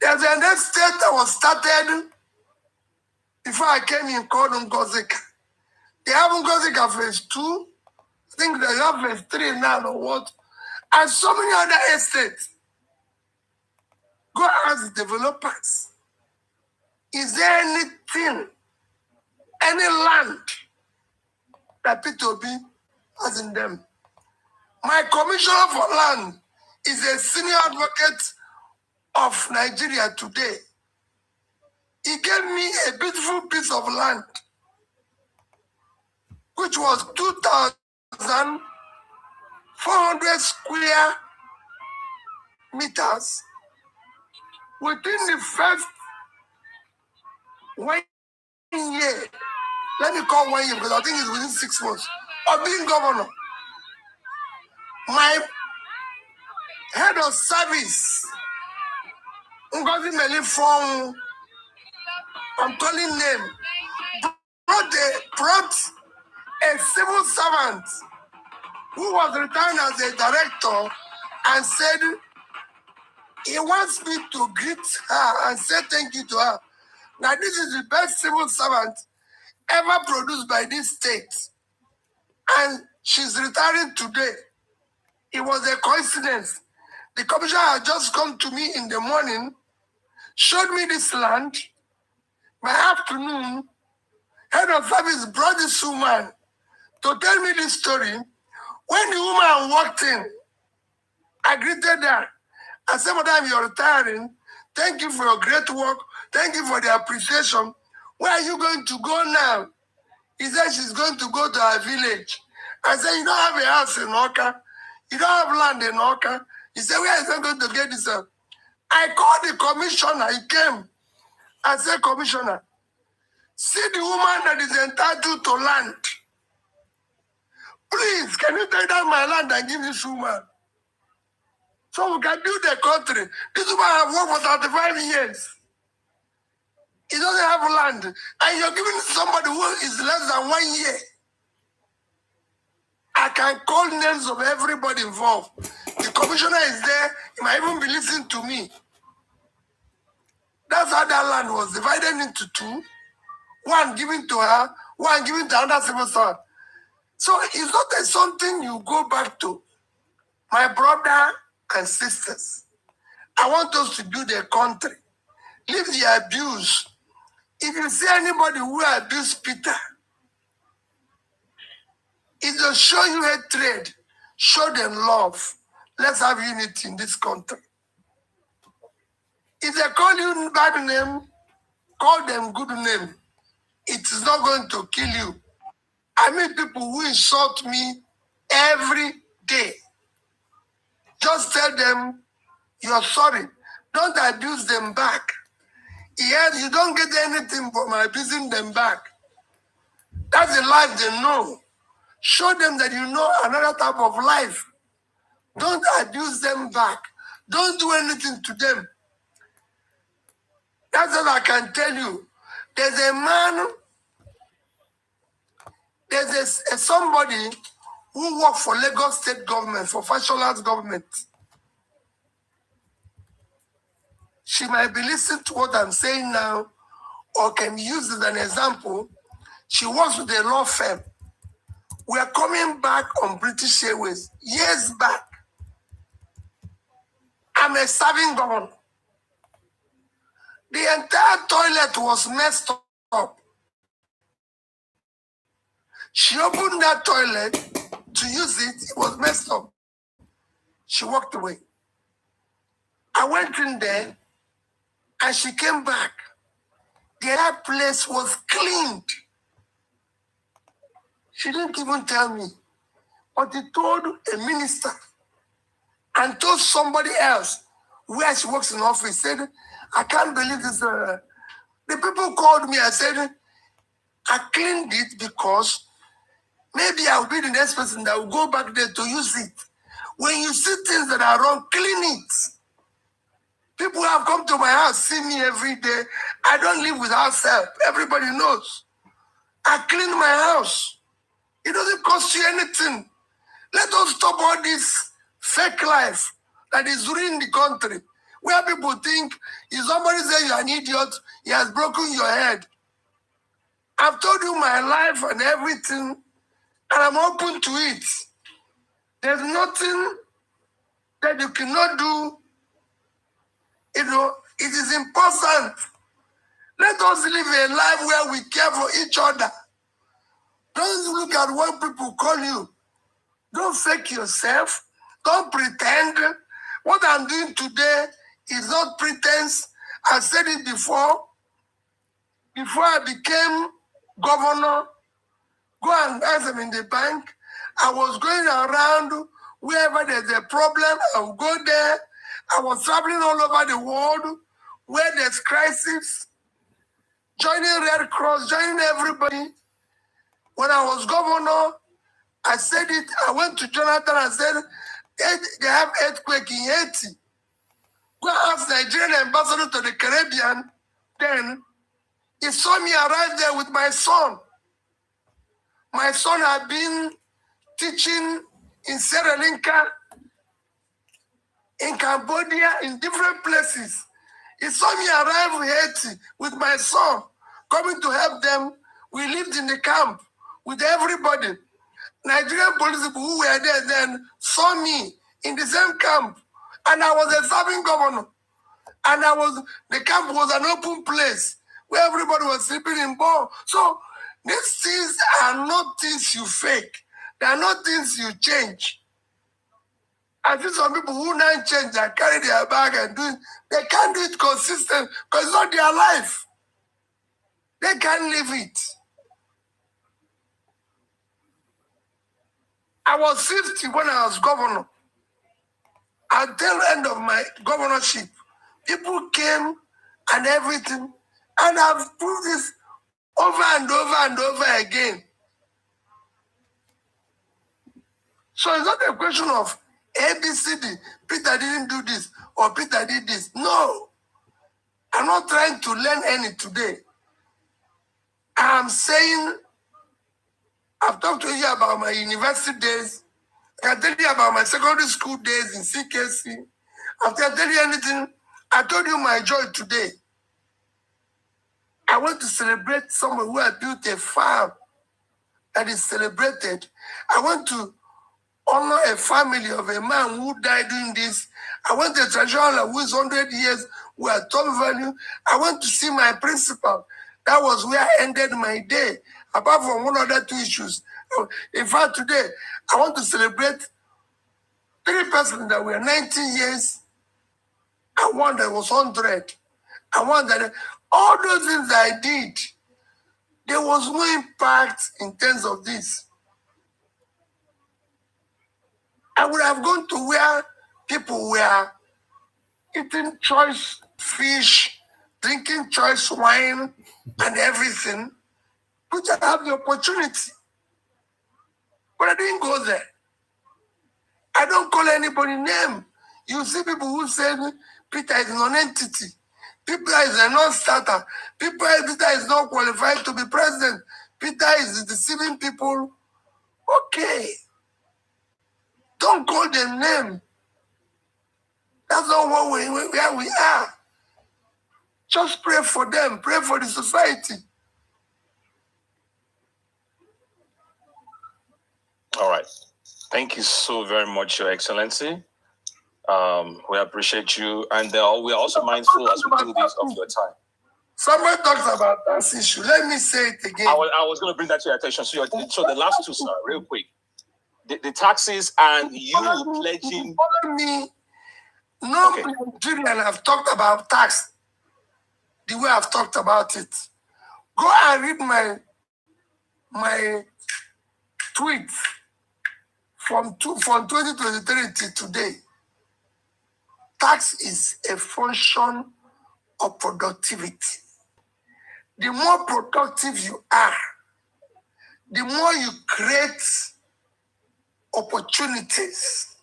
There's an estate that was started before I came in called Ngozika. They have Ngozika phase 2. I think they have phase 3 now or what. And so many other estates. Go ask the developers. Is there anything, any land that P2B has in them? My commissioner for land is a senior advocate of Nigeria today. He gave me a beautiful piece of land, which was 2,400 square meters within the first 1 year. Let me call 1 year because I think it's within 6 months of being governor. My head of service, Ngozi Melifong, I'm calling name, brought a civil servant who was retired as a director and said he wants me to greet her and say thank you to her. Now this is the best civil servant ever produced by this state. And she's retiring today. It was a coincidence. The commissioner had just come to me in the morning, showed me this land. By afternoon, head of service brought this woman to tell me this story. When the woman walked in, I greeted her. I said, Madam, you're retiring. Thank you for your great work. Thank you for the appreciation. Where are you going to go now? He said she's going to go to her village. I said, you don't have a house in Oka. You don't have land in Oka. He said, where is she going to get this up? I called the commissioner, he came. I said, Commissioner, see the woman that is entitled to land. Please, can you take down my land and give this woman? So we can build a country. This woman has worked for 35 years. He doesn't have land. And you're giving somebody who is less than 1 year. I can call names of everybody involved. The commissioner is there. He might even be listening to me. That's how that land was divided into two. One given to her, one given to another civil servant. So it's not something you go back to. My brother and sisters, I want us to build a country. Leave the abuse. If you see anybody who abused Peter, it will show you hatred. Show them love. Let's have unity in this country. If they call you bad name, call them good name. It is not going to kill you. I meet people who insult me every day. Just tell them you're sorry. Don't abuse them back. Yes, you don't get anything from abusing them back. That's the life they know. Show them that you know another type of life. Don't abuse them back. Don't do anything to them. That's all I can tell you. There's a man, there's somebody who works for Lagos State government, for Fasholah's government. She might be listening to what I'm saying now, or can use it as an example. She works with a law firm. We are coming back on British Airways years back. I'm a serving governor. The entire toilet was messed up. She opened that toilet to use it. It was messed up. She walked away. I went in there and she came back. The entire place was cleaned. She didn't even tell me. But he told a minister and told somebody else where she works in the office. Said, I can't believe this. The people called me and said, I cleaned it because maybe I'll be the next person that will go back there to use it. When you see things that are wrong, clean it. People have come to my house, see me every day. I don't live without help. Everybody knows. I clean my house. It doesn't cost you anything. Let us stop all this fake life that is ruining the country. Where people think, if somebody says you're an idiot, he has broken your head. I've told you my life and everything, and I'm open to it. There's nothing that you cannot do. You know, it is important. Let us live a life where we care for each other. Don't look at what people call you. Don't fake yourself. Don't pretend. What I'm doing today is not pretense. I said it before. Before I became governor, go and ask them in the bank. I was going around wherever there's a problem, I will go there. I was traveling all over the world where there's crisis, joining Red Cross, joining everybody. When I was governor, I said it, I went to Jonathan and said, they have earthquake in Haiti. Go ask Nigerian ambassador to the Caribbean. Then he saw me arrive there with my son. My son had been teaching in Sri Lanka, in Cambodia, in different places. He saw me arrive in Haiti with my son, coming to help them. We lived in the camp with everybody. Nigerian police people who were there then saw me in the same camp. And I was a serving governor. And the camp was an open place where everybody was sleeping in ball. So these things are not things you fake. They are not things you change. I see some people who now change and carry their bag and do it. They can't do it consistent because it's not their life. They can't live it. I was 50 when I was governor. At the end of my governorship, People came and everything. And I've proved this over and over and over again. So it's not a question of ABCD. Peter didn't do this or Peter did this. No. I'm not trying to learn any today. I'm saying, I've talked to you about my university days. I can tell you about my secondary school days in CKC. After I tell you anything, I told you my joy today. I want to celebrate someone who had built a farm that is celebrated. I want to honor a family of a man who died doing this. I want a traditional who is 100 years, who had top value. I want to see my principal. That was where I ended my day, apart from one other two issues. In fact, today, I want to celebrate 3 persons that were 90 years and one that was 100. And one that, all those things I did, there was no impact in terms of this. I would have gone to where people were eating choice fish, drinking choice wine, and everything, which I have the opportunity. But I didn't go there. I don't call anybody name. You see people who say Peter is non-entity. Peter is a non-starter. Peter is not qualified to be president. Peter is deceiving people. Okay. Don't call them name. That's not where we are. Just pray for them. Pray for the society. All right. Thank you so very much, Your Excellency. We appreciate you. And we're also mindful as we do this of your time. Someone talks about that issue. Let me say it again. I was going to bring that to your attention. So the last two, sir, real quick. The taxes and you pledging. Follow me. No Nigerian have talked about tax the way I've talked about it. Go and read my tweets from 2023 to today. Tax is a function of productivity. The more productive you are, the more you create opportunities.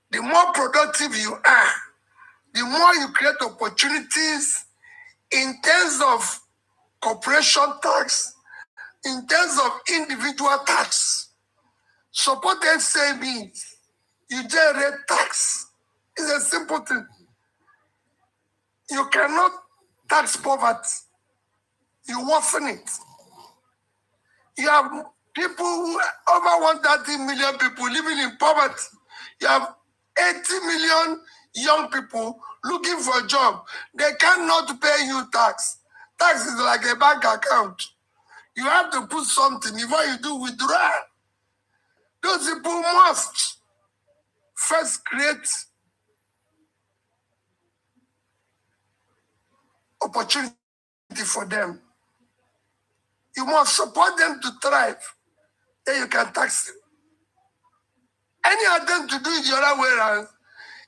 The more productive you are, the more you create opportunities in terms of corporation tax, in terms of individual tax. Supported savings, you generate tax. It's a simple thing. You cannot tax poverty. You worsen it. You have people who, over 130 million people living in poverty. You have 80 million young people looking for a job. They cannot pay you tax. Tax is like a bank account. You have to put something before you do withdraw. Those people must first create opportunity for them. You must support them to thrive. Then you can tax them. Any attempt to do it the other way around,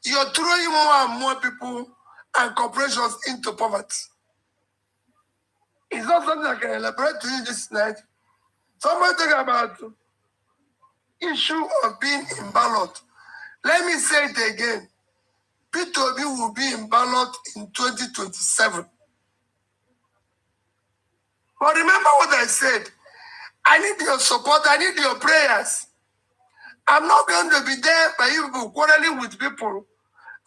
you're throwing more and more people and corporations into poverty. It's not something I can elaborate to you this night. Somebody talk about issue of being in ballot. Let me say it again. Peter Obi will be in ballot in 2027. But remember what I said. I need your support. I need your prayers. I'm not going to be there by you people quarreling with people.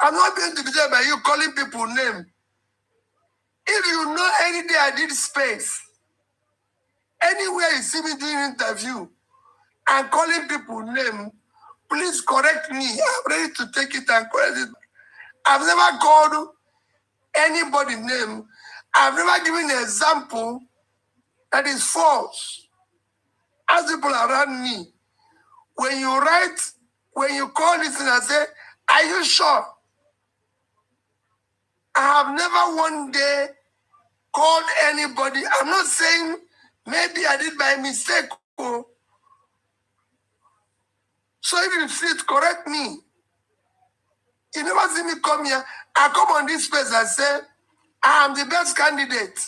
I'm not going to be there by you calling people names. If you know any day I did space, anywhere you see me doing interview and calling people name, please correct me. I'm ready to take it and correct it. I've never called anybody name. I've never given an example that is false. Ask people around me. When you write, when you call this and I say, are you sure? I have never one day called anybody. I'm not saying maybe I did by mistake. So if you see it, correct me. You never see me come here. I come on this space and say, I am the best candidate.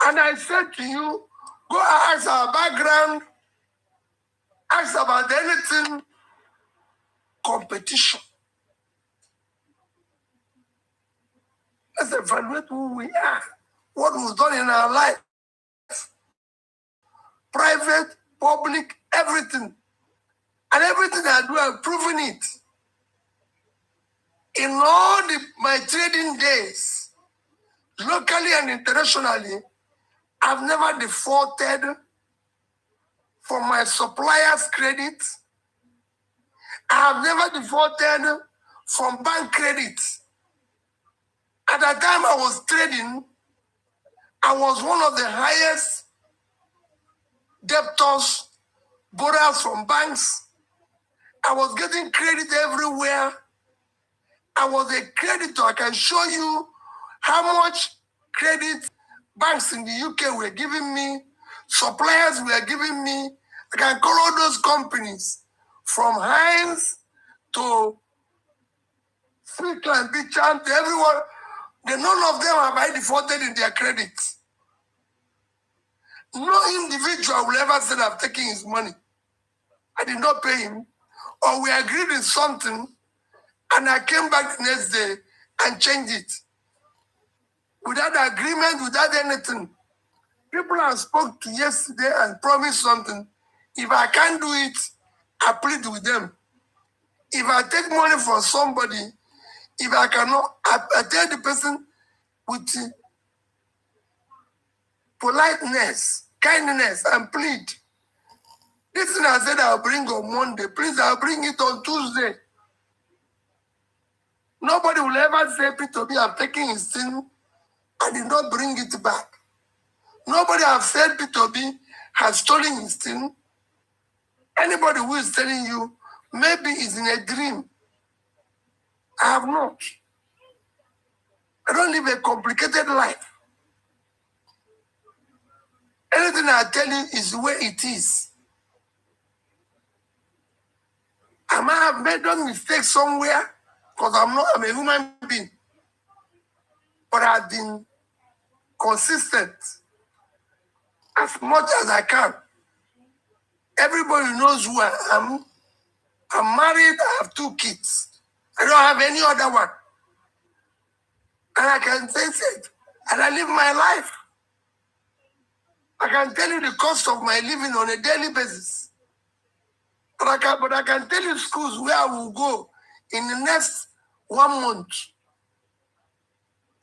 And I said to you, go ask our background, ask about anything, competition. Let's evaluate who we are, what was done in our life. Private, public, everything. And everything I do, I've proven it. In all my trading days, locally and internationally, I've never defaulted from my suppliers' credit. I have never defaulted from bank credit. At the time I was trading, I was one of the highest debtors, borrowers from banks. I was getting credit everywhere. I was a creditor. I can show you how much credit banks in the UK were giving me, suppliers were giving me. I can call all those companies from Heinz to Strickland, Bichan, to everyone. None of them have I defaulted in their credit. No individual will ever say I've taken his money. I did not pay him. Or we agreed in something and I came back the next day and changed it. Without agreement, without anything. People I spoke to yesterday and promised something. If I can't do it, I plead with them. If I take money from somebody, if I cannot, I tell the person with politeness, kindness, and plead. This thing I said I'll bring on Monday, please, I'll bring it on Tuesday. Nobody will ever say, Peter B, I'm taking his thing. I did not bring it back. Nobody have said Peter B has stolen his thing. Anybody who is telling you, maybe it's in a dream. I have not. I don't live a complicated life. Anything I tell you is the way it is. I might have made a mistake somewhere because I'm a human being. But I've been consistent as much as I can. Everybody knows who I am. I'm married, I have 2 kids. I don't have any other one. And I can face it. And I live my life. I can tell you the cost of my living on a daily basis. But I can tell you schools where I will go in the next 1 month.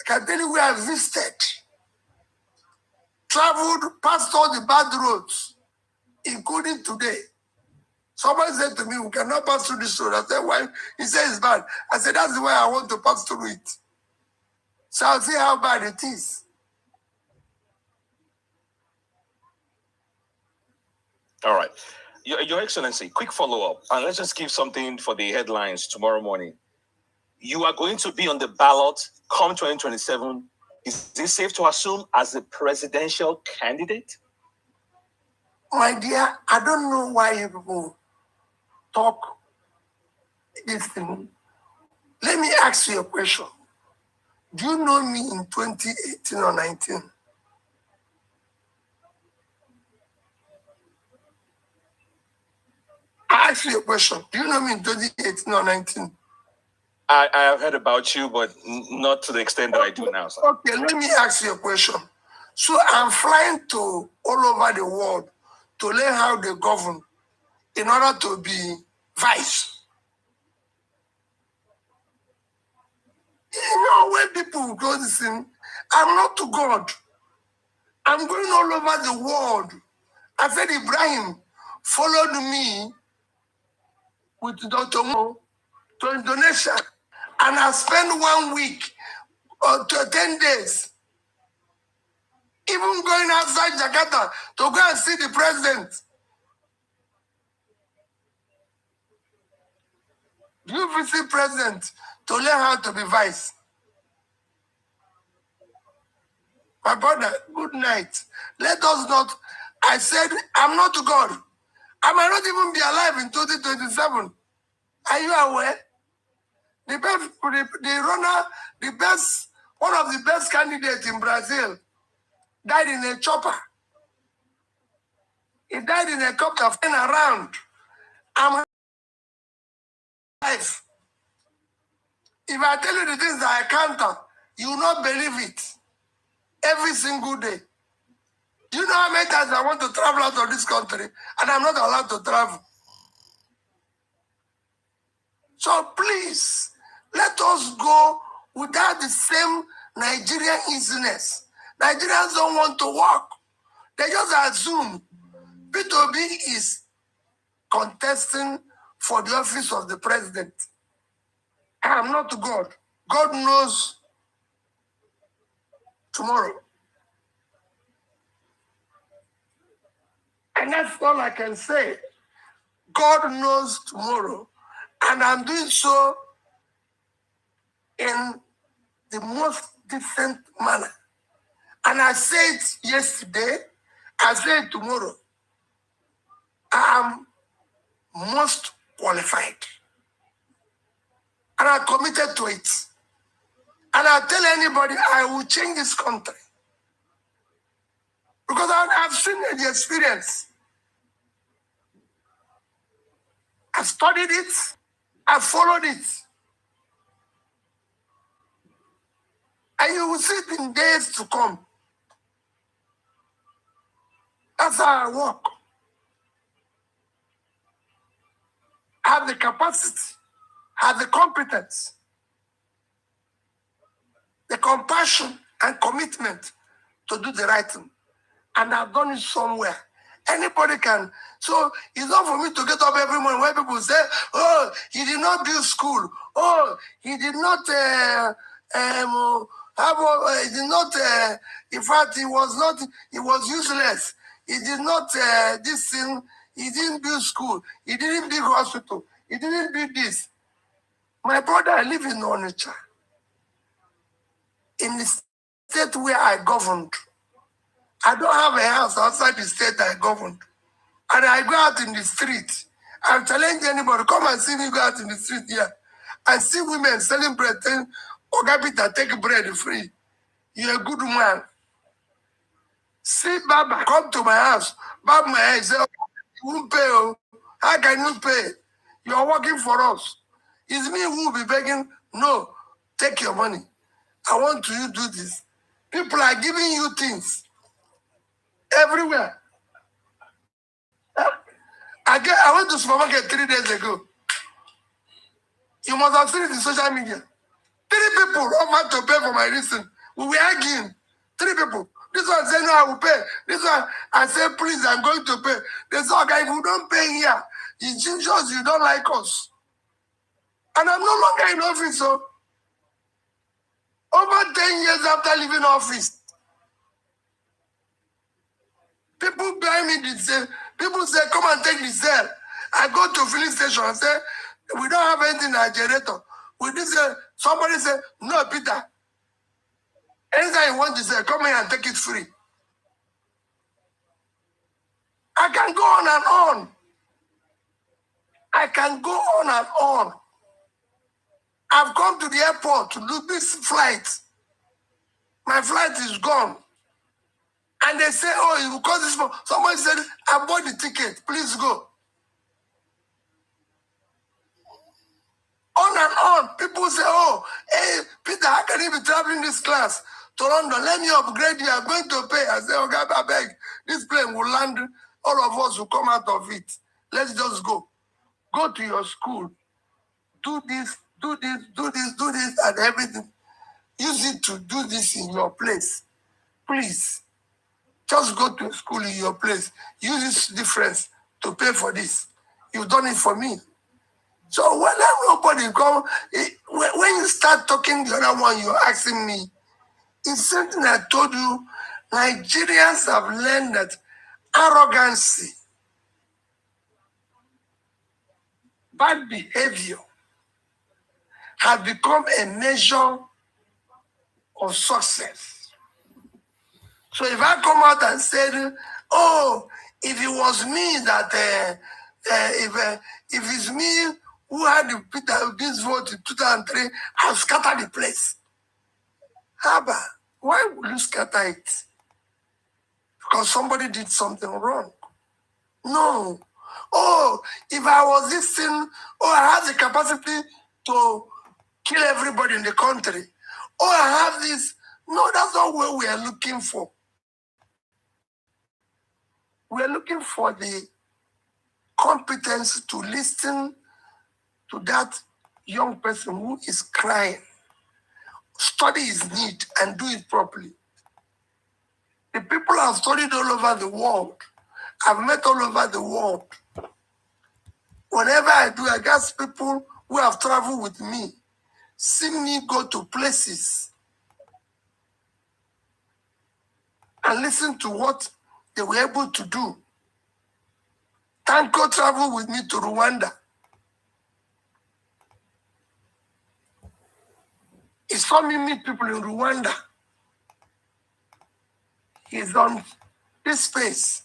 I can tell you where I visited. Traveled past all the bad roads, including today. Somebody said to me, we cannot pass through this road. I said, why? He said it's bad. I said, that's the way I want to pass through it. So I'll see how bad it is. All right. Your Excellency, quick follow-up. And let's just give something for the headlines tomorrow morning. You are going to be on the ballot come 2027. Is this safe to assume as a presidential candidate? My dear, I don't know why people talk this thing. Let me ask you a question. Do you know me in 2018 or 19? I ask you a question. Do you know me in 2018 or 19? I have heard about you, but not to the extent that I do now, sir. Okay, let me ask you a question. So I'm flying to all over the world to learn how they govern in order to be vice. You know, when people go this thing, I'm not to God. I'm going all over the world. I said Ibrahim followed me with Dr. Mo to Indonesia, and I spent 1 week or 10 days, even going outside Jakarta to go and see the president. Do you visit president to learn how to be vice? My brother, good night. Let us not, I said, I'm not to God. I might not even be alive in 2027. Are you aware? The best, one of the best candidates in Brazil died in a chopper. He died in a copter flying around. I'm alive. If I tell you the things that I counter, you will not believe it. Every single day. Do you know how many times I want to travel out of this country and I'm not allowed to travel? So please, let us go without the same Nigerian easiness. Nigerians don't want to work. They just assume P2B is contesting for the office of the president. I am not God. God knows tomorrow. And that's all I can say. God knows tomorrow. And I'm doing so in the most decent manner. And I said yesterday, I said tomorrow, I am most qualified. And I committed to it. And I tell anybody I will change this country. Because I've seen the experience. I studied it. I followed it. And you will see it in days to come. That's how I work. I have the capacity, have the competence, the compassion and commitment to do the right thing. And I've done it somewhere. Anybody can. So it's not for me to get up every morning when people say, oh, he did not build school. Oh, he did not he did not, in fact, he was useless. He did not, this thing, he didn't build school. He didn't build hospital. He didn't build this. My brother, I live in Onitsha. In the state where I governed. I don't have a house outside the state I governed. And I go out in the street. I challenge anybody, come and see me go out in the street here. I see women selling bread, saying, Oga Peter, take bread free. You're a good man. See Baba, come to my house. Bob my head, say, oh, you won't pay. Oh. How can you pay? You're working for us. It's me who will be begging, no, take your money. I want you to do this. People are giving you things everywhere. I went to supermarket 3 days ago. You must have seen it in social media. 3 people offered to pay for my reason. We were arguing. 3 people. This one said, no, I will pay. This one, I said, please, I'm going to pay. They said, okay, if you don't pay here, it shows you don't like us. And I'm no longer in office, so over 10 years after leaving office, people buy me the sale. People say, come and take the sale. I go to filling station and say, we don't have anything in our generator. We did say, somebody say, no, Peter. Anytime you want to say, come here and take it free. I can go on and on. I can go on and on. I've come to the airport to do this flight. My flight is gone. And they say, oh, you cost this more. Somebody said, I bought the ticket. Please go. On and on. People say, oh, hey, Peter, how can you be traveling this class to London? Let me upgrade you. I'm going to pay. I say, okay, I beg. This plane will land. All of us will come out of it. Let's just go. Go to your school. Do this, do this, do this, do this, and everything. Use it to do this in your place. Please. Just go to school in your place. Use this difference to pay for this. You've done it for me. So when nobody come, when you start talking the other one, you're asking me, it's something I told you, Nigerians have learned that arrogancy, bad behavior, has become a measure of success. So if I come out and say, oh, if it was me that, if it's me who had this vote in 2003 have scattered the place. Haba, why would you scatter it? Because somebody did something wrong. No. Oh, if I was this thing, I have the capacity to kill everybody in the country. I have this. No, that's not what we are looking for. We are looking for the competence to listen to that young person who is crying, study his need and do it properly. The people I've studied all over the world, I've met all over the world. Whenever I do, I get people who have traveled with me, see me go to places and listen to what they were able to do. Tanko traveled with me to Rwanda. He saw me meet people in Rwanda. He's on this space.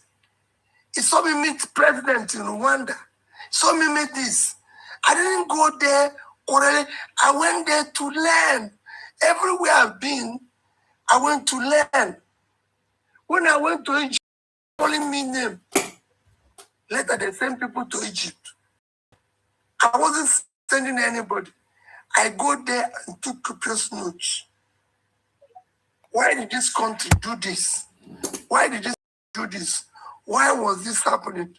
He saw me meet president in Rwanda. He saw me meet this. I didn't go there already. I went there to learn. Everywhere I've been, I went to learn. When I went to Egypt, calling me name. Later, they sent people to Egypt. I wasn't sending anybody. I go there and took copious notes. Why did this country do this? Why did this do this? Why was this happening?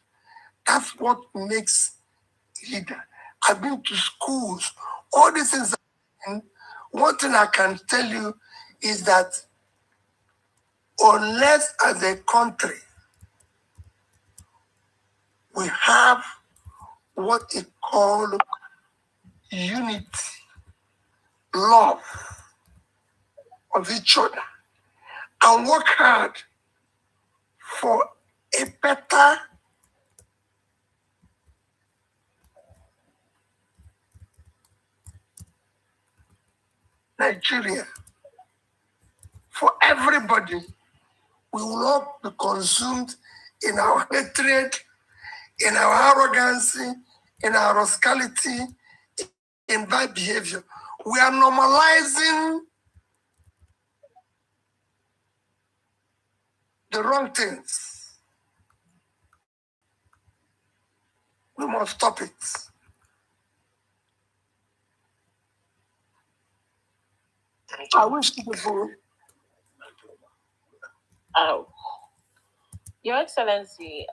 That's what makes leader. I've been to schools. All these things. One thing I can tell you is that unless as a country we have what is called unity, love of each other, and work hard for a better Nigeria, for everybody, we will not be consumed in our hatred, in our arrogance, in our rascality, in bad behavior. We are normalizing the wrong things. We must stop it. I wish people. Your Excellency,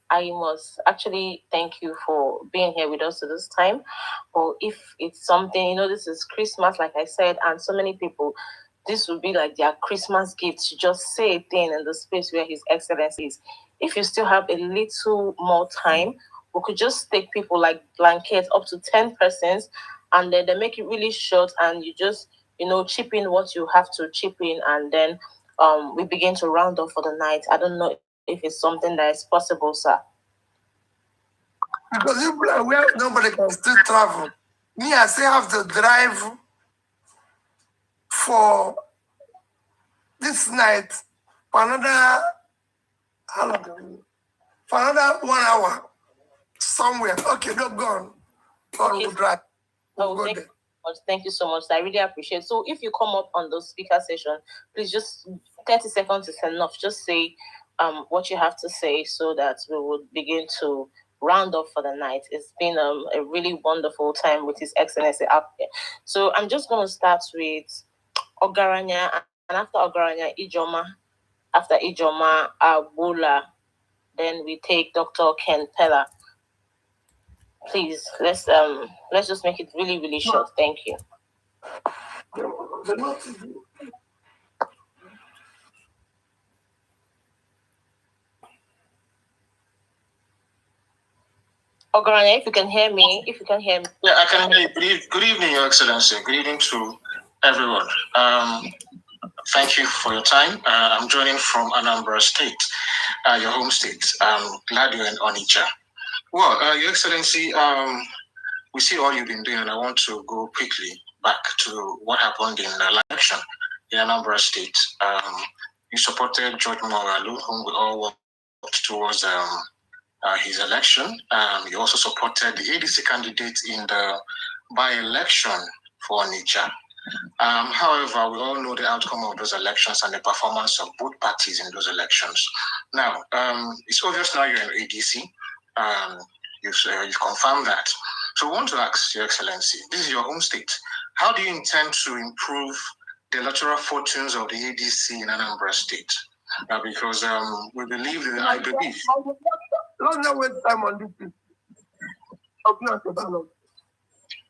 I must actually thank you for being here with us at this time. Or if it's something, this is Christmas, like I said, and so many people, this would be like their Christmas gift to just say a thing in the space where His Excellency is. If you still have a little more time, we could just take people like blankets, up to 10 persons, and then they make it really short, and you just, chip in what you have to chip in, and then we begin to round off for the night. I don't know if it's something that is possible, sir. Because if where nobody can still travel, me, I still have to drive for this night for another, how long? For another 1 hour somewhere. Okay, no, go on. We'll drive. We'll go there. Thank you so much. I really appreciate it. So if you come up on the speaker session, please just 30 seconds is enough. Just say what you have to say so that we will begin to round off for the night. It's been a really wonderful time with His Excellency up there. So I'm just going to start with Ogaranya, and after Ogaranya, Ijoma. After Ijoma, Abula. Then we take Dr. Ken Pella. Please, let's just make it really, really short. Thank you. Ogaranya, if you can hear me. Yeah, I can hear you. Good evening, Your Excellency. Good evening to everyone. Thank you for your time. I'm joining from Anambra State, your home state. I'm glad you're in Onitsha. Well, Your Excellency, we see all you've been doing, and I want to go quickly back to what happened in the election in Anambra State. You supported George Moralu, whom we all worked towards his election. He also supported the ADC candidate in the by-election for Niger. However, we all know the outcome of those elections and the performance of both parties in those elections. Now, it's obvious now you're in ADC. You've confirmed that. So I want to ask, Your Excellency, this is your home state. How do you intend to improve the electoral fortunes of the ADC in Anambra State? Because we believe that I believe. Don't know waste time on this thing. I'll be on the ballot.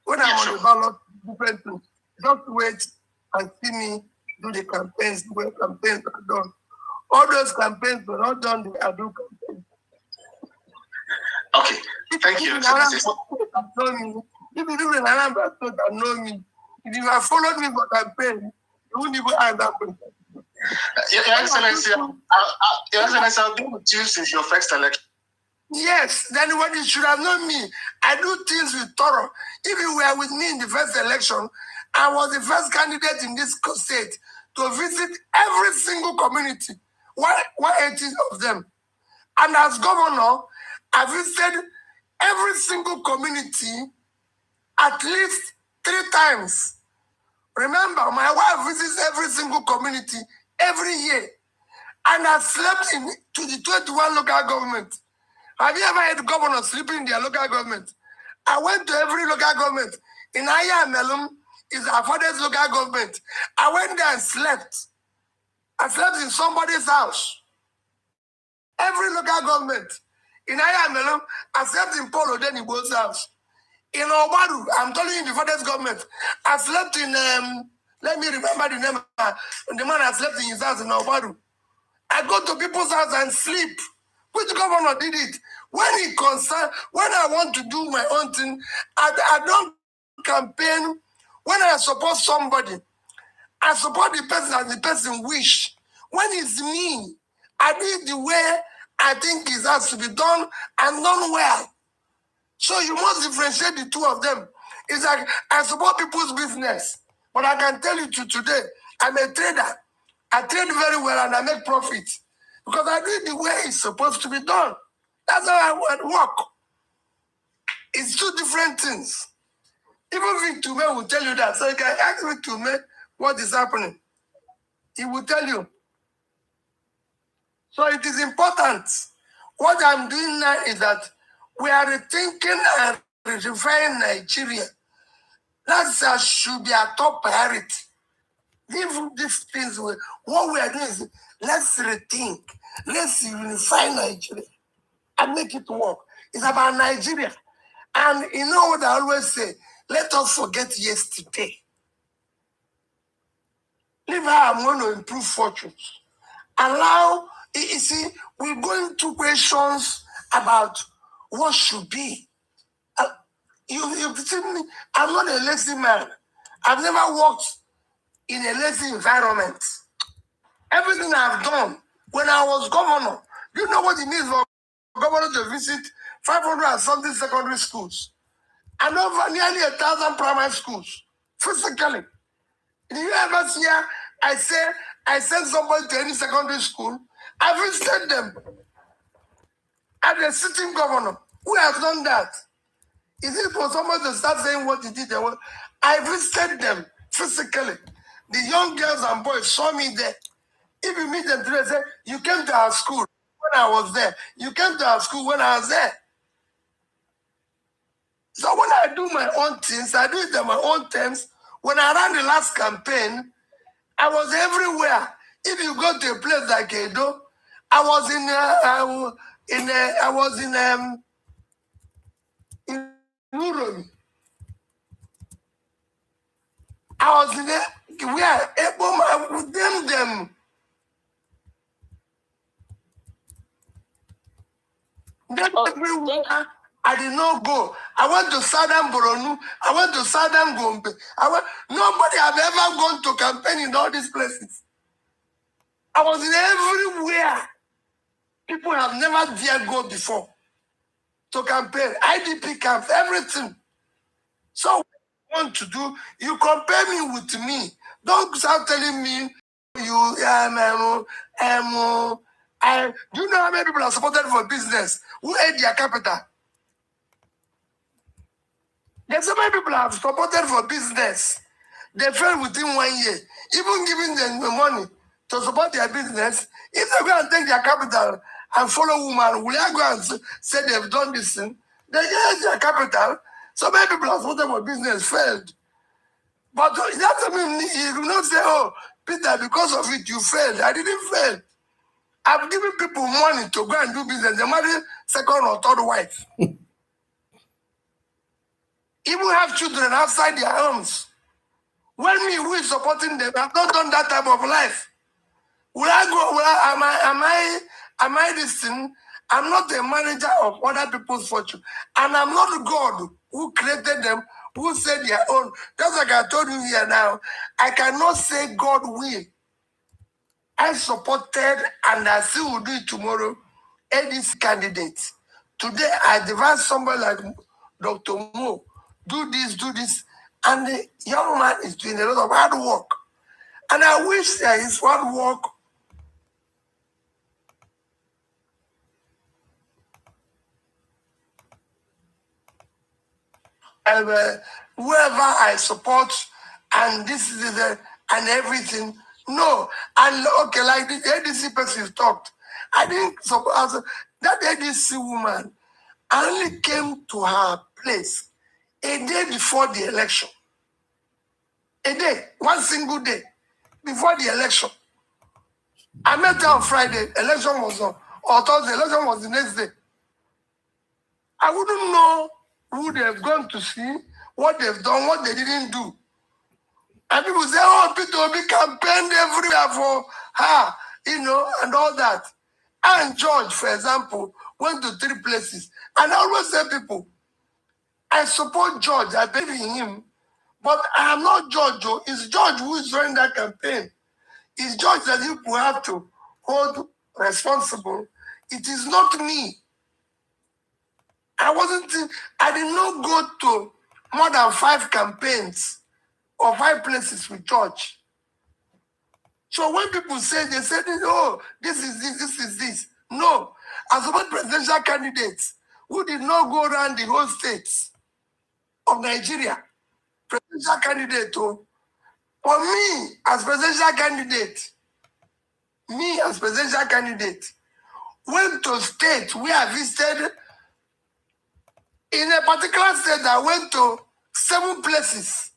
When I'm on the ballot, different things. Just wait and see me do the campaigns when campaigns are done. All those campaigns were not done, they are do campaigns. Okay, thank you. If you live in Anambra State and know me, if you have followed me for campaign, you wouldn't even ask that question. Your Excellency, I've been with you since your first election. Yes, then what you should have known me. I do things with thorough. If you were with me in the first election, I was the first candidate in this state to visit every single community, 180 of them. And as governor, I visited every single community at least 3 times. Remember, my wife visits every single community every year. And I slept to the 21 local government. Have you ever had governors sleeping in their local government? I went to every local government. In Aya Melum is our father's local government. I went there and slept. I slept in somebody's house. Every local government. In Aya Melum, I slept in Polo Denibo's house. In Obaru, I'm telling you the father's government. I slept in, let me remember the name. The man I slept in his house in Obaru. I go to people's house and sleep. Which governor did it? When I want to do my own thing, I don't campaign. When I support somebody, I support the person as the person wish. When it's me, I do it the way I think it has to be done and done well. So you must differentiate the two of them. It's like I support people's business, but I can tell you today, I'm a trader. I trade very well and I make profit because I do it the way it's supposed to be done. That's how I work. It's 2 different things. Even Victor will tell you that. So you can ask Victor what is happening. He will tell you. So it is important. What I'm doing now is that we are rethinking and redefining Nigeria. That should be our top priority. These things, what we are doing is let's rethink. Let's unify Nigeria and make it work. It's about Nigeria. And you know what I always say? Let us forget yesterday. Leave how I'm going to improve fortunes. Allow, you see, we're going to questions about what should be. You've seen me, I'm not a lazy man. I've never worked in a lazy environment. Everything I've done when I was governor, you know what it means for governor to visit 500 and something secondary schools and over nearly 1,000 primary schools physically. Did you ever see I sent somebody to any secondary school? I visited them. I'm a sitting governor. Who has done that? Is it for someone to start saying what he did? I visited them physically. The young girls and boys saw me there. If you meet them today, say, you came to our school when I was there. You came to our school when I was there. So when I do my own things, I do it on my own terms. When I ran the last campaign, I was everywhere. If you go to a place like Edo, I was in Uromi. I was in there. We are able with them. Everywhere I did not go. I went to Southern Boronu. I went to Southern Gombe. Nobody have ever gone to campaign in all these places. I was in everywhere. People have never dared go before to campaign. IDP camps, everything. So what you want to do, you compare me with me. Don't start telling me Do you know how many people are supported for business who ate their capital? There's so many people have supported for business. They failed within 1 year. Even giving them the money to support their business, if they go and take their capital and follow woman, will I go and say they've done this thing? They get their capital. So many people have supported for business failed. But that doesn't mean you will not say, oh, Peter, because of it, you failed. I didn't fail. I've given people money to go and do business. They marry second or third wife. Even have children outside their homes. When me who is supporting them, I've not done that type of life. Will I go? Am I this thing? I'm not a manager of other people's fortune. And I'm not God who created them, who said their own. Just like I told you here now, I cannot say God will. I supported and I still will do it tomorrow. ADC candidates. Today I advise somebody like Dr. Mo, do this. And the young man is doing a lot of hard work. And I wish that his hard work whoever I support and this is and everything. No. And okay, like the ADC person talked. I didn't support that ADC woman. I only came to her place a day before the election. A day, one single day before the election. I met her on Friday, election was on, or Thursday, election was the next day. I wouldn't know who they've gone to see, what they've done, what they didn't do. And people say, oh, Peter Obi campaigned everywhere for her, and all that. And George, for example, went to 3 places. And I always say people, I support George, I believe in him, but I am not George. It's George who is running that campaign. It's George that you have to hold responsible. It is not me. I did not go to more than 5 campaigns or 5 places with George. So when people say, they say, oh, this is this. No. I support presidential candidates who did not go around the whole states of Nigeria. Presidential candidate, oh. For me, as presidential candidate, went to state where I visited. In a particular state, I went to 7 places.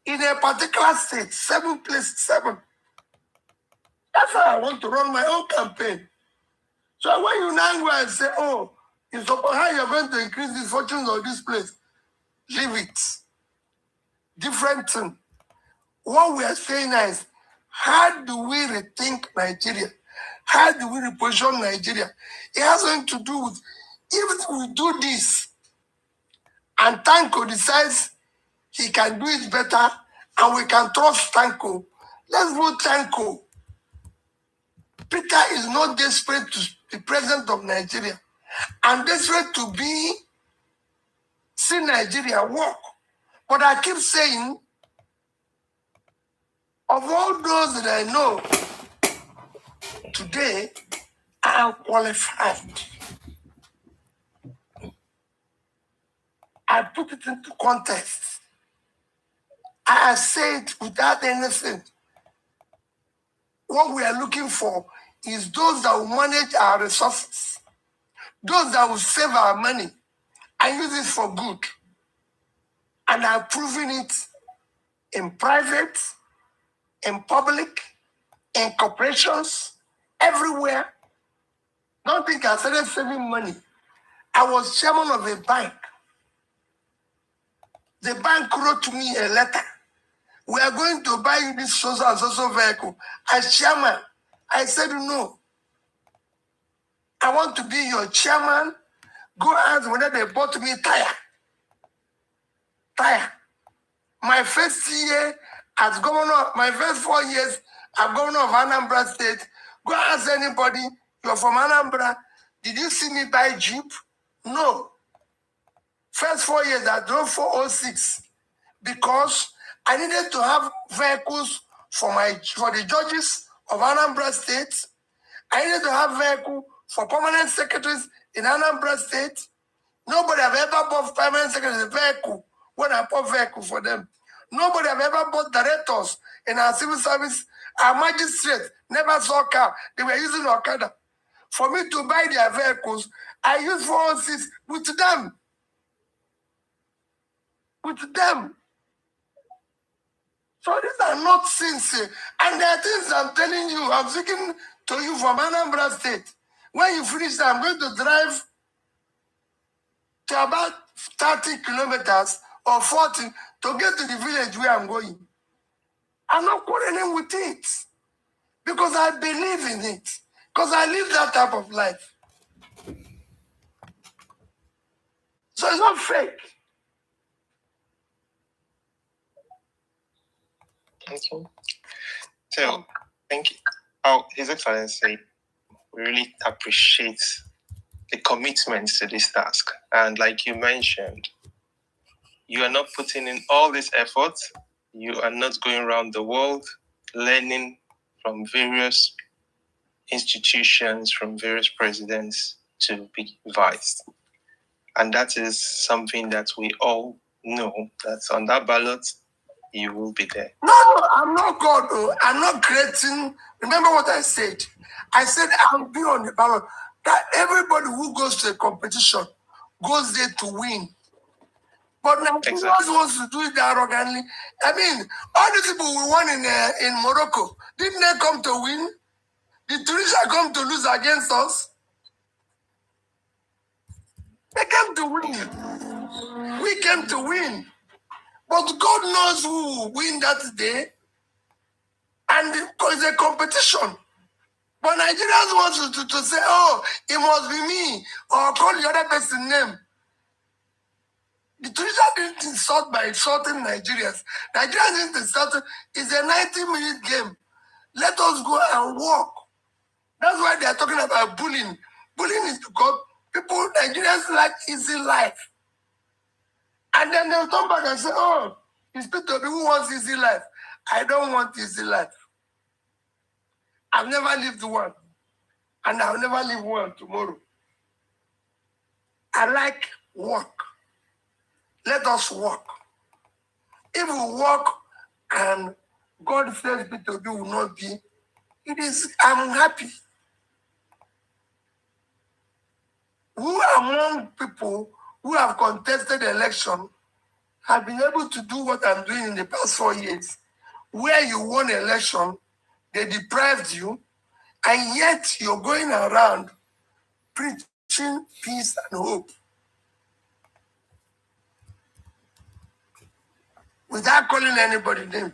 In a particular state, 7 places, 7. That's how I want to run my own campaign. So when you now go and say, oh, how you're going to increase the fortunes of this place, leave it. Different thing. What we are saying is, how do we rethink Nigeria? How do we reposition Nigeria? It has nothing to do with, if we do this, and Tanko decides he can do it better, and we can trust Tanko, let's vote Tanko. Peter is not desperate to be president of Nigeria, and desperate to see Nigeria work. But I keep saying, of all those that I know today, I am qualified. I put it into context. I say it without anything. What we are looking for is those that will manage our resources, those that will save our money and use it for good. And I'm proving it in private, in public, in corporations, everywhere. Don't think I started saving money. I was chairman of a bank. The bank wrote to me a letter. We are going to buy you this social and social vehicle. As chairman, I said no. I want to be your chairman. Go ask whether they bought me tire. My first year as governor, my first 4 years as governor of Anambra State, go ask anybody, you're from Anambra, did you see me buy Jeep? No. First 4 years I drove 406 because I needed to have vehicles for the judges of Anambra State. I needed to have vehicle for permanent secretaries in Anambra State. Nobody have ever bought permanent secretaries vehicle when I bought vehicle for them. Nobody have ever bought directors in our civil service. Our magistrates never saw car. They were using Okada. For me to buy their vehicles, I use 406 with them. With them. So these are not sincere. And there are things I'm telling you, I'm speaking to you from Anambra State. When you finish, I'm going to drive to about 30 kilometers or 40 to get to the village where I'm going. I'm not quarreling with it because I believe in it, because I live that type of life. So it's not fake. Thank you. So, thank you. Oh, His Excellency, we really appreciate the commitment to this task. And like you mentioned, you are not putting in all this effort. You are not going around the world learning from various institutions, from various presidents to be advised. And that is something that we all know, that on that ballot, you will be there. No, I'm not God. I'm not creating. Remember what I said? I said I'll be on the ballot. That everybody who goes to a competition goes there to win. But Nigerians wants to do it arrogantly. I mean, all the people we won in Morocco, didn't they come to win? Did Tunisia come to lose against us? They came to win. We came to win. But God knows who will win that day. And it's a competition. But Nigerians want to say, oh, it must be me, or call the other person's name. The Tunisia didn't insult by insulting Nigerians. Nigerians didn't insult. It's a 90-minute game. Let us go and walk. That's why they are talking about bullying. Bullying is because people, Nigerians like easy life. And then they'll come back and say, oh, it's people who wants easy life. I don't want easy life. I've never lived one. And I'll never live one tomorrow. I like work. Let us walk. If we walk and God says Peter B will not be, I'm happy. Who among people who have contested the election have been able to do what I'm doing in the past 4 years, where you won election, they deprived you, and yet you're going around preaching peace and hope without calling anybody name,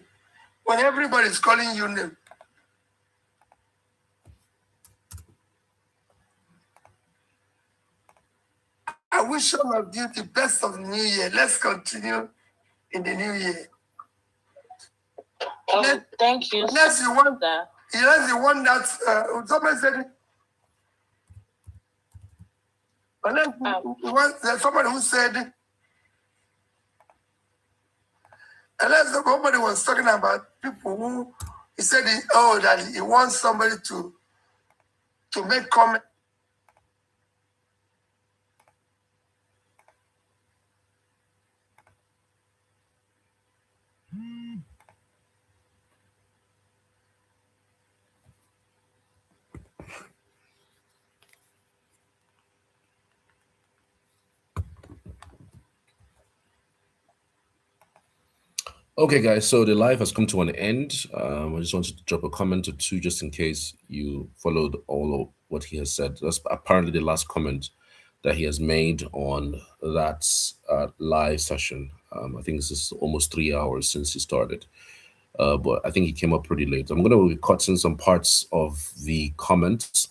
when everybody's calling you name. I wish all of you the best of the new year. Let's continue in the new year. Thank you. Unless you want that. Unless you want that, somebody said it. Unless you want, there's somebody who said, unless somebody was talking about people who, he said, that he wants somebody to make comment. Okay, guys, so the live has come to an end. I just wanted to drop a comment or two just in case you followed all of what he has said. That's apparently the last comment that he has made on that live session. I think this is almost 3 hours since he started. But I think he came up pretty late. I'm going to be cutting some parts of the comments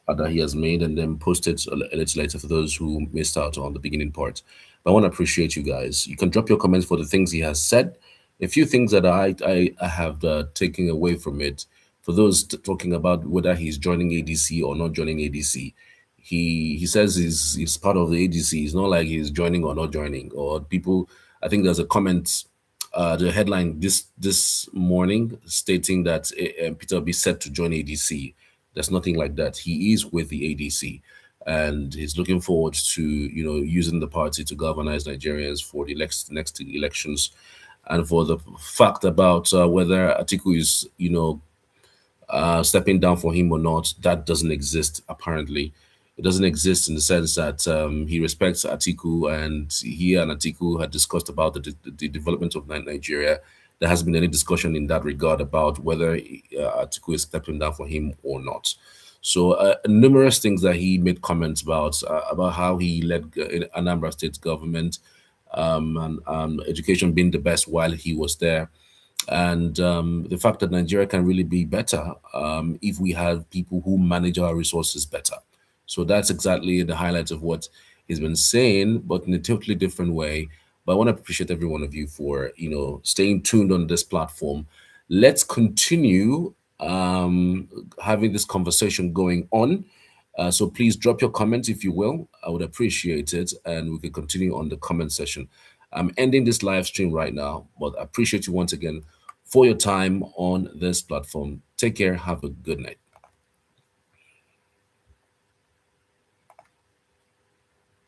that he has made and then post it a little later for those who missed out on the beginning part. But I want to appreciate you guys. You can drop your comments for the things he has said. A few things that I have taken away from it. For those talking about whether he's joining ADC or not joining ADC, he says he's part of the ADC. It's not like he's joining or not joining. Or people, I think there's a comment the headline this morning stating that Peter Obi said to join ADC. There's nothing like that. He is with the ADC, and he's looking forward to using the party to galvanize Nigerians for the next elections, and for the fact about whether Atiku is stepping down for him or not, that doesn't exist apparently. It doesn't exist in the sense that he respects Atiku, and he and Atiku had discussed about the development of Nigeria. There hasn't been any discussion in that regard about whether Atiku is stepping down for him or not. So numerous things that he made comments about how he led Anambra State government, and education being the best while he was there. And the fact that Nigeria can really be better if we have people who manage our resources better. So that's exactly the highlight of what he's been saying, but in a totally different way. But I want to appreciate every one of you for staying tuned on this platform. Let's continue having this conversation going on. So please drop your comments if you will. I would appreciate it, and we can continue on the comment session. I'm ending this live stream right now, but I appreciate you once again for your time on this platform. Take care. Have a good night.